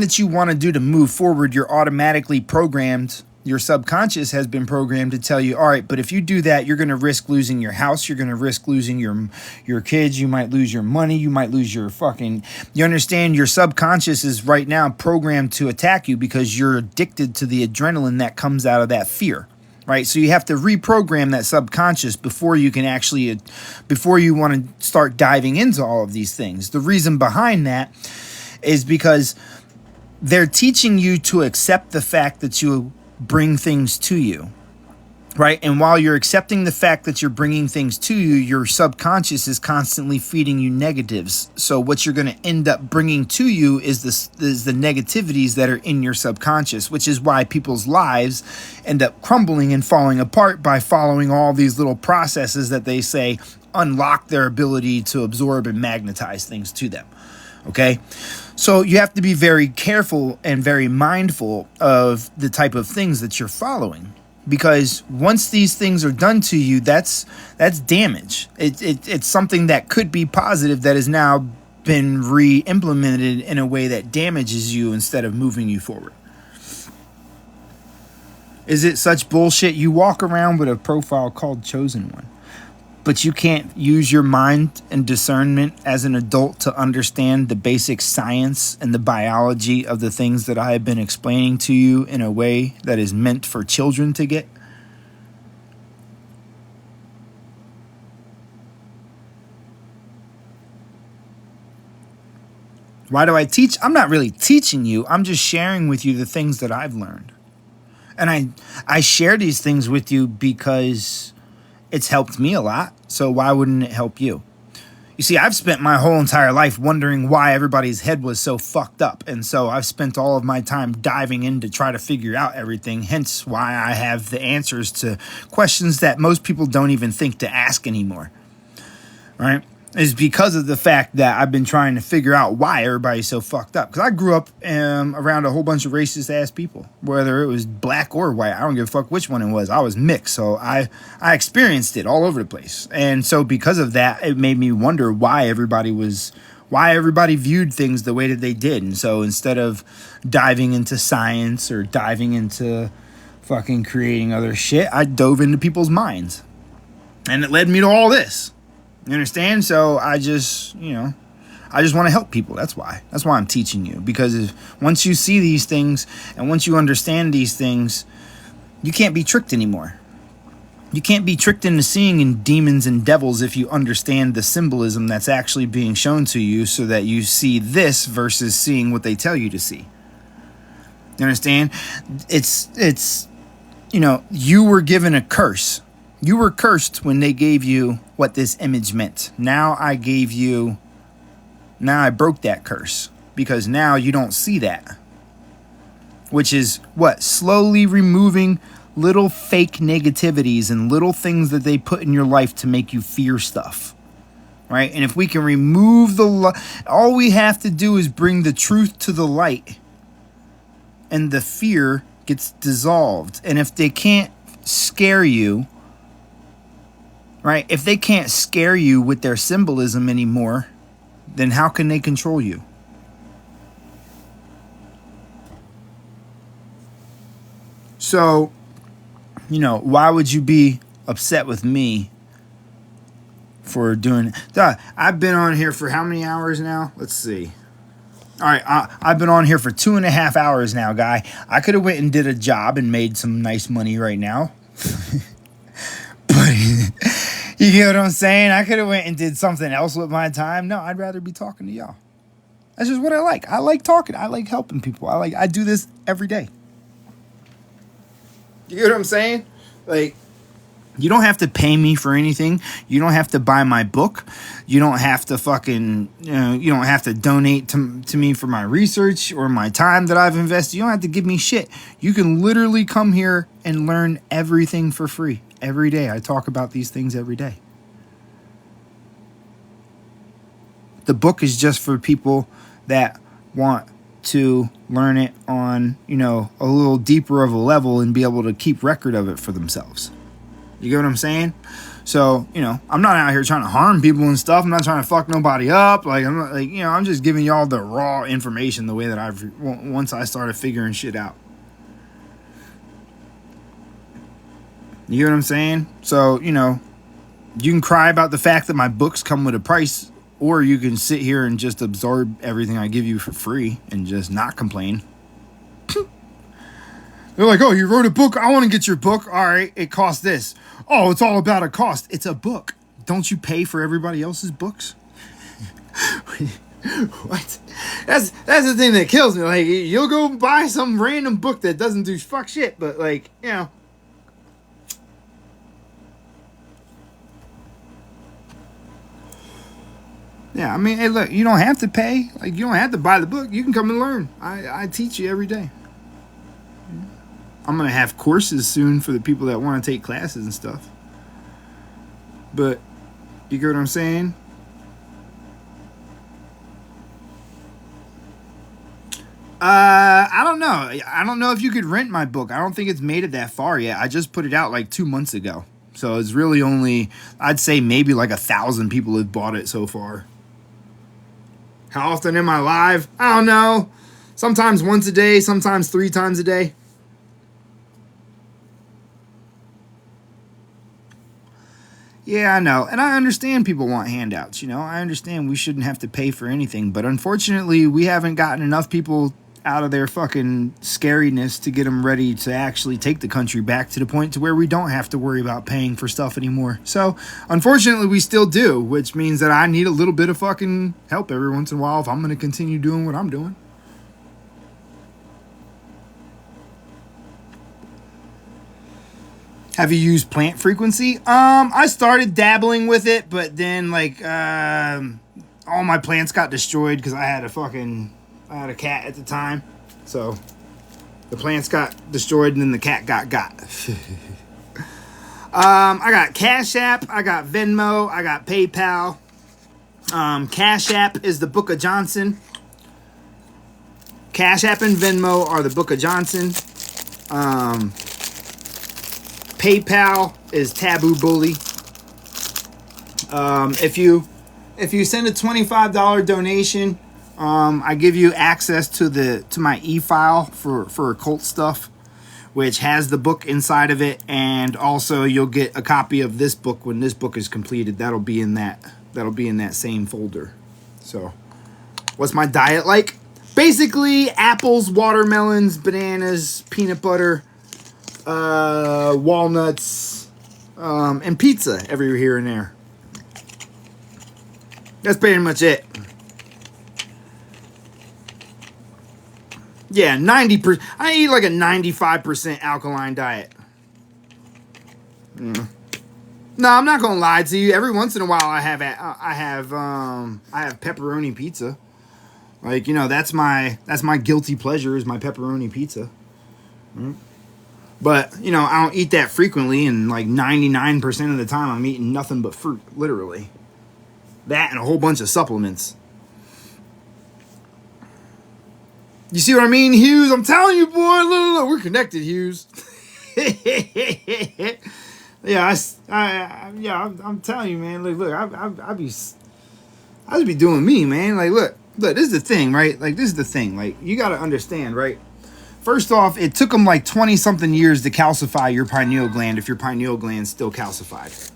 that you want to do to move forward, you're automatically programmed. Your subconscious has been programmed to tell you, all right, but if you do that, you're going to risk losing your house. You're going to risk losing your kids. You might lose your money. You might lose your you understand? Your subconscious is right now programmed to attack you because you're addicted to the adrenaline that comes out of that fear. Right, so you have to reprogram that subconscious before you want to start diving into all of these things. The reason behind that is because they're teaching you to accept the fact that you bring things to you, right? And while you're accepting the fact that you're bringing things to you, your subconscious is constantly feeding you negatives. So what you're going to end up bringing to you is the negativities that are in your subconscious, which is why people's lives end up crumbling and falling apart by following all these little processes that they say unlock their ability to absorb and magnetize things to them. Okay, so you have to be very careful and very mindful of the type of things that you're following. Because once these things are done to you, that's damage. It's something that could be positive that has now been re-implemented in a way that damages you instead of moving you forward. Is it such bullshit? You walk around with a profile called Chosen One, but you can't use your mind and discernment as an adult to understand the basic science and the biology of the things that I have been explaining to you in a way that is meant for children to get. Why do I teach? I'm not really teaching you. I'm just sharing with you the things that I've learned. And I share these things with you because it's helped me a lot. So why wouldn't it help you? You see, I've spent my whole entire life wondering why everybody's head was so fucked up. And so I've spent all of my time diving in to try to figure out everything. Hence why I have the answers to questions that most people don't even think to ask anymore. Right? Is because of the fact that I've been trying to figure out why everybody's so fucked up. Because I grew up around a whole bunch of racist ass people, whether it was black or white. I don't give a fuck which one it was. I was mixed, so I experienced it all over the place. And so because of that, it made me wonder why everybody viewed things the way that they did. And so instead of diving into science or diving into fucking creating other shit, I dove into people's minds. And it led me to all this. You understand? So I just want to help people. That's why I'm teaching you. Because once you see these things and once you understand these things, you can't be tricked anymore. You can't be tricked into seeing in demons and devils if you understand the symbolism that's actually being shown to you so that you see this versus seeing what they tell you to see. You understand? It's you were given a curse. You were cursed when they gave you what this image meant. Now I broke that curse because now you don't see that. Which is what? Slowly removing little fake negativities and little things that they put in your life to make you fear stuff. Right? And if we can remove all we have to do is bring the truth to the light and the fear gets dissolved. And if they can't scare you, right? If they can't scare you with their symbolism anymore, then how can they control you? So, why would you be upset with me for doing it? I've been on here for how many hours now? Let's see. All right, I've been on here for 2.5 hours now, guy. I could have went and did a job and made some nice money right now. But you get what I'm saying? I could have went and did something else with my time. No, I'd rather be talking to y'all. That's just what I like. I like talking. I like helping people. I do this every day. You get what I'm saying? Like, you don't have to pay me for anything. You don't have to buy my book. You don't have to fucking, you don't have to donate to me for my research or my time that I've invested. You don't have to give me shit. You can literally come here and learn everything for free every day. I talk about these things every day. The book is just for people that want to learn it on, a little deeper of a level and be able to keep record of it for themselves. You get what I'm saying? So, I'm not out here trying to harm people and stuff. I'm not trying to fuck nobody up. Like, I'm not like, I'm just giving y'all the raw information the way that once I started figuring shit out. You get what I'm saying? So, you can cry about the fact that my books come with a price, or you can sit here and just absorb everything I give you for free and just not complain. They're like, oh, you wrote a book? I want to get your book. All right, it costs this. Oh, it's all about a cost. It's a book. Don't you pay for everybody else's books? What? That's the thing that kills me. Like, you'll go buy some random book that doesn't do fuck shit, but like, Yeah, I mean, hey, look, you don't have to pay. Like, you don't have to buy the book. You can come and learn. I teach you every day. I'm going to have courses soon for the people that want to take classes and stuff. But, you get what I'm saying? I don't know. I don't know if you could rent my book. I don't think it's made it that far yet. I just put it out like 2 months ago. So it's really only, I'd say maybe like 1,000 people have bought it so far. How often am I live? I don't know. Sometimes once a day, sometimes 3 times a day. Yeah, I know. And I understand people want handouts, I understand we shouldn't have to pay for anything. But unfortunately, we haven't gotten enough people out of their fucking scariness to get them ready to actually take the country back to the point to where we don't have to worry about paying for stuff anymore. So, unfortunately, we still do, which means that I need a little bit of fucking help every once in a while if I'm going to continue doing what I'm doing. Have you used plant frequency? I started dabbling with it, but then all my plants got destroyed because I had a cat at the time. So the plants got destroyed and then the cat got. I got Cash App, I got Venmo, I got PayPal. Cash App is the Book of Johnson. Cash App and Venmo are the Book of Johnson. PayPal is Taboo Bully. If you send a $25 donation, I give you access to my e-file for occult stuff, which has the book inside of it, and also you'll get a copy of this book when this book is completed. That'll be in that same folder. So, what's my diet like? Basically, apples, watermelons, bananas, peanut butter, walnuts, and pizza every here and there. That's pretty much it. Yeah, 90%. I eat like a 95% alkaline diet. No, I'm not gonna lie to you. Every once in a while, I have pepperoni pizza. Like, that's my guilty pleasure is my pepperoni pizza. But, I don't eat that frequently, and like 99% of the time I'm eating nothing but fruit, literally. That and a whole bunch of supplements. You see what I mean, Hughes? I'm telling you, boy, look, we're connected, Hughes. Yeah, I'm telling you, man. Look, I just be doing me, man. Like, look, this is the thing, right? Like, this is the thing. Like, you got to understand, right? First off, it took them like 20-something years to calcify your pineal gland if your pineal gland's still calcified.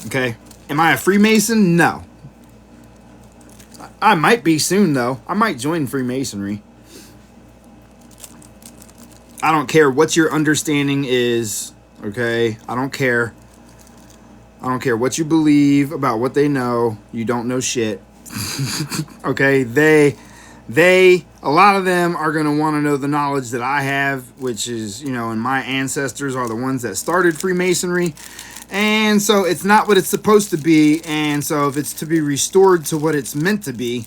Okay? Am I a Freemason? No. I might be soon, though. I might join Freemasonry. I don't care what your understanding is, okay? I don't care. I don't care what you believe about what they know. You don't know shit. Okay, a lot of them are going to want to know the knowledge that I have, which is, and my ancestors are the ones that started Freemasonry. And so it's not what it's supposed to be. And so if it's to be restored to what it's meant to be,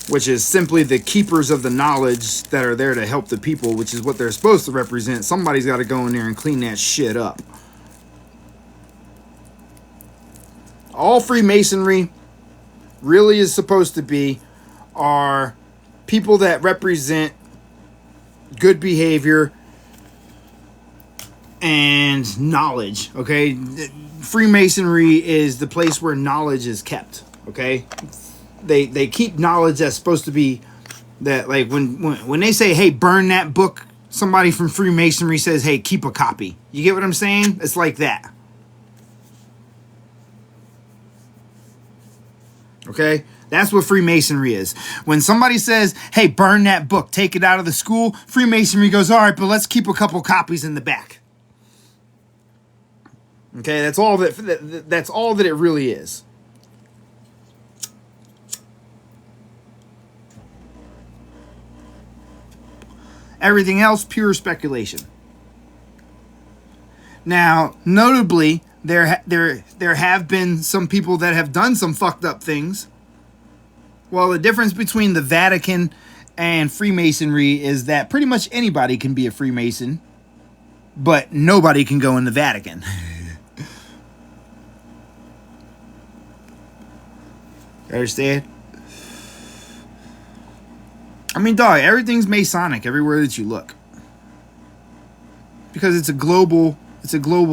which is simply the keepers of the knowledge that are there to help the people, which is what they're supposed to represent, somebody's got to go in there and clean that shit up. All Freemasonry really is supposed to be are people that represent good behavior and knowledge. Okay, Freemasonry is the place where knowledge is kept. Okay, they keep knowledge that's supposed to be that, like when they say, hey, burn that book, somebody from Freemasonry says, hey, keep a copy. You get what I'm saying? It's like that. Okay, that's what Freemasonry is. When somebody says, hey, burn that book, take it out of the school, Freemasonry goes, all right, but let's keep a couple copies in the back. Okay, that's all that it really is. Everything else, pure speculation. Now, notably, there have been some people that have done some fucked up things. Well, the difference between the Vatican and Freemasonry is that pretty much anybody can be a Freemason, but nobody can go in the Vatican. Understand? I mean, dog, everything's Masonic everywhere that you look. Because it's a global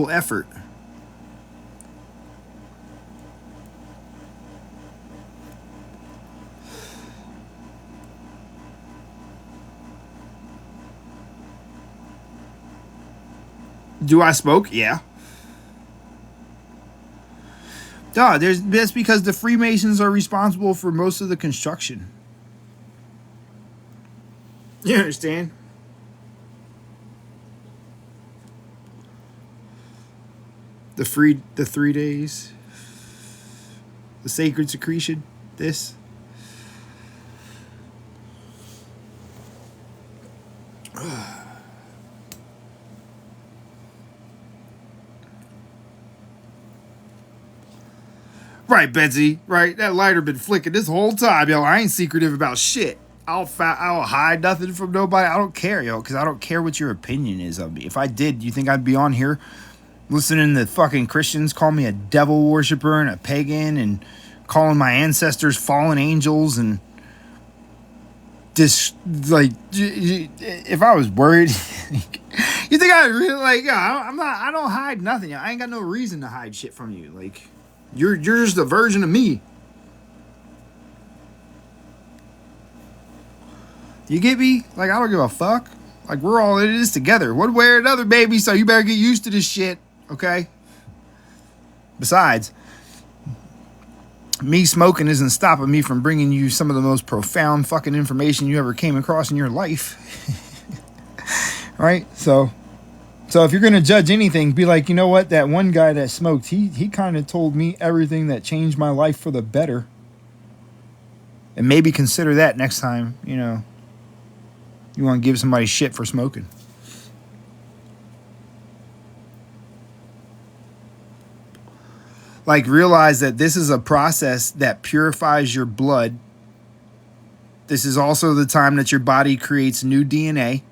effort. Do I smoke? Yeah. Dog, that's because the Freemasons are responsible for most of the construction. You understand? The 3 days, the sacred secretion, this. Right, Betsy. Right, that lighter been flicking this whole time, yo. I ain't secretive about shit. I'll hide nothing from nobody. I don't care, yo, because I don't care what your opinion is of me. If I did, you think I'd be on here listening to fucking Christians call me a devil worshiper and a pagan and calling my ancestors fallen angels and this, like, if I was worried, you think I really, like, yeah, I don't hide nothing. I ain't got no reason to hide shit from you. Like, you're just a version of me. You get me? Like, I don't give a fuck. Like, we're all in this together. One way or another, baby. So you better get used to this shit. Okay? Besides, me smoking isn't stopping me from bringing you some of the most profound fucking information you ever came across in your life. Right? So if you're going to judge anything, be like, you know what? That one guy that smoked, he kind of told me everything that changed my life for the better. And maybe consider that next time, you want to give somebody shit for smoking. Like, realize that this is a process that purifies your blood. This is also the time that your body creates new DNA.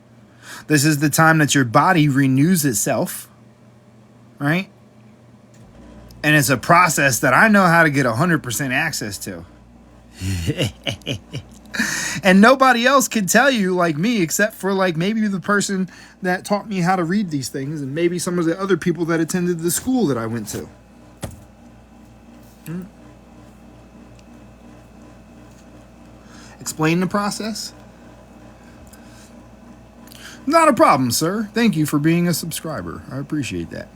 This is the time that your body renews itself. Right? And it's a process that I know how to get 100% access to. And nobody else can tell you like me, except for like maybe the person that taught me how to read these things and maybe some of the other people that attended the school that I went to. Explain the process? Not a problem, sir. Thank you for being a subscriber. I appreciate that.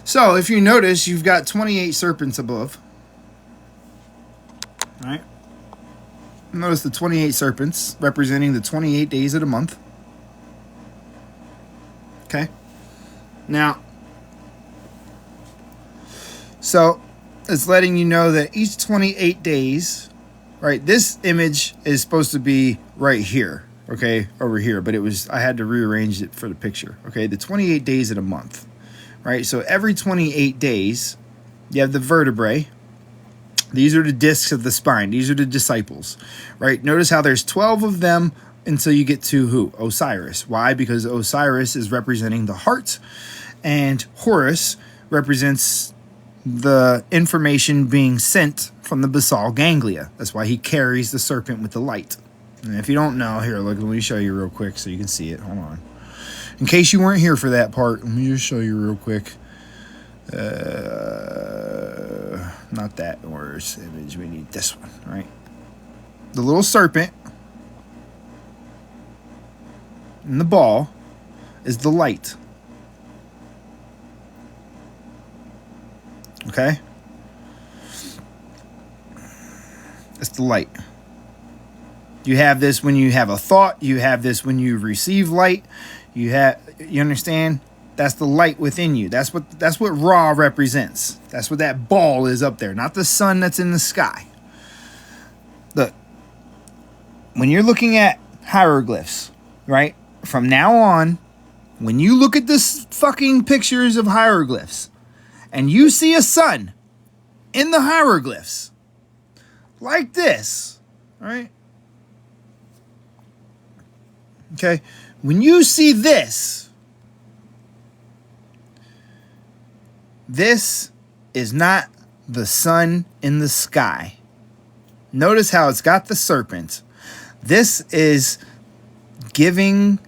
So, if you notice, you've got 28 serpents above. All right? Notice the 28 serpents representing the 28 days of the month. Okay? Now, so it's letting you know that each 28 days, right? This image is supposed to be right here, okay, over here, but I had to rearrange it for the picture, okay? The 28 days in a month, right? So every 28 days, you have the vertebrae. These are the discs of the spine. These are the disciples, right? Notice how there's 12 of them until you get to who? Osiris. Why? Because Osiris is representing the heart, and Horus represents the information being sent from the basal ganglia. That's why he carries the serpent with the light. And if you don't know, here, look, let me show you real quick so you can see it. Hold on. In case you weren't here for that part, let me just show you real quick. Not that Horus image. We need this one, right? The little serpent and the ball is the light. Okay? It's the light. You have this when you have a thought. You have this when you receive light. You understand? That's the light within you. That's what Ra represents. That's what that ball is up there, not the sun that's in the sky. Look, when you're looking at hieroglyphs, right? From now on, when you look at this fucking pictures of hieroglyphs and you see a sun in the hieroglyphs like this, right? Okay, when you see this, this is not the sun in the sky. Notice how it's got the serpent. This is giving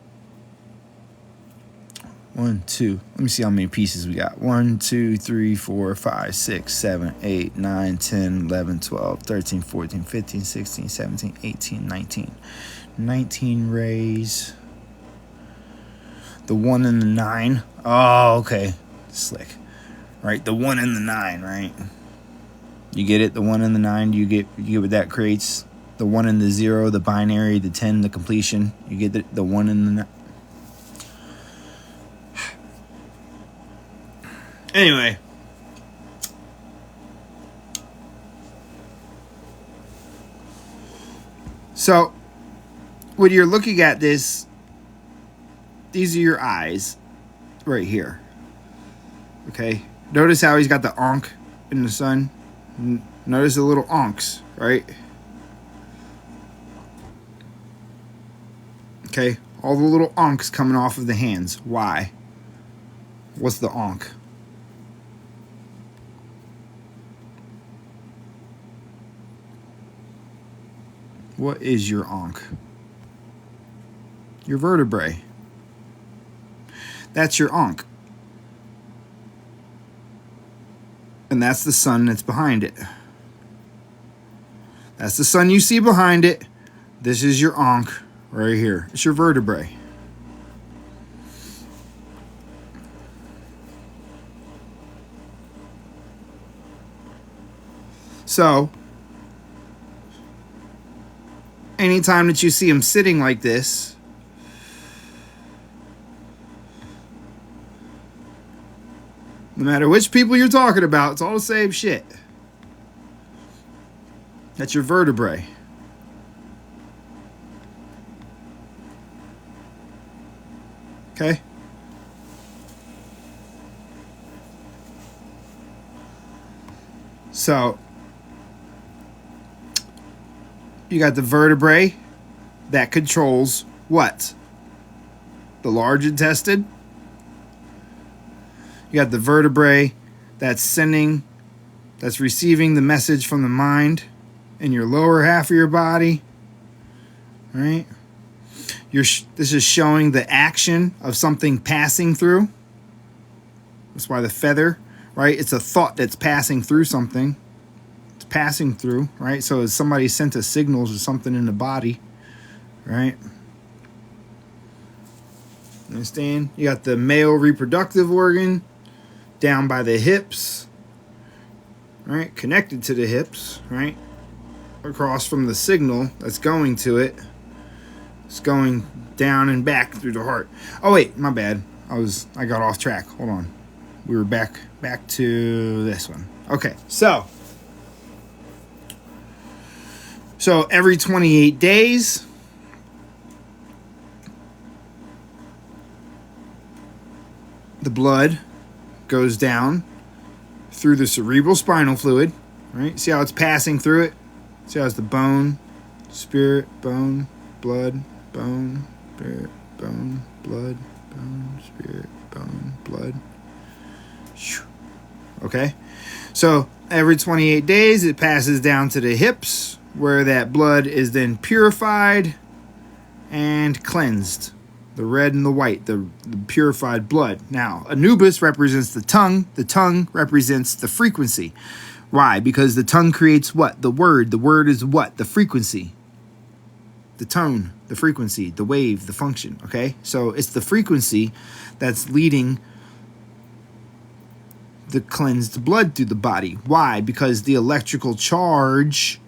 1, 2. Let me see how many pieces we got. 1, 2, 3, 4, 5, 6, 7, 8, 9, 10, 11, 12, 13, 14, 15, 16, 17, 18, 19. 19 rays. The 1 and the 9. Oh, okay. Slick. Right, the 1 and the 9, right? You get it? The 1 and the 9, you get what that creates? The 1 and the 0, the binary, the 10, the completion. You get the 1 and the 9. Anyway. So, when you're looking at this, these are your eyes right here. Okay? Notice how he's got the ankh in the sun. Notice the little ankhs, right? Okay? All the little ankhs coming off of the hands. Why? What's the ankh? What is your ankh? Your vertebrae. That's your ankh. And that's the sun that's behind it. That's the sun you see behind it. This is your ankh right here. It's your vertebrae. So, anytime that you see him sitting like this, no matter which people you're talking about, it's all the same shit. That's your vertebrae. Okay? So, you got the vertebrae that controls what? The large intestine. You got the vertebrae that's receiving the message from the mind in your lower half of your body, right? This is showing the action of something passing through. That's why the feather, right? It's a thought that's passing through something. It's passing through, right? So somebody sent a signals or something in the body, right? Understand? You got the male reproductive organ down by the hips, right? Connected to the hips, right? Across from the signal that's going to it. It's going down and back through the heart. Oh wait, my bad. I got off track. Hold on. We were back to this one. Okay, so every 28 days, the blood goes down through the cerebral spinal fluid, right? See how it's passing through it? See how it's the bone, spirit, bone, blood, bone, spirit, bone, blood, bone, spirit, bone, blood. Okay? So every 28 days, it passes down to the hips, where that blood is then purified and cleansed. The red and the white, the purified blood. Now, Anubis represents the tongue. The tongue represents the frequency. Why? Because the tongue creates what? The word. The word is what? The frequency. The tone, the frequency, the wave, the function. Okay? So it's the frequency that's leading the cleansed blood through the body. Why? Because the electrical charge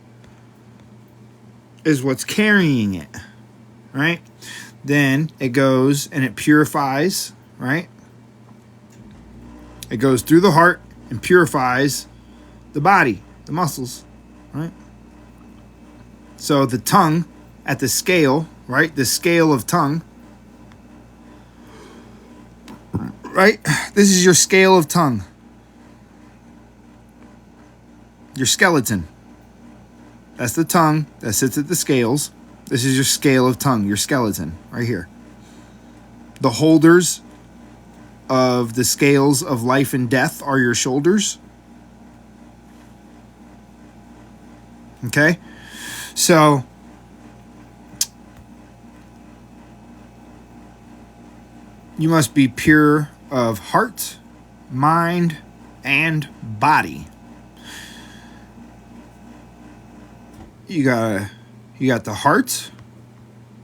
is what's carrying it. Right? Then it goes and it purifies, right? It goes through the heart and purifies the body, the muscles, right? So the tongue at the scale, right? The scale of tongue, right? This is your scale of tongue. Your skeleton. That's the tongue that sits at the scales. This is your scale of tongue, your skeleton, right here. The holders of the scales of life and death are your shoulders. Okay? So, you must be pure of heart, mind, and body. You got the heart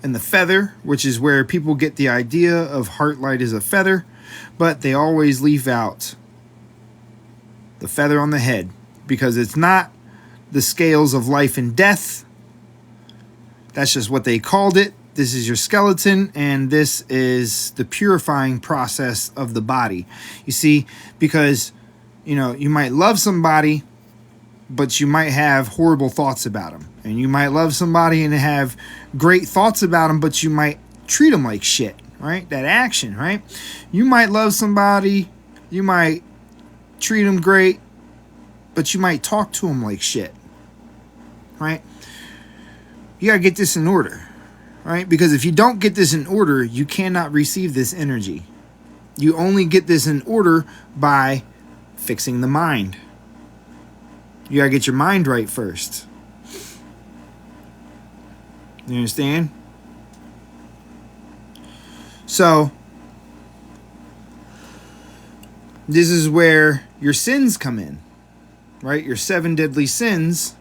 and the feather, which is where people get the idea of heart light as a feather, but they always leave out the feather on the head because it's not the scales of life and death. That's just what they called it. This is your skeleton, and this is the purifying process of the body. You see, because, you might love somebody, but you might have horrible thoughts about them. And you might love somebody and have great thoughts about them, but you might treat them like shit, right? That action, right? You might love somebody, you might treat them great, but you might talk to them like shit, right? You got to get this in order, right? Because if you don't get this in order, you cannot receive this energy. You only get this in order by fixing the mind. You got to get your mind right first. You understand? So, this is where your sins come in, right? Your 7 deadly sins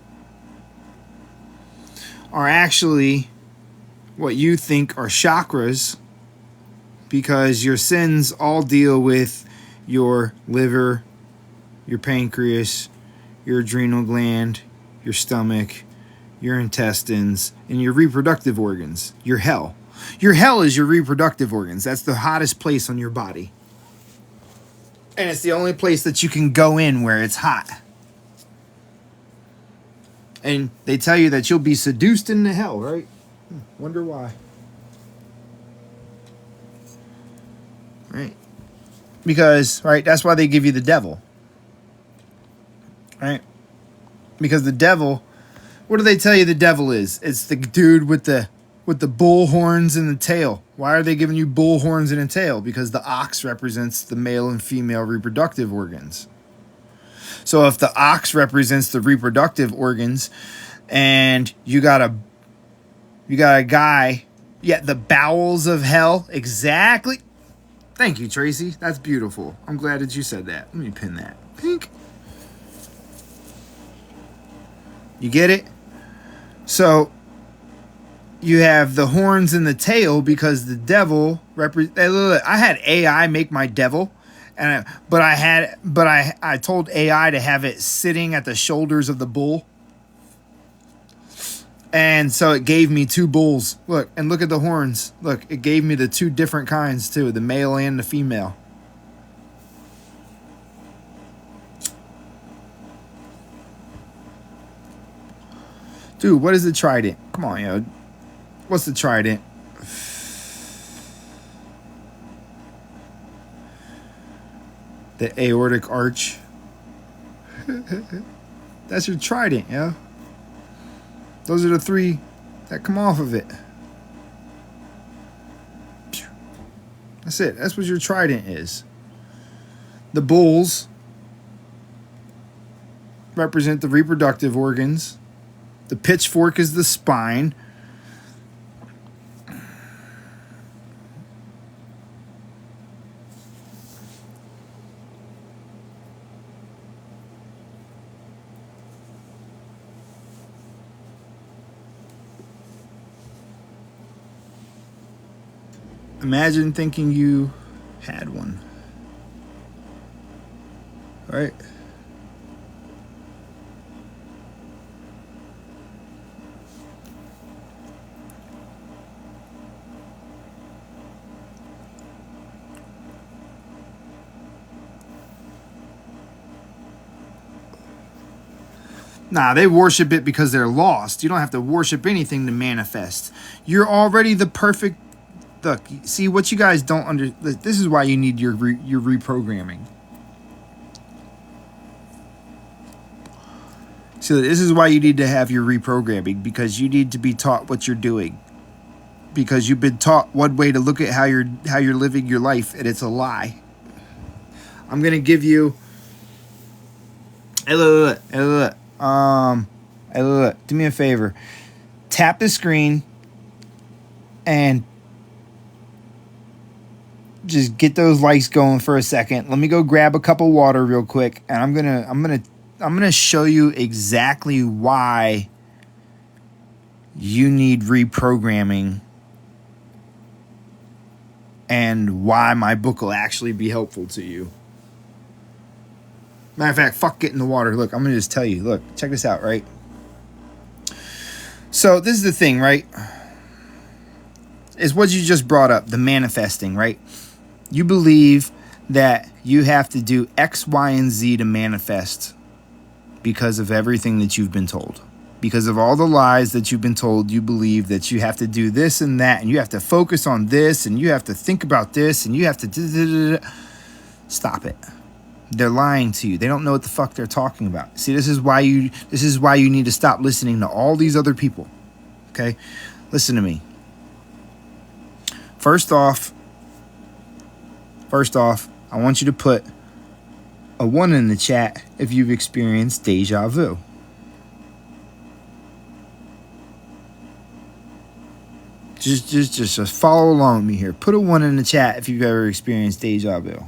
are actually what you think are chakras, because your sins all deal with your liver, your pancreas, your adrenal gland, your stomach, your intestines, and your reproductive organs. Your hell. Your hell is your reproductive organs. That's the hottest place on your body. And it's the only place that you can go in where it's hot. And they tell you that you'll be seduced into hell, right? Wonder why. Right? Because, right, that's why they give you the devil. Right? Because the devil, what do they tell you the devil is? It's the dude with the bull horns and the tail. Why are they giving you bull horns and a tail? Because the ox represents the male and female reproductive organs. So if the ox represents the reproductive organs, and you got a guy, the bowels of hell, exactly. Thank you, Tracy. That's beautiful. I'm glad that you said that. Let me pin that. Pink. You get it? So you have the horns and the tail because the devil I had AI make my devil, but I told AI to have it sitting at the shoulders of the bull. And so it gave me 2 bulls. Look at the horns. Look, it gave me the 2 different kinds too, the male and the female. Dude, what is the trident? Come on, yo. What's the trident? The aortic arch. That's your trident, yo. Those are the three that come off of it. That's it. That's what your trident is. The bulls represent the reproductive organs. The pitchfork is the spine. Imagine thinking you had one. Right? Nah, they worship it because they're lost. You don't have to worship anything to manifest. You're already the perfect. Look, see what you guys don't this is why you need your reprogramming. So this is why you need to have your reprogramming, because you need to be taught what you're doing. Because you've been taught one way to look at how you're living your life, and it's a lie. I'm gonna give you. Hey, look. Do me a favor. Tap the screen and just get those likes going for a second. Let me go grab a cup of water real quick, and I'm gonna show you exactly why you need reprogramming and why my book will actually be helpful to you. Matter of fact, fuck getting the water. Look, I'm gonna just tell you. Look, check this out, right? So this is the thing, right? Is what you just brought up, the manifesting, right? You believe that you have to do X, Y, and Z to manifest because of everything that you've been told. Because of all the lies that you've been told, you believe that you have to do this and that, and you have to focus on this, and you have to think about this, and you have to... Stop it. They're lying to you. They don't know what the fuck they're talking about. See, this is why you need to stop listening to all these other people. Okay? Listen to me. First off, I want you to put a 1 in the chat if you've experienced deja vu. Just follow along with me here. Put a 1 in the chat if you've ever experienced deja vu.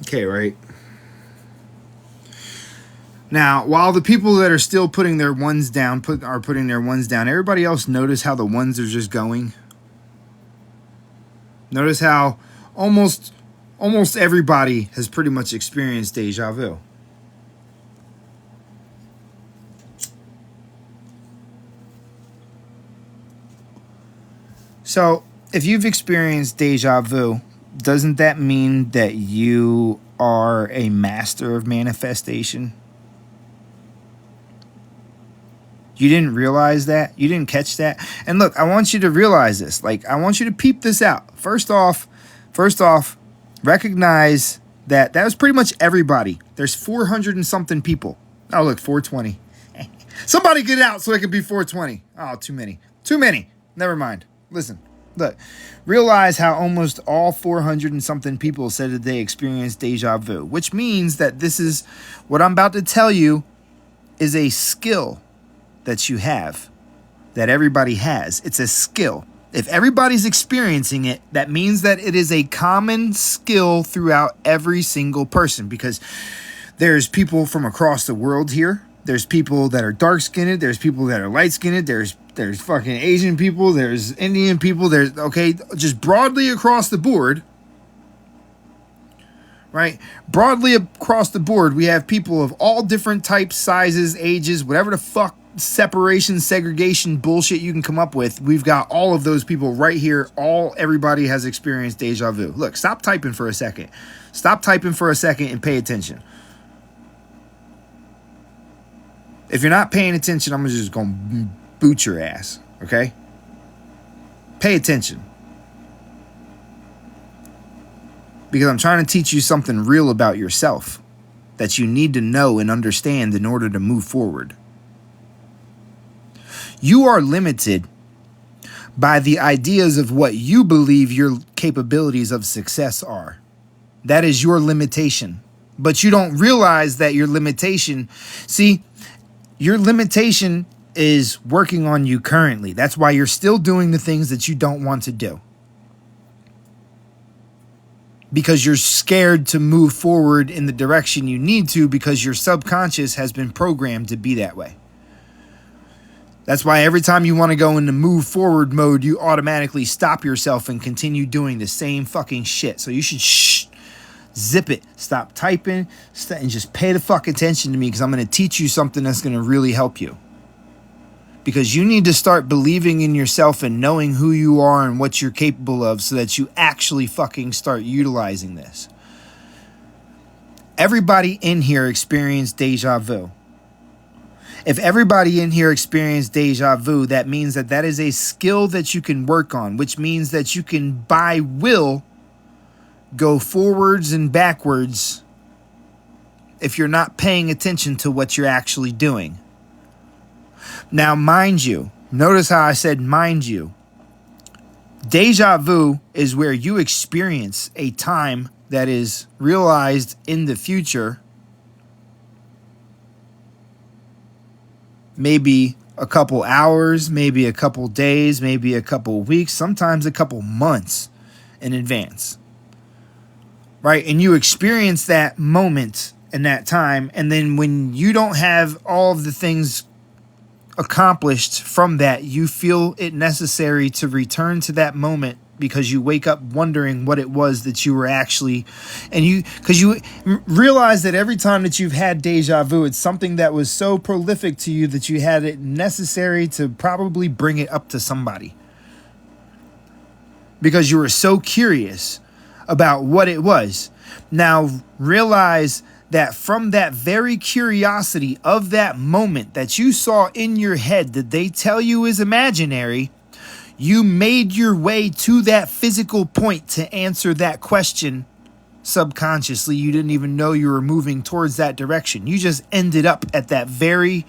Okay, right? Now, while the people that are still putting their ones down are putting their ones down, everybody else notice how the ones are just going? Notice how almost everybody has pretty much experienced deja vu. So, if you've experienced deja vu, doesn't that mean that you are a master of manifestation? You didn't realize that? You didn't catch that? And look, I want you to realize this. Like, I want you to peep this out. First off, recognize that was pretty much everybody. There's 400 and something people. Oh, look, 420. Somebody get out so it can be 420. Oh, too many. Never mind. Listen, look. Realize how almost all 400 and something people said that they experienced deja vu, which means that this is what I'm about to tell you is a skill that you have, that everybody has. It's a skill. If everybody's experiencing it, that means that it is a common skill throughout every single person, because there's people from across the world here. There's people that are dark-skinned. There's people that are light-skinned. There's fucking Asian people. There's Indian people. There's, okay, just broadly across the board, right? Broadly across the board, we have people of all different types, sizes, ages, whatever the fuck separation, segregation bullshit you can come up with, we've got all of those people right here. Everybody has experienced deja vu. Look, stop typing for a second. Stop typing for a second and pay attention. If you're not paying attention, I'm just going to boot your ass, okay? Pay attention. Because I'm trying to teach you something real about yourself that you need to know and understand in order to move forward. You are limited by the ideas of what you believe your capabilities of success are. That is your limitation. But you don't realize that your limitation, your limitation is working on you currently. That's why you're still doing the things that you don't want to do. Because you're scared to move forward in the direction you need to, because your subconscious has been programmed to be that way. That's why every time you want to go into move forward mode, you automatically stop yourself and continue doing the same fucking shit. So you should zip it. Stop typing and just pay the fuck attention to me, because I'm going to teach you something that's going to really help you. Because you need to start believing in yourself and knowing who you are and what you're capable of, so that you actually fucking start utilizing this. Everybody in here experienced deja vu. If everybody in here experienced deja vu, that means that is a skill that you can work on, which means that you can, by will, go forwards and backwards if you're not paying attention to what you're actually doing. Now, mind you, notice how I said mind you. Deja vu is where you experience a time that is realized in the future, maybe a couple hours, maybe a couple days, maybe a couple weeks, sometimes a couple months in advance. Right? And you experience that moment and that time, and then when you don't have all of the things accomplished from that, you feel it necessary to return to that moment, because you wake up wondering what it was that you were actually, because you realize that every time that you've had deja vu, it's something that was so prolific to you that you had it necessary to probably bring it up to somebody, because you were so curious about what it was. Now realize that from that very curiosity of that moment that you saw in your head that they tell you is imaginary, you made your way to that physical point to answer that question subconsciously. You didn't even know you were moving towards that direction. You just ended up at that very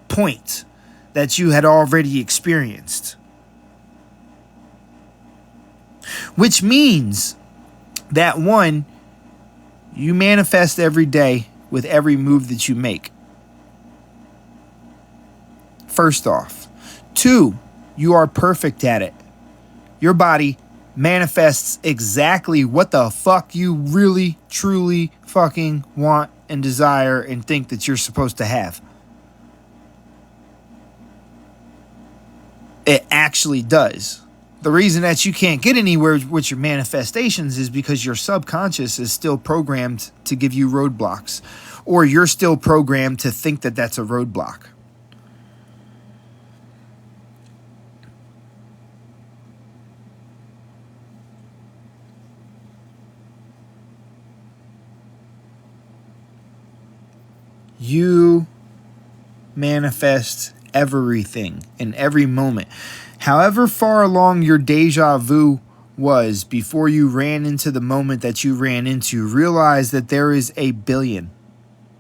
point that you had already experienced. Which means that, one, you manifest every day with every move that you make. First off. Two, you are perfect at it. Your body manifests exactly what the fuck you really, truly fucking want and desire and think that you're supposed to have. It actually does. The reason that you can't get anywhere with your manifestations is because your subconscious is still programmed to give you roadblocks, or you're still programmed to think that that's a roadblock. You manifest everything in every moment. However far along your deja vu was before you ran into the moment that you ran into, realize that there is a billion,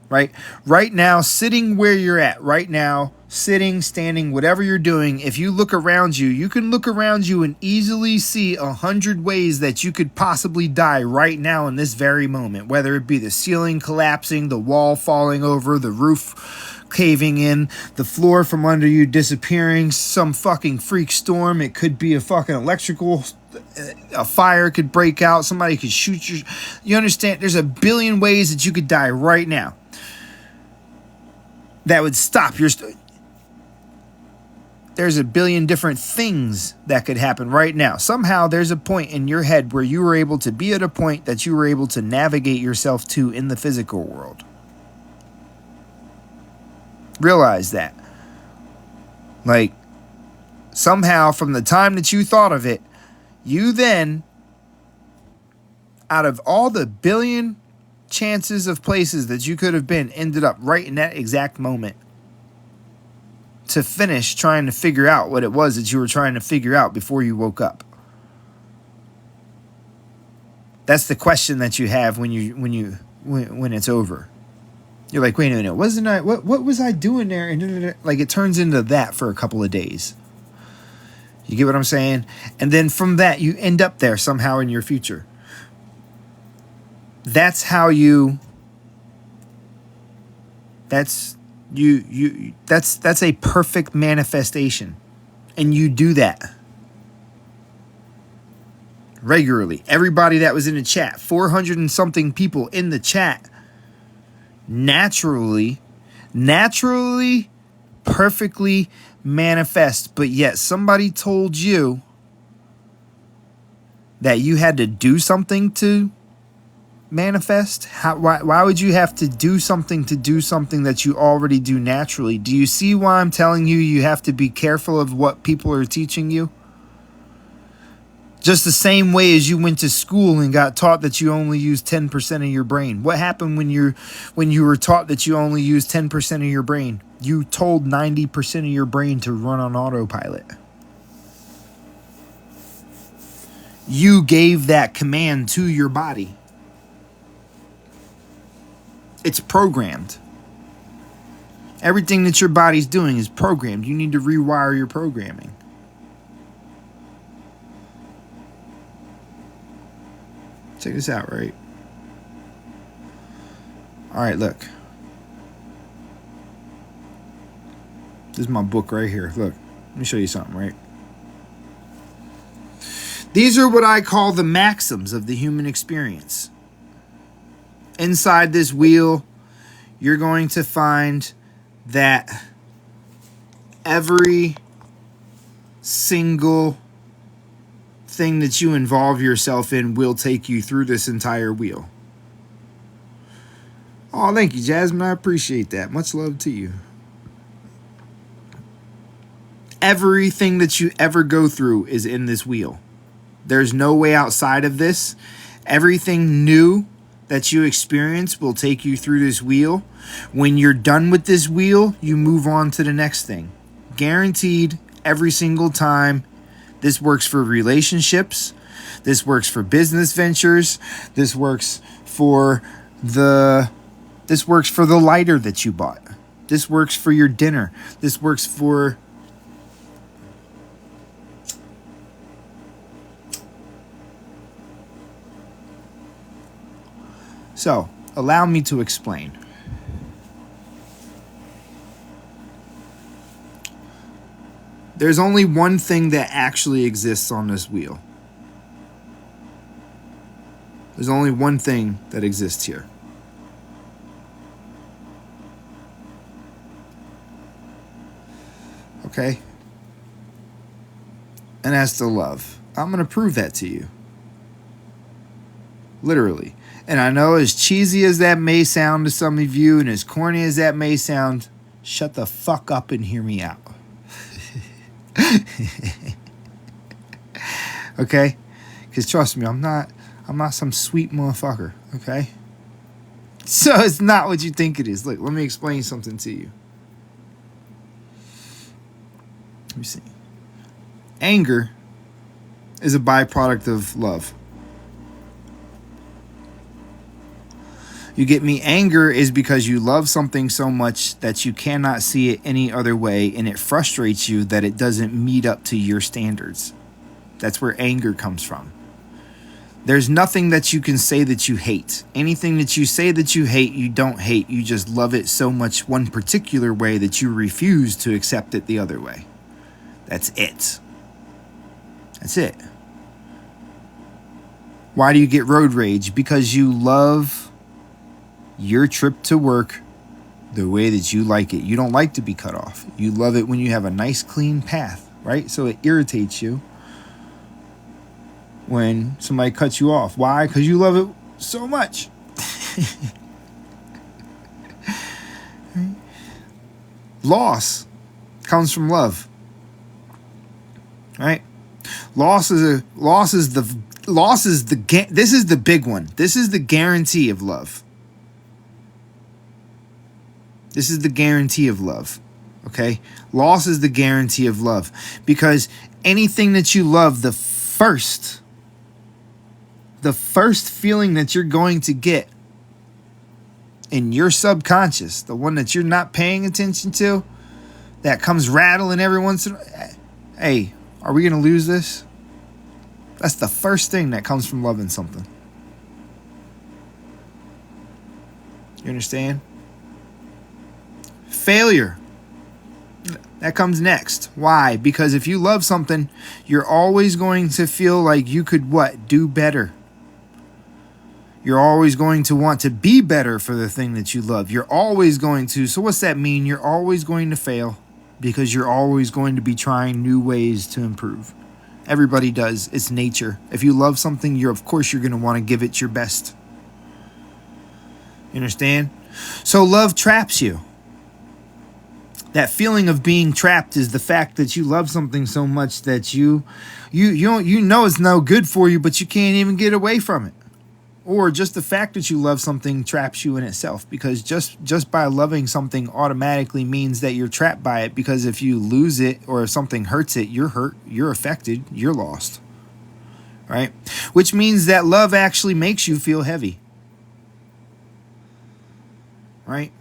right? Right now, sitting where you're at, right now, sitting, standing, whatever you're doing, if you look around you, you can look around you and easily see 100 ways that you could possibly die right now in this very moment, whether it be the ceiling collapsing, the wall falling over, the roof caving in, the floor from under you disappearing, some fucking freak storm. It could be a fucking electrical, a fire could break out, somebody could shoot you. You understand? There's a billion ways that you could die right now that would stop your there's a billion different things that could happen right now. Somehow there's a point in your head where you were able to be at a point that you were able to navigate yourself to in the physical world. Realize that. Like, somehow from the time that you thought of it, you then, out of all the billion chances of places that you could have been, ended up right in that exact moment to finish trying to figure out what it was that you were trying to figure out before you woke up. That's the question that you have when it's over. You're like, wait a minute, what was I doing there? And like, it turns into that for a couple of days. You get what I'm saying? And then from that, you end up there somehow in your future. That's how you. That's a perfect manifestation, and you do that regularly. Everybody that was in the chat, 400 and something people in the chat, naturally, perfectly manifest. But yet somebody told you that you had to do something to manifest. Why would you have to do something that you already do naturally? Do you see why I'm telling you have to be careful of what people are teaching you? Just the same way as you went to school and got taught that you only use 10% of your brain. What happened when you were taught that you only use 10% of your brain? You told 90% of your brain to run on autopilot. You gave that command to your body. It's programmed. Everything that your body's doing is programmed. You need to rewire your programming. Check this out, right? All right, look. This is my book right here. Look, let me show you something, right? These are what I call the maxims of the human experience. Inside this wheel, you're going to find that every single thing that you involve yourself in will take you through this entire wheel. Oh, thank you, Jasmine. I appreciate that. Much love to you. Everything that you ever go through is in this wheel. There's no way outside of this. Everything new that you experience will take you through this wheel. When you're done with this wheel, you move on to the next thing. Guaranteed, every single time. This works for relationships. This works for business ventures. This works for the lighter that you bought. This works for your dinner. This works for So, allow me to explain. There's only one thing that actually exists on this wheel. There's only one thing that exists here. Okay? And that's the love. I'm going to prove that to you. Literally. And I know, as cheesy as that may sound to some of you, and as corny as that may sound, shut the fuck up and hear me out. Okay? Because trust me, I'm not some sweet motherfucker. Okay? So it's not what you think it is. Look, let me explain something to you. Let me see. Anger is a byproduct of love. You get me? Anger is because you love something so much that you cannot see it any other way, and it frustrates you that it doesn't meet up to your standards. That's where anger comes from. There's nothing that you can say that you hate. Anything that you say that you hate, you don't hate. You just love it so much one particular way that you refuse to accept it the other way. That's it. That's it. Why do you get road rage? Because you love your trip to work the way that you like it. You don't like to be cut off. You love it when you have a nice clean path, right? So it irritates you when somebody cuts you off. Why? Because you love it so much. Loss comes from love. right? This is the big one. This is the guarantee of love. This is the guarantee of love. Okay? Loss is the guarantee of love. Because anything that you love, the first feeling that you're going to get in your subconscious, the one that you're not paying attention to, that comes rattling every once in a while. Hey, are we going to lose this? That's the first thing that comes from loving something. You understand? Failure. That comes next. Why? Because if you love something, you're always going to feel like you could what? Do better. You're always going to want to be better for the thing that you love. You're always going to. So what's that mean? You're always going to fail because you're always going to be trying new ways to improve. Everybody does. It's nature. If you love something, of course you're going to want to give it your best. You understand? So love traps you. That feeling of being trapped is the fact that you love something so much that you know it's no good for you, but you can't even get away from it. Or just the fact that you love something traps you in itself, because just by loving something automatically means that you're trapped by it, because if you lose it or if something hurts it, you're hurt, you're affected, you're lost. Right? Which means that love actually makes you feel heavy. Right?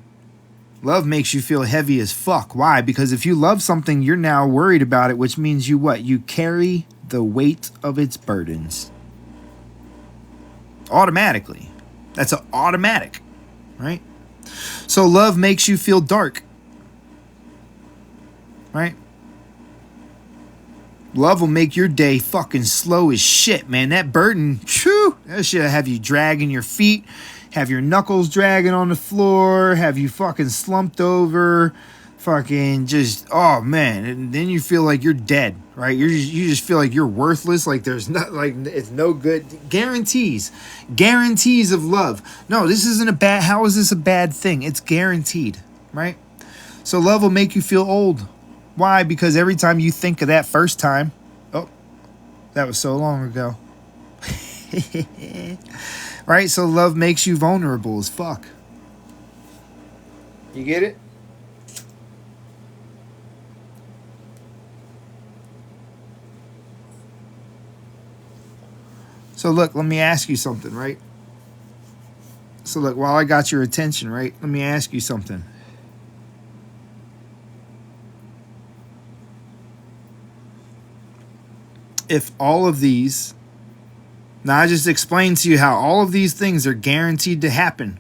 Love makes you feel heavy as fuck. Why? Because if you love something, you're now worried about it, which means you what? You carry the weight of its burdens. Automatically. That's an automatic, right? So love makes you feel dark, right? Love will make your day fucking slow as shit, man. That burden, whew, that shit'll have you dragging your feet, have your knuckles dragging on the floor, have you fucking slumped over, fucking just, oh man. And then you feel like you're dead, right? You just feel like you're worthless, like there's not, like it's no good. Guarantees of love. No, this isn't a bad, how is this a bad thing? It's guaranteed, right? So love will make you feel old. Why? Because every time you think of that first time, oh, that was so long ago. Right? So love makes you vulnerable as fuck. You get it? So look, let me ask you something, right? So look, while I got your attention, right? Let me ask you something. If all of these, now I just explained to you how all of these things are guaranteed to happen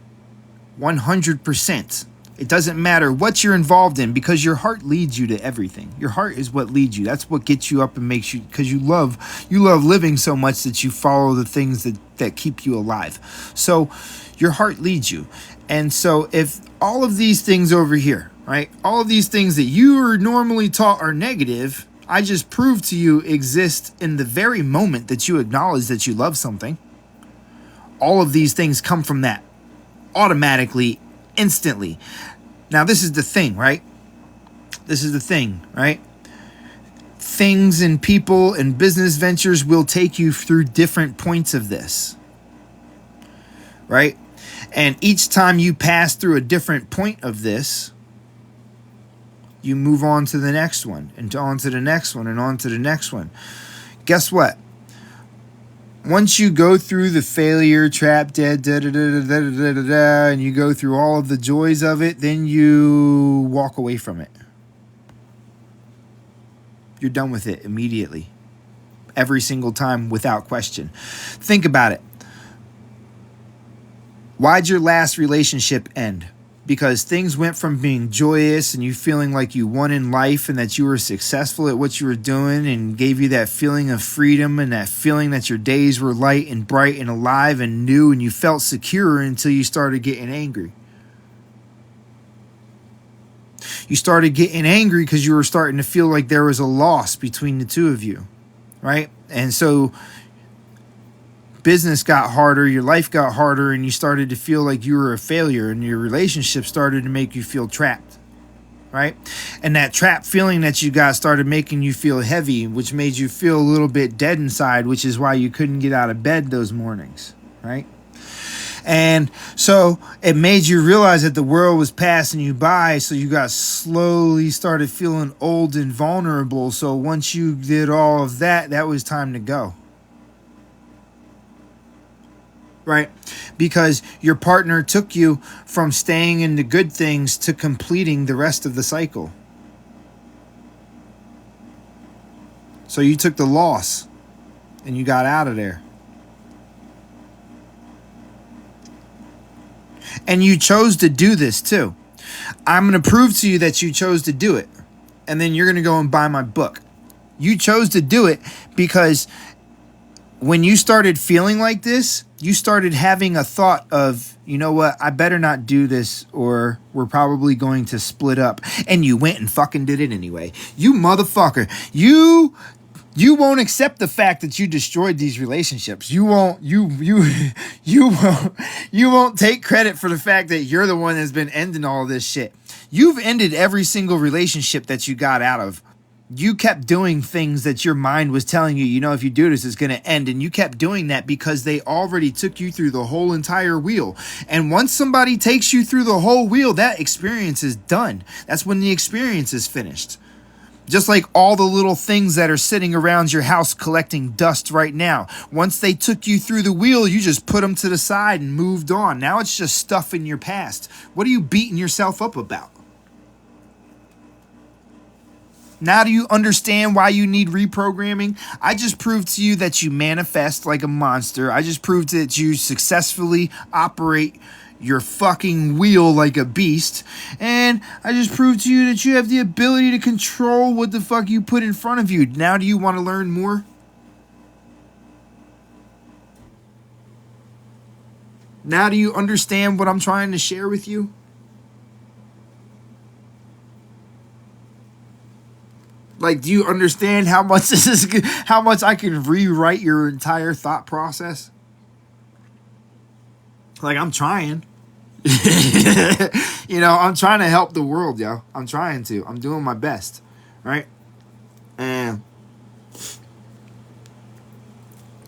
100%. It doesn't matter what you're involved in, because your heart leads you to everything. Your heart is what leads you. That's what gets you up and makes you, because you love living so much that you follow the things that keep you alive. So your heart leads you. And so if all of these things over here, right, all of these things that you are normally taught are negative, I just proved to you exist in the very moment that you acknowledge that you love something. All of these things come from that automatically, instantly. Now, this is the thing, right? This is the thing, right? Things and people and business ventures will take you through different points of this, right? And each time you pass through a different point of this, you move on to the next one, and on to the next one, and on to the next one. Guess what? Once you go through the failure, trap, dead, and you go through all of the joys of it, then you walk away from it. You're done with it immediately. Every single time, without question. Think about it. Why'd your last relationship end? Because things went from being joyous and you feeling like you won in life and that you were successful at what you were doing and gave you that feeling of freedom and that feeling that your days were light and bright and alive and new, and you felt secure until you started getting angry. You started getting angry because you were starting to feel like there was a loss between the two of you, right? And so business got harder, your life got harder, and you started to feel like you were a failure, and your relationship started to make you feel trapped. right? And that trap feeling that you got started making you feel heavy, which made you feel a little bit dead inside, which is why you couldn't get out of bed those mornings, right? And so it made you realize that the world was passing you by, so you got slowly started feeling old and vulnerable. So once you did all of that, that was time to go. Right? Because your partner took you from staying in the good things to completing the rest of the cycle. So you took the loss and you got out of there. And you chose to do this too. I'm going to prove to you that you chose to do it. And then you're going to go and buy my book. You chose to do it because when you started feeling like this, you started having a thought of, you know what, I better not do this or we're probably going to split up. And you went and fucking did it anyway. You motherfucker. You won't accept the fact that you destroyed these relationships. You won't take credit for the fact that you're the one that's been ending all this shit. You've ended every single relationship that you got out of. You kept doing things that your mind was telling you, you know, if you do this, it's going to end. And you kept doing that because they already took you through the whole entire wheel. And once somebody takes you through the whole wheel, that experience is done. That's when the experience is finished. Just like all the little things that are sitting around your house collecting dust right now. Once they took you through the wheel, you just put them to the side and moved on. Now it's just stuff in your past. What are you beating yourself up about? Now do you understand why you need reprogramming? I just proved to you that you manifest like a monster. I just proved that you successfully operate your fucking wheel like a beast. And I just proved to you that you have the ability to control what the fuck you put in front of you. Now do you want to learn more? Now do you understand what I'm trying to share with you? Like, do you understand how much this is, how much I can rewrite your entire thought process? Like, I'm trying. You know, I'm trying to help the world, yo. I'm trying to. I'm doing my best, right? And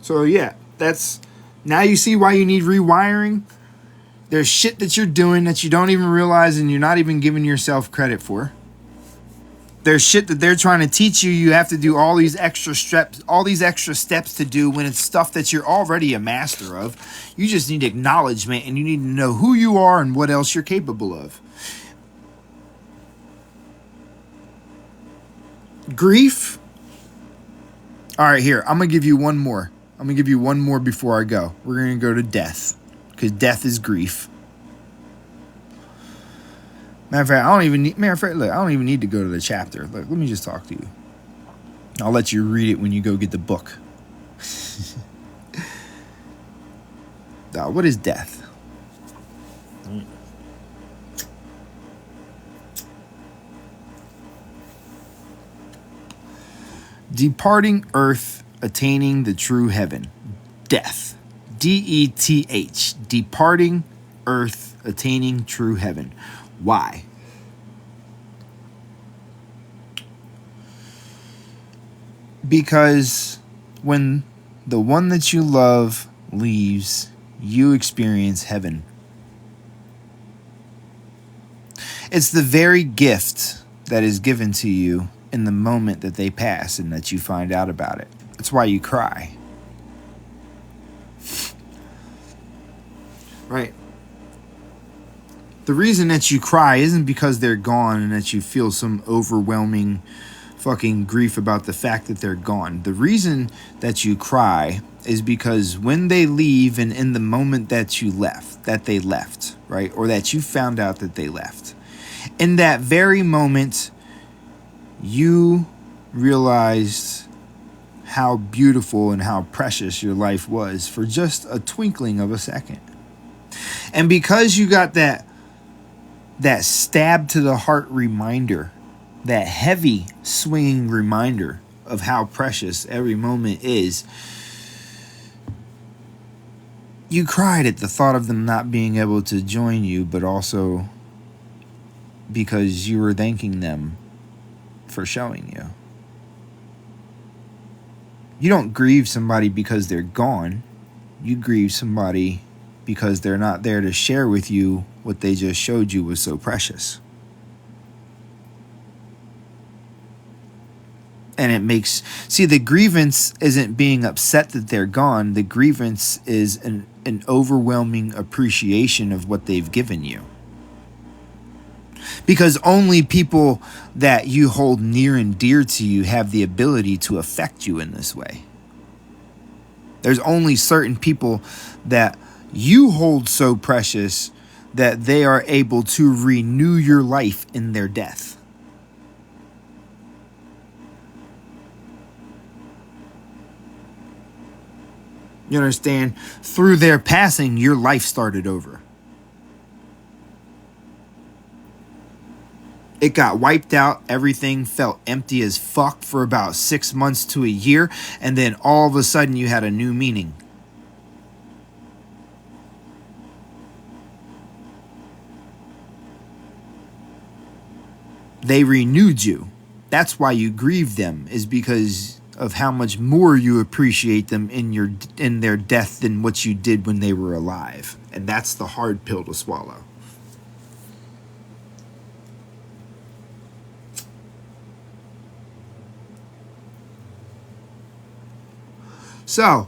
so, yeah, that's, now you see why you need rewiring. There's shit that you're doing that you don't even realize and you're not even giving yourself credit for. There's shit that they're trying to teach you. You have to do all these extra steps to do when it's stuff that you're already a master of. You just need acknowledgement and you need to know who you are and what else you're capable of. Grief. All right, here. I'm going to give you one more. I'm going to give you one more before I go. We're going to go to death because death is grief. Matter of fact, I don't even need to go to the chapter. Look, let me just talk to you. I'll let you read it when you go get the book. What is death? Departing earth, attaining the true heaven. Death. D-E-T-H. Departing earth, attaining true heaven. Why? Because when the one that you love leaves, you experience heaven. It's the very gift that is given to you in the moment that they pass and that you find out about it. That's why you cry. Right? The reason that you cry isn't because they're gone and that you feel some overwhelming fucking grief about the fact that they're gone. The reason that you cry is because when they leave and in the moment that they left, right? Or that you found out that they left. In that very moment, you realized how beautiful and how precious your life was for just a twinkling of a second. And because you got that stab to the heart reminder, that heavy swinging reminder of how precious every moment is, you cried at the thought of them not being able to join you, but also because you were thanking them for showing you. You don't grieve somebody because they're gone. You grieve somebody because they're not there to share with you what they just showed you was so precious. And it makes... See, the grievance isn't being upset that they're gone. The grievance is an overwhelming appreciation of what they've given you. Because only people that you hold near and dear to you have the ability to affect you in this way. There's only certain people that you hold so precious that they are able to renew your life in their death. You understand? Through their passing, your life started over. It got wiped out. Everything felt empty as fuck for about 6 months to a year. And then all of a sudden you had a new meaning. They renewed you. That's why you grieve them, is because of how much more you appreciate them in their death than what you did when they were alive. And that's the hard pill to swallow. So,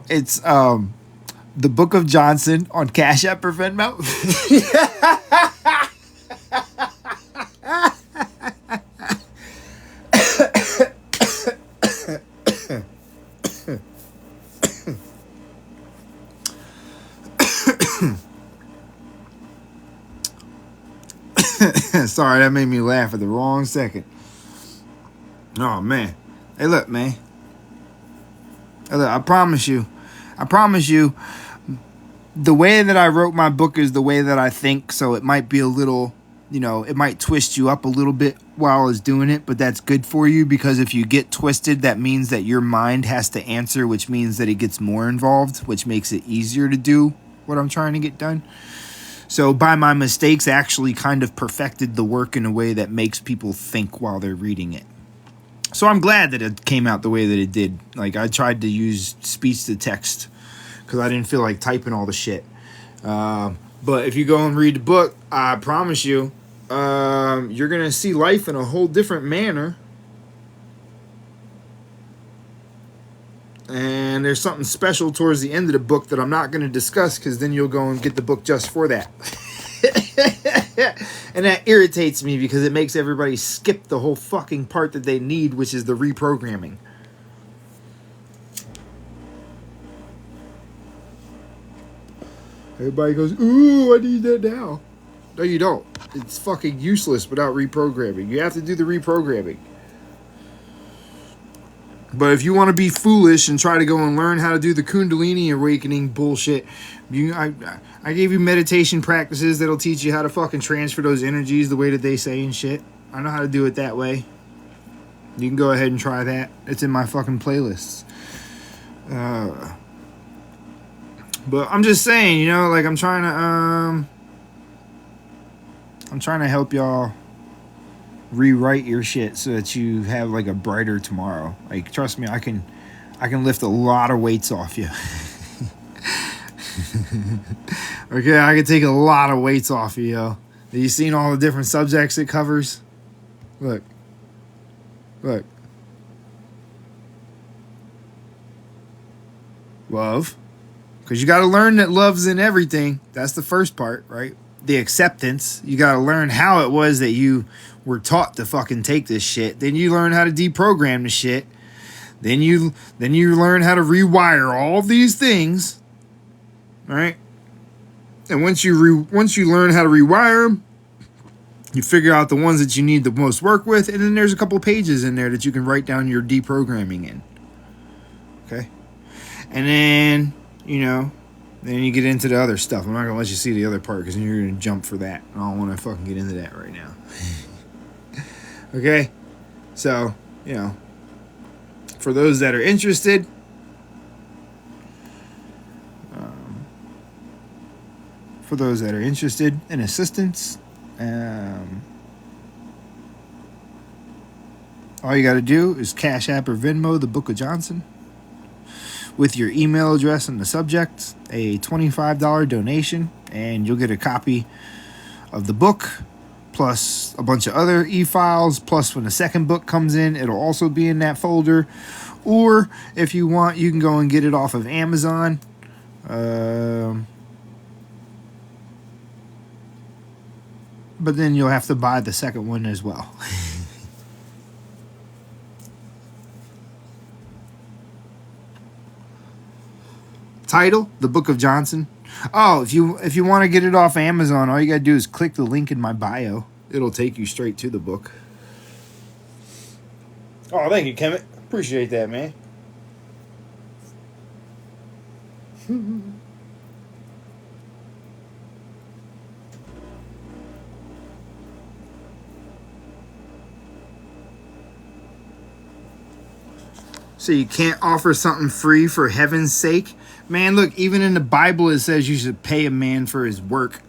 it's the Book of Johnson on Cash App or Venmo. Sorry, that made me laugh at the wrong second. Oh, man. Hey, look, man. Hey, look, I promise you, the way that I wrote my book is the way that I think, so it might be a little, it might twist you up a little bit while I was doing it, but that's good for you, because if you get twisted, that means that your mind has to answer, which means that it gets more involved, which makes it easier to do what I'm trying to get done. So by my mistakes, I actually kind of perfected the work in a way that makes people think while they're reading it. So I'm glad that it came out the way that it did. Like, I tried to use speech to text because I didn't feel like typing all the shit. But if you go and read the book, I promise you, you're going to see life in a whole different manner. And there's something special towards the end of the book that I'm not going to discuss, because then you'll go and get the book just for that. And that irritates me, because it makes everybody skip the whole fucking part that they need, which is the reprogramming. Everybody goes, ooh, I need that now. No, you don't. It's fucking useless without reprogramming. You have to do the reprogramming. But if you want to be foolish and try to go and learn how to do the Kundalini awakening bullshit, I gave you meditation practices that'll teach you how to fucking transfer those energies the way that they say and shit. I know how to do it that way. You can go ahead and try that. It's in my fucking playlists. But I'm just saying, like, I'm trying to help y'all rewrite your shit so that you have like a brighter tomorrow. Like, trust me, I can lift a lot of weights off you. Okay, I can take a lot of weights off you, yo. Have you seen all the different subjects it covers? Look. Love. Because you got to learn that love's in everything. That's the first part, right? The acceptance. You got to learn how it was that you were taught to fucking take this shit. Then you learn how to deprogram the shit. Then you learn how to rewire all these things. All right? And once you learn how to rewire them, you figure out the ones that you need the most work with, and then there's a couple pages in there that you can write down your deprogramming in. Okay? And then, then you get into the other stuff. I'm not going to let you see the other part, because then you're going to jump for that. I don't want to fucking get into that right now. Okay? So, for those that are interested, for those that are interested in assistance. All you got to do is Cash App or Venmo the Book of Johnson with your email address in the subject, a $25 donation, and you'll get a copy of the book, plus a bunch of other e-files, plus when the second book comes in, it'll also be in that folder. Or if you want, you can go and get it off of Amazon. But then you'll have to buy the second one as well. Title, The Book of Johnson. Oh, if you want to get it off Amazon, all you got to do is click the link in my bio. It'll take you straight to the book. Oh, thank you, Kemet. Appreciate that, man. So you can't offer something free for heaven's sake? Man, look, even in the Bible it says you should pay a man for his work.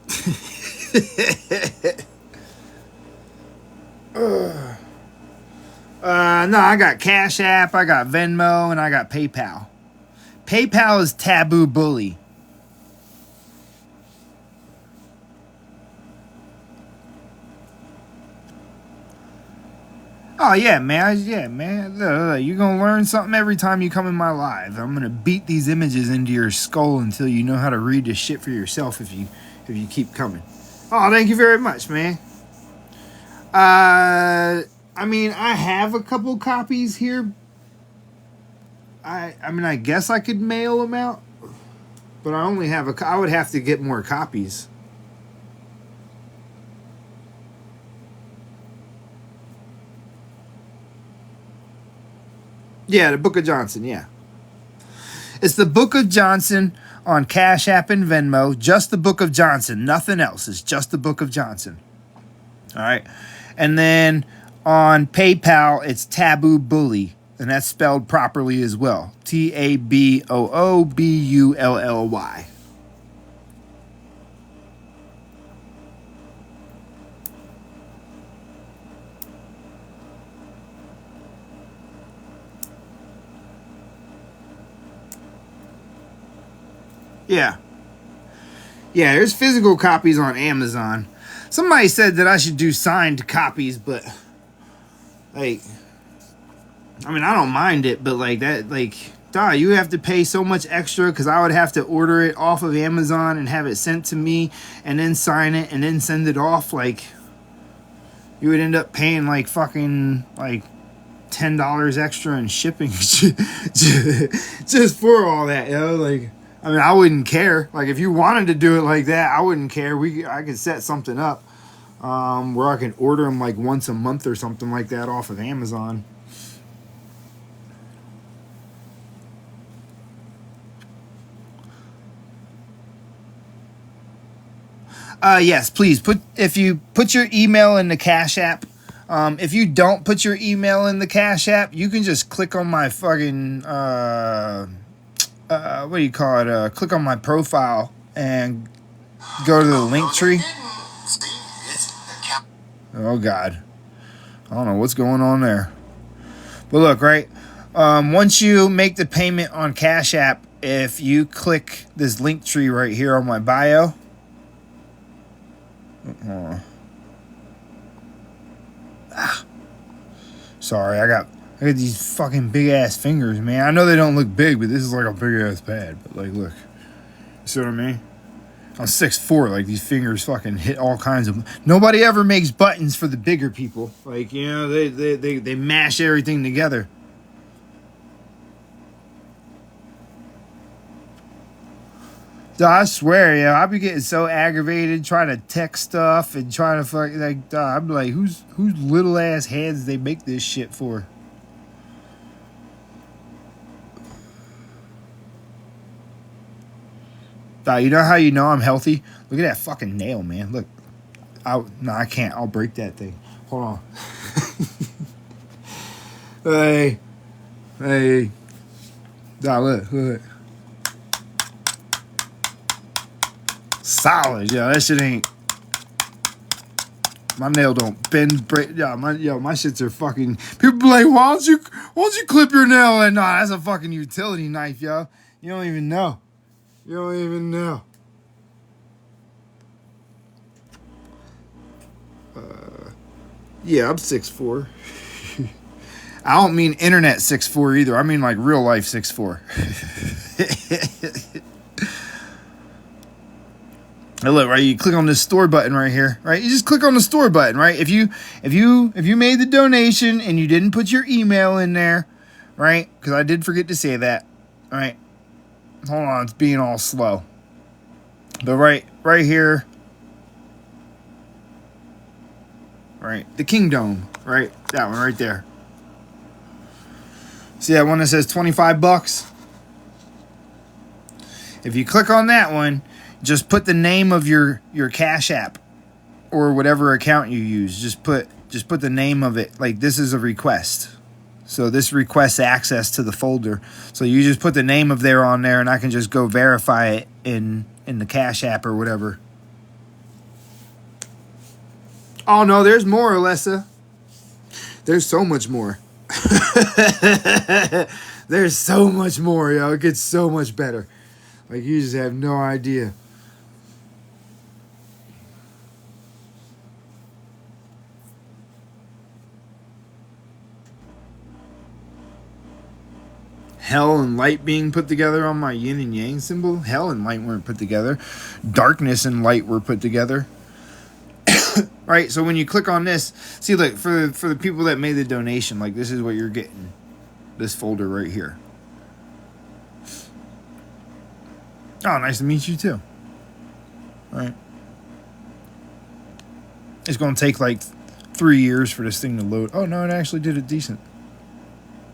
No, I got Cash App, I got Venmo, and I got PayPal. PayPal is taboo bully. Oh, yeah, man. Yeah, man. You're going to learn something every time you come in my live. I'm going to beat these images into your skull until you know how to read this shit for yourself if you keep coming. Oh, thank you very much, man. I mean, I have a couple copies here. I mean, I guess I could mail them out. But I only have I would have to get more copies. Yeah, the Book of Johnson, yeah. It's the Book of Johnson on Cash App and Venmo. Just the Book of Johnson. Nothing else. It's just the Book of Johnson. All right. And then on PayPal, it's Taboo Bully. And that's spelled properly as well. TABOOBULLY. Yeah. Yeah, there's physical copies on Amazon. Somebody said that I should do signed copies, but like, I mean, I don't mind it, but like that, like, you have to pay so much extra because I would have to order it off of Amazon and have it sent to me and then sign it and then send it off. Like, you would end up paying like fucking like $10 extra in shipping just for all that, you know, like. I mean, I wouldn't care. Like, if you wanted to do it like that, I wouldn't care. I could set something up where I can order them like once a month or something like that off of Amazon. Yes, please if you put your email in the Cash App. If you don't put your email in the Cash App, you can just click on my fucking what do you call it? Click on my profile and go to the link tree. Oh God, I don't know what's going on there. But look, right? Once you make the payment on Cash App, if you click this link tree right here on my bio. Sorry, I got these fucking big ass fingers, man. I know they don't look big, but this is like a big ass pad. But like, look, you see what I mean? I'm 6'4". Like, these fingers fucking hit all kinds of. Nobody ever makes buttons for the bigger people. Like, you know, they mash everything together. I swear, yeah, I be getting so aggravated trying to text stuff and trying to fuck like. I'm like, whose little ass heads they make this shit for? You know how you know I'm healthy? Look at that fucking nail, man. Look. No, I can't. I'll break that thing. Hold on. Hey. Look. Solid. Yeah, that shit ain't. My nail don't bend, break. Yeah, my shits are fucking. People be like, why don't you clip your nail? And nah, that's a fucking utility knife, yo. You don't even know. You don't even know. Yeah, I'm 6'4". I don't mean internet 6'4" either. I mean like real life 6'4". Now look, right, you click on this store button right here, right? You just click on the store button, right? If you made the donation and you didn't put your email in there, right? Because I did forget to say that, right? Hold on, it's being all slow. But right here, right, the Kingdom, right? That one right there. See that one that says $25? If you click on that one, just put the name of your Cash App or whatever account you use. Just put the name of it. Like, this is a request. So this requests access to the folder. So you just put the name of there on there, and I can just go verify it in the Cash App or whatever. Oh no, there's more, Alessa. There's so much more. There's so much more, yo. It gets so much better. Like, you just have no idea. Hell and light being put together on my yin and yang symbol. Hell and light weren't put together. Darkness and light were put together. Right, so when you click on this, see, look, for the people that made the donation, like, this is what you're getting. This folder right here. Oh, nice to meet you too. All right. It's going to take like 3 years for this thing to load. Oh, no, it actually did it decent.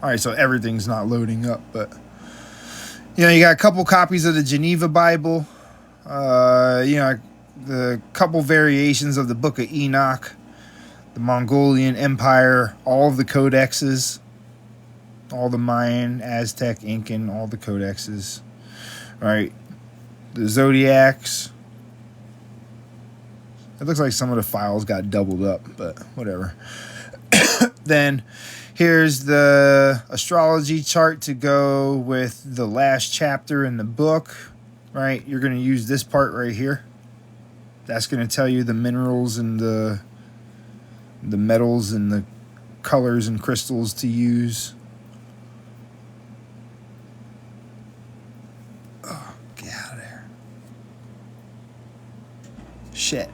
All right, so everything's not loading up, but you know, you got a couple copies of the Geneva Bible. You know, the couple variations of the Book of Enoch, the Mongolian Empire, all of the codexes, all the Mayan, Aztec, Incan, all the codexes. All right, the Zodiacs. It looks like some of the files got doubled up, but whatever. Then here's the astrology chart to go with the last chapter in the book, right? You're going to use this part right here. That's going to tell you the minerals and the metals and the colors and crystals to use. Oh, get out of there. Shit.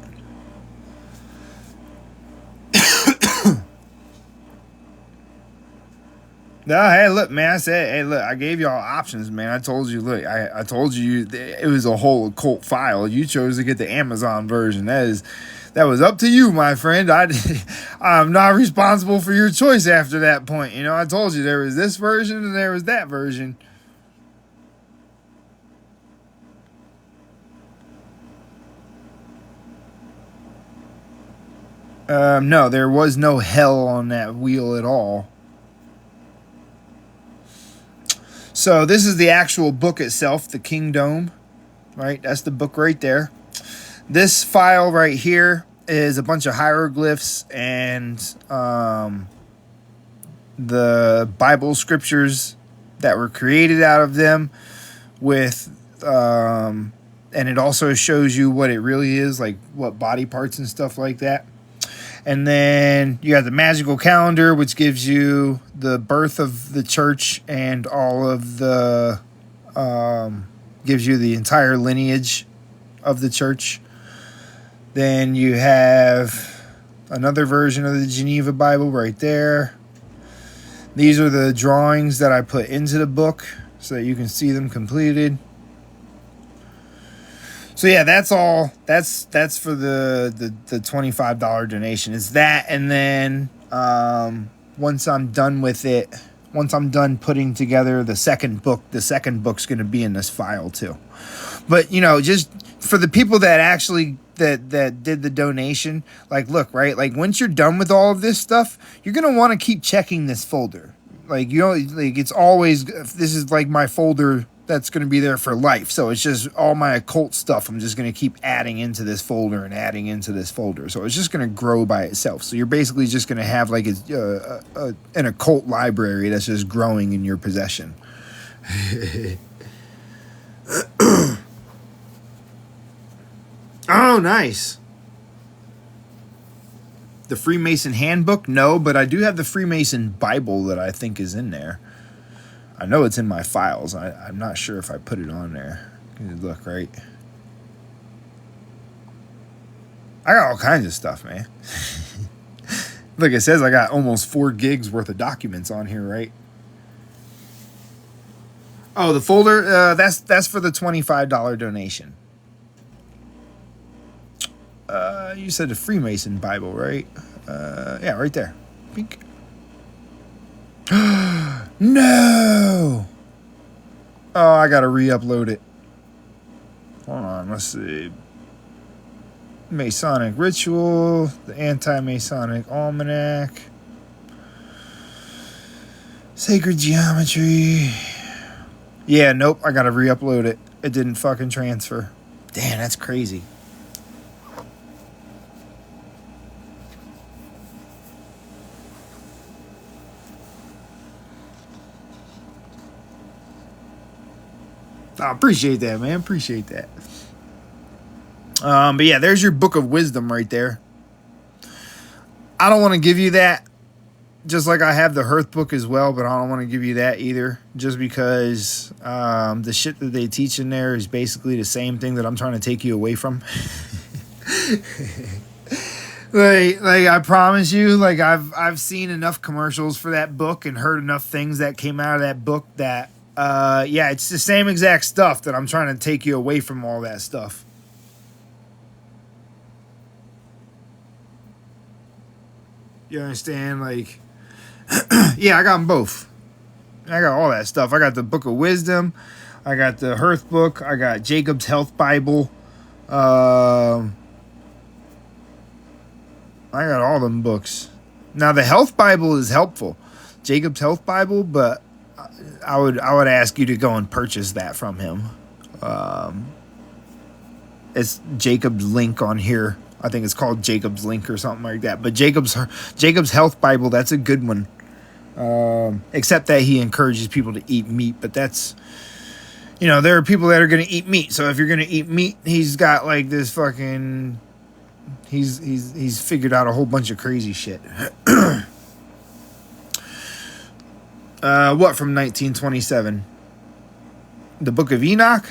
No, hey, look, man. I said, hey, look, I gave y'all options, man. I told you, look, I told you it was a whole occult file. You chose to get the Amazon version. That was up to you, my friend. I'm not responsible for your choice after that point. You know, I told you there was this version and there was that version. No, there was no hell on that wheel at all. So this is the actual book itself, the Kingdom, right? That's the book right there. This file right here is a bunch of hieroglyphs and the Bible scriptures that were created out of them with, and it also shows you what it really is, like what body parts and stuff like that. And then you got the magical calendar, which gives you the birth of the church and all of the, gives you the entire lineage of the church. Then you have another version of the Geneva Bible right there. These are the drawings that I put into the book so that you can see them completed. So yeah, that's all. That's for the $25 donation. It's that, and then once I'm done with it, once I'm done putting together the second book's going to be in this file too. But you know, just for the people that actually that did the donation, like, look, right, like once you're done with all of this stuff, you're going to want to keep checking this folder. Like, you know, like it's always, this is like my folder that's going to be there for life. So it's just all my occult stuff. I'm just going to keep adding into this folder and adding into this folder. So it's just going to grow by itself. So you're basically just going to have like an occult library that's just growing in your possession. Oh, nice. The Freemason Handbook? No, but I do have the Freemason Bible that I think is in there. I know it's in my files. I'm not sure if I put it on there. Look, right? I got all kinds of stuff, man. Look, it says I got almost 4 gigs worth of documents on here, right? Oh, the folder, that's for the $25 donation. You said the Freemason Bible, right? Yeah, right there. Pink. No! Oh, I gotta re-upload it. Hold on, let's see. Masonic Ritual, the Anti-Masonic Almanac, Sacred Geometry. Yeah, nope, I gotta re-upload it. It didn't fucking transfer. Damn, that's crazy. I appreciate that, man. Appreciate that. But yeah, there's your Book of Wisdom right there. I don't want to give you that, just like I have the Hearth book as well, but I don't want to give you that either, just because the shit that they teach in there is basically the same thing that I'm trying to take you away from. like I promise you, like I've seen enough commercials for that book and heard enough things that came out of that book that yeah, it's the same exact stuff that I'm trying to take you away from all that stuff. You understand? Like, yeah, I got them both. I got all that stuff. I got the Book of Wisdom. I got the Hearth book. I got Jacob's Health Bible. I got all them books. Now, the Health Bible is helpful. Jacob's Health Bible, but I would ask you to go and purchase that from him. It's Jacob's link on here. I think it's called Jacob's Link or something like that. But Jacob's Health Bible, that's a good one. Except that he encourages people to eat meat, but that's, you know, there are people that are going to eat meat. So if you're going to eat meat, he's got like this fucking, he's figured out a whole bunch of crazy shit. What from 1927? The Book of Enoch?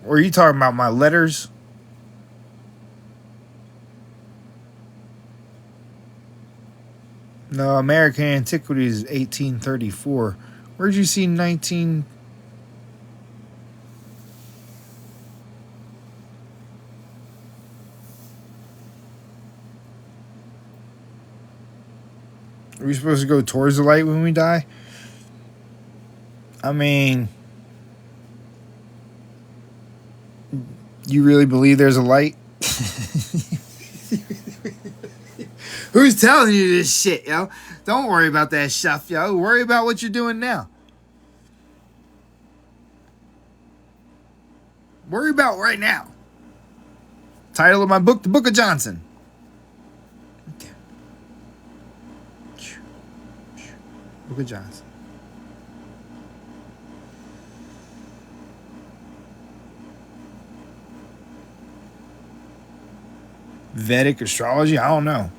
Or are you talking about my letters? No, American Antiquities is 1834. Where'd you see 19... Are we supposed to go towards the light when we die? I mean, you really believe there's a light? Who's telling you this shit, yo? Don't worry about that stuff, yo. Worry about what you're doing now. Worry about right now. Title of my book, The Book of Johnson. Book of Johnson. Vedic astrology? I don't know.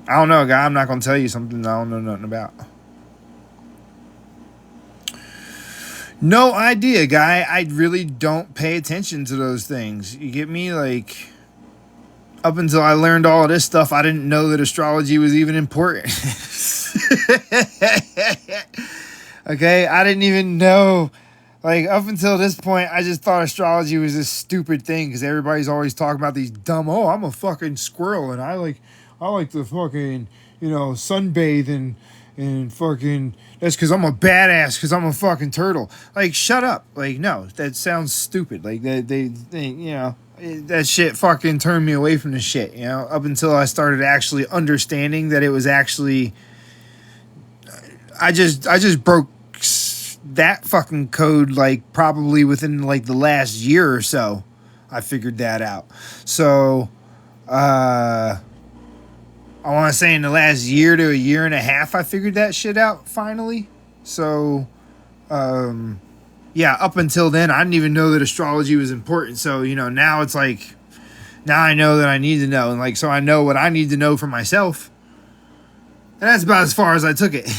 I don't know, guy. I'm not going to tell you something I don't know nothing about. No idea, guy. I really don't pay attention to those things. You get me? Like, up until I learned all of this stuff, I didn't know that astrology was even important. Okay? I didn't even know. Like, up until this point, I just thought astrology was this stupid thing because everybody's always talking about these dumb, oh, I'm a fucking squirrel and I like to fucking, you know, sunbathe and fucking, that's because I'm a badass because I'm a fucking turtle. Like, shut up. Like, no, that sounds stupid. Like, they you know, that shit fucking turned me away from the shit, you know, up until I started actually understanding that it was actually I just broke that fucking code like probably within like the last year or so. I figured that out. So I want to say in the last year to a year and a half I figured that shit out finally. So yeah, up until then I didn't even know that astrology was important. So, you know, now it's like, now I know that I need to know, and like, so I know what I need to know for myself. And that's about as far as I took it.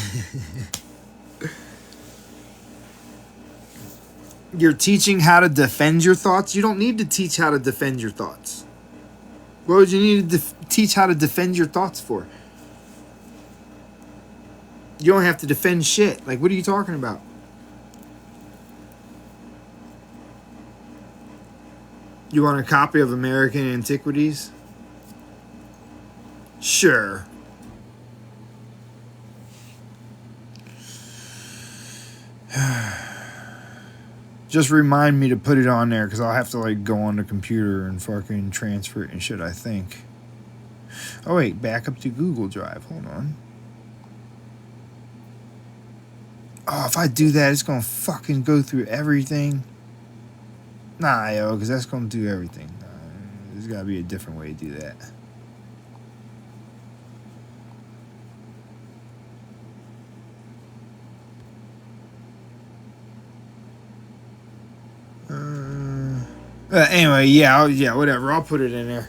You're teaching how to defend your thoughts. You don't need to teach how to defend your thoughts. What would you need to teach how to defend your thoughts for? You don't have to defend shit. Like, what are you talking about? You want a copy of American Antiquities? Sure. Just remind me to put it on there, because I'll have to like go on the computer and fucking transfer it and shit, I think. Oh wait, back up to Google Drive. Hold on. Oh, if I do that, it's gonna fucking go through everything. Nah, yo, because that's gonna do everything. There's gotta be a different way to do that. Anyway, yeah, whatever. I'll put it in there.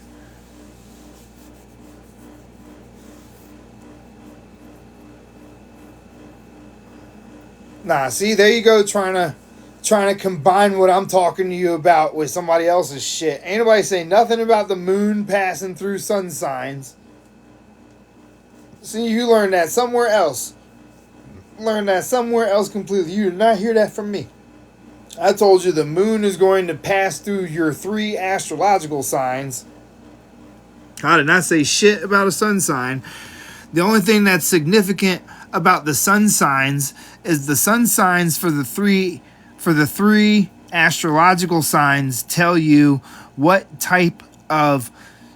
Nah, see, there you go, trying to combine what I'm talking to you about with somebody else's shit. Ain't nobody saying nothing about the moon passing through sun signs. See, you learned that somewhere else. Learned that somewhere else completely. You did not hear that from me. I told you the moon is going to pass through your 3 astrological signs. I did not say shit about a sun sign. The only thing that's significant about the sun signs is the sun signs for the three astrological signs tell you what type of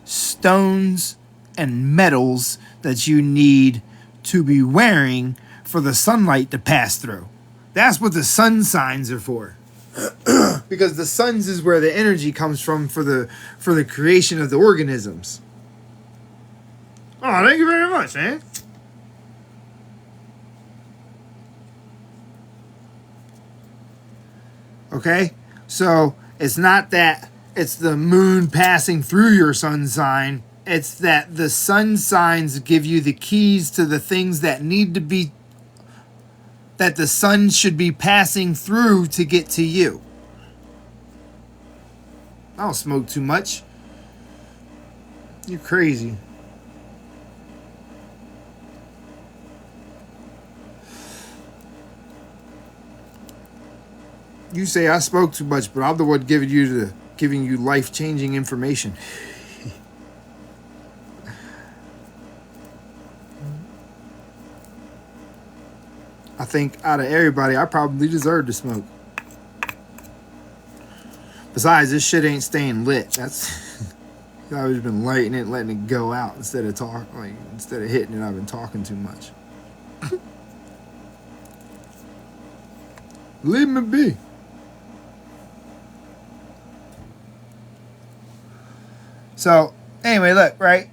stones and metals that you need to be wearing for the sunlight to pass through. That's what the sun signs are for. Because the suns is where the energy comes from for the creation of the organisms. Oh, thank you very much, man. Okay? So, it's not that it's the moon passing through your sun sign. It's that the sun signs give you the keys to the things that need to be, that the sun should be passing through to get to you. I don't smoke too much. You're crazy. You say I spoke too much, but I'm the one giving you life-changing information. I think out of everybody, I probably deserve to smoke. Besides, this shit ain't staying lit. That's I've always been lighting it, letting it go out instead of instead of hitting it. I've been talking too much. Leave me be. So anyway, look, right?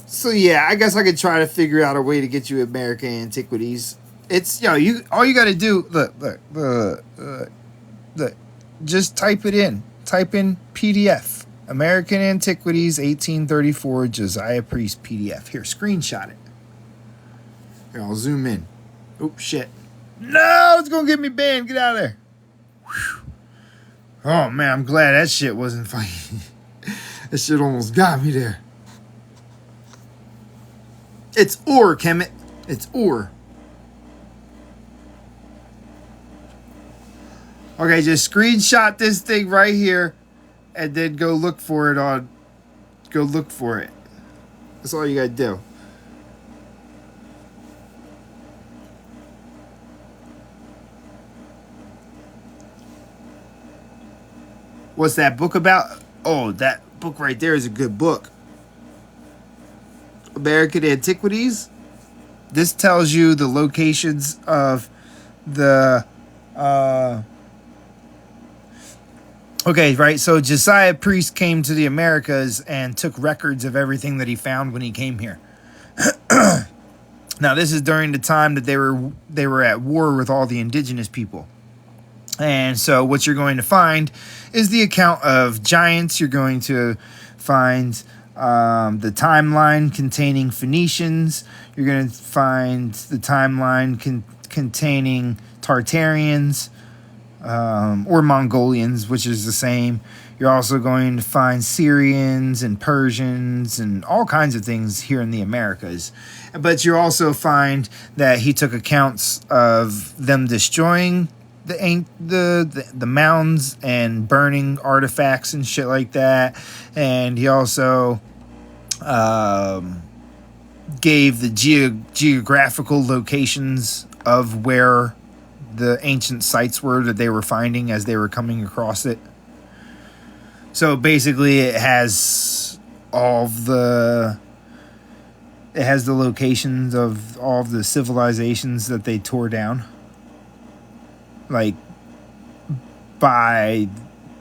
So yeah, I guess I could try to figure out a way to get you American Antiquities. It's all you got to do. Look, just type it in. Type in PDF. American Antiquities 1834 Josiah Priest PDF. Here, screenshot it. Here, I'll zoom in. Oops, shit. No, it's gonna get me banned. Get out of there. Whew. Oh man, I'm glad that shit wasn't funny. That shit almost got me there. It's or, Kemet. It's or. Okay, just screenshot this thing right here and then go look for it. That's all you gotta do. What's that book about? Oh, that book right there is a good book. American Antiquities. This tells you the locations of the okay, right? So Josiah Priest came to the Americas and took records of everything that he found when he came here. Now, this is during the time that they were at war with all the indigenous people. And so what you're going to find is the account of giants. You're going to find the timeline containing Phoenicians. You're going to find the timeline containing Tartarians or Mongolians, which is the same. You're also going to find Syrians and Persians and all kinds of things here in the Americas. But you also find that he took accounts of them destroying the mounds and burning artifacts and shit like that. And he also gave the geographical locations of where the ancient sites were that they were finding as they were coming across it. So basically it has the locations of all of the civilizations that they tore down. Like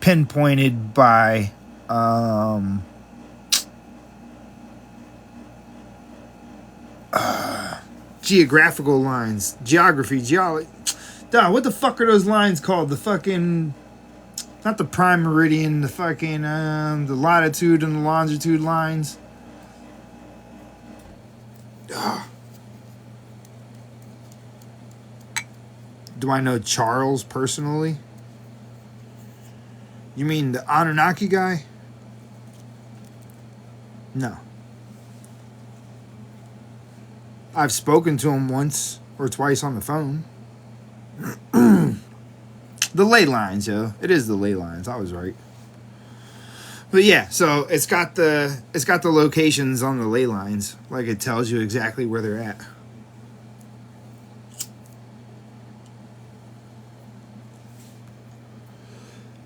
pinpointed by geographical lines. Geology. Duh, what the fuck are those lines called? The fucking, not the prime meridian, the fucking the latitude and the longitude lines. Ugh. Do I know Charles personally? You mean the Anunnaki guy? No. I've spoken to him once or twice on the phone. The ley lines, yo. It is the ley lines. I was right. But yeah, so it's got the locations on the ley lines. Like it tells you exactly where they're at.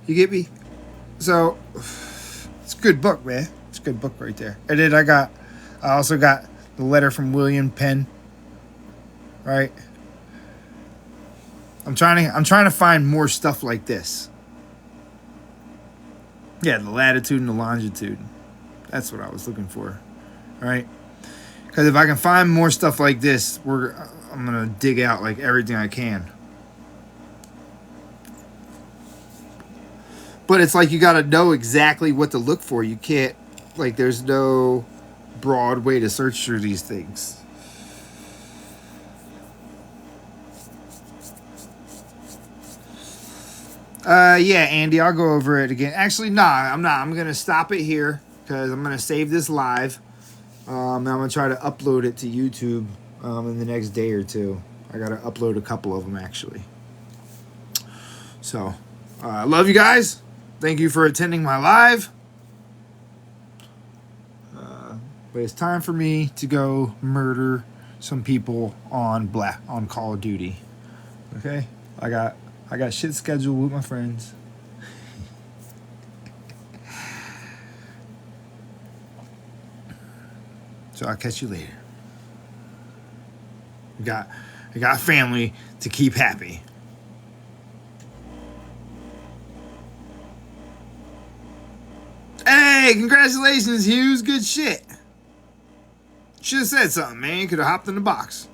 You get me? So it's a good book, man. It's a good book right there. And then I also got the letter from William Penn. Right? I'm trying to find more stuff like this. Yeah, the latitude and the longitude. That's what I was looking for. All right? Because if I can find more stuff like this, I'm going to dig out like everything I can. But it's like you got to know exactly what to look for. You can't, like, there's no broad way to search through these things. Yeah, Andy, I'll go over it again. Actually, nah, I'm not. I'm going to stop it here because I'm going to save this live. I'm going to try to upload it to YouTube in the next day or two. I got to upload a couple of them, actually. So, I love you guys. Thank you for attending my live. But it's time for me to go murder some people on Call of Duty. Okay? I got shit scheduled with my friends. So I'll catch you later. I got family to keep happy. Hey, congratulations, Hughes. Good shit. Should have said something, man. Could have hopped in the box.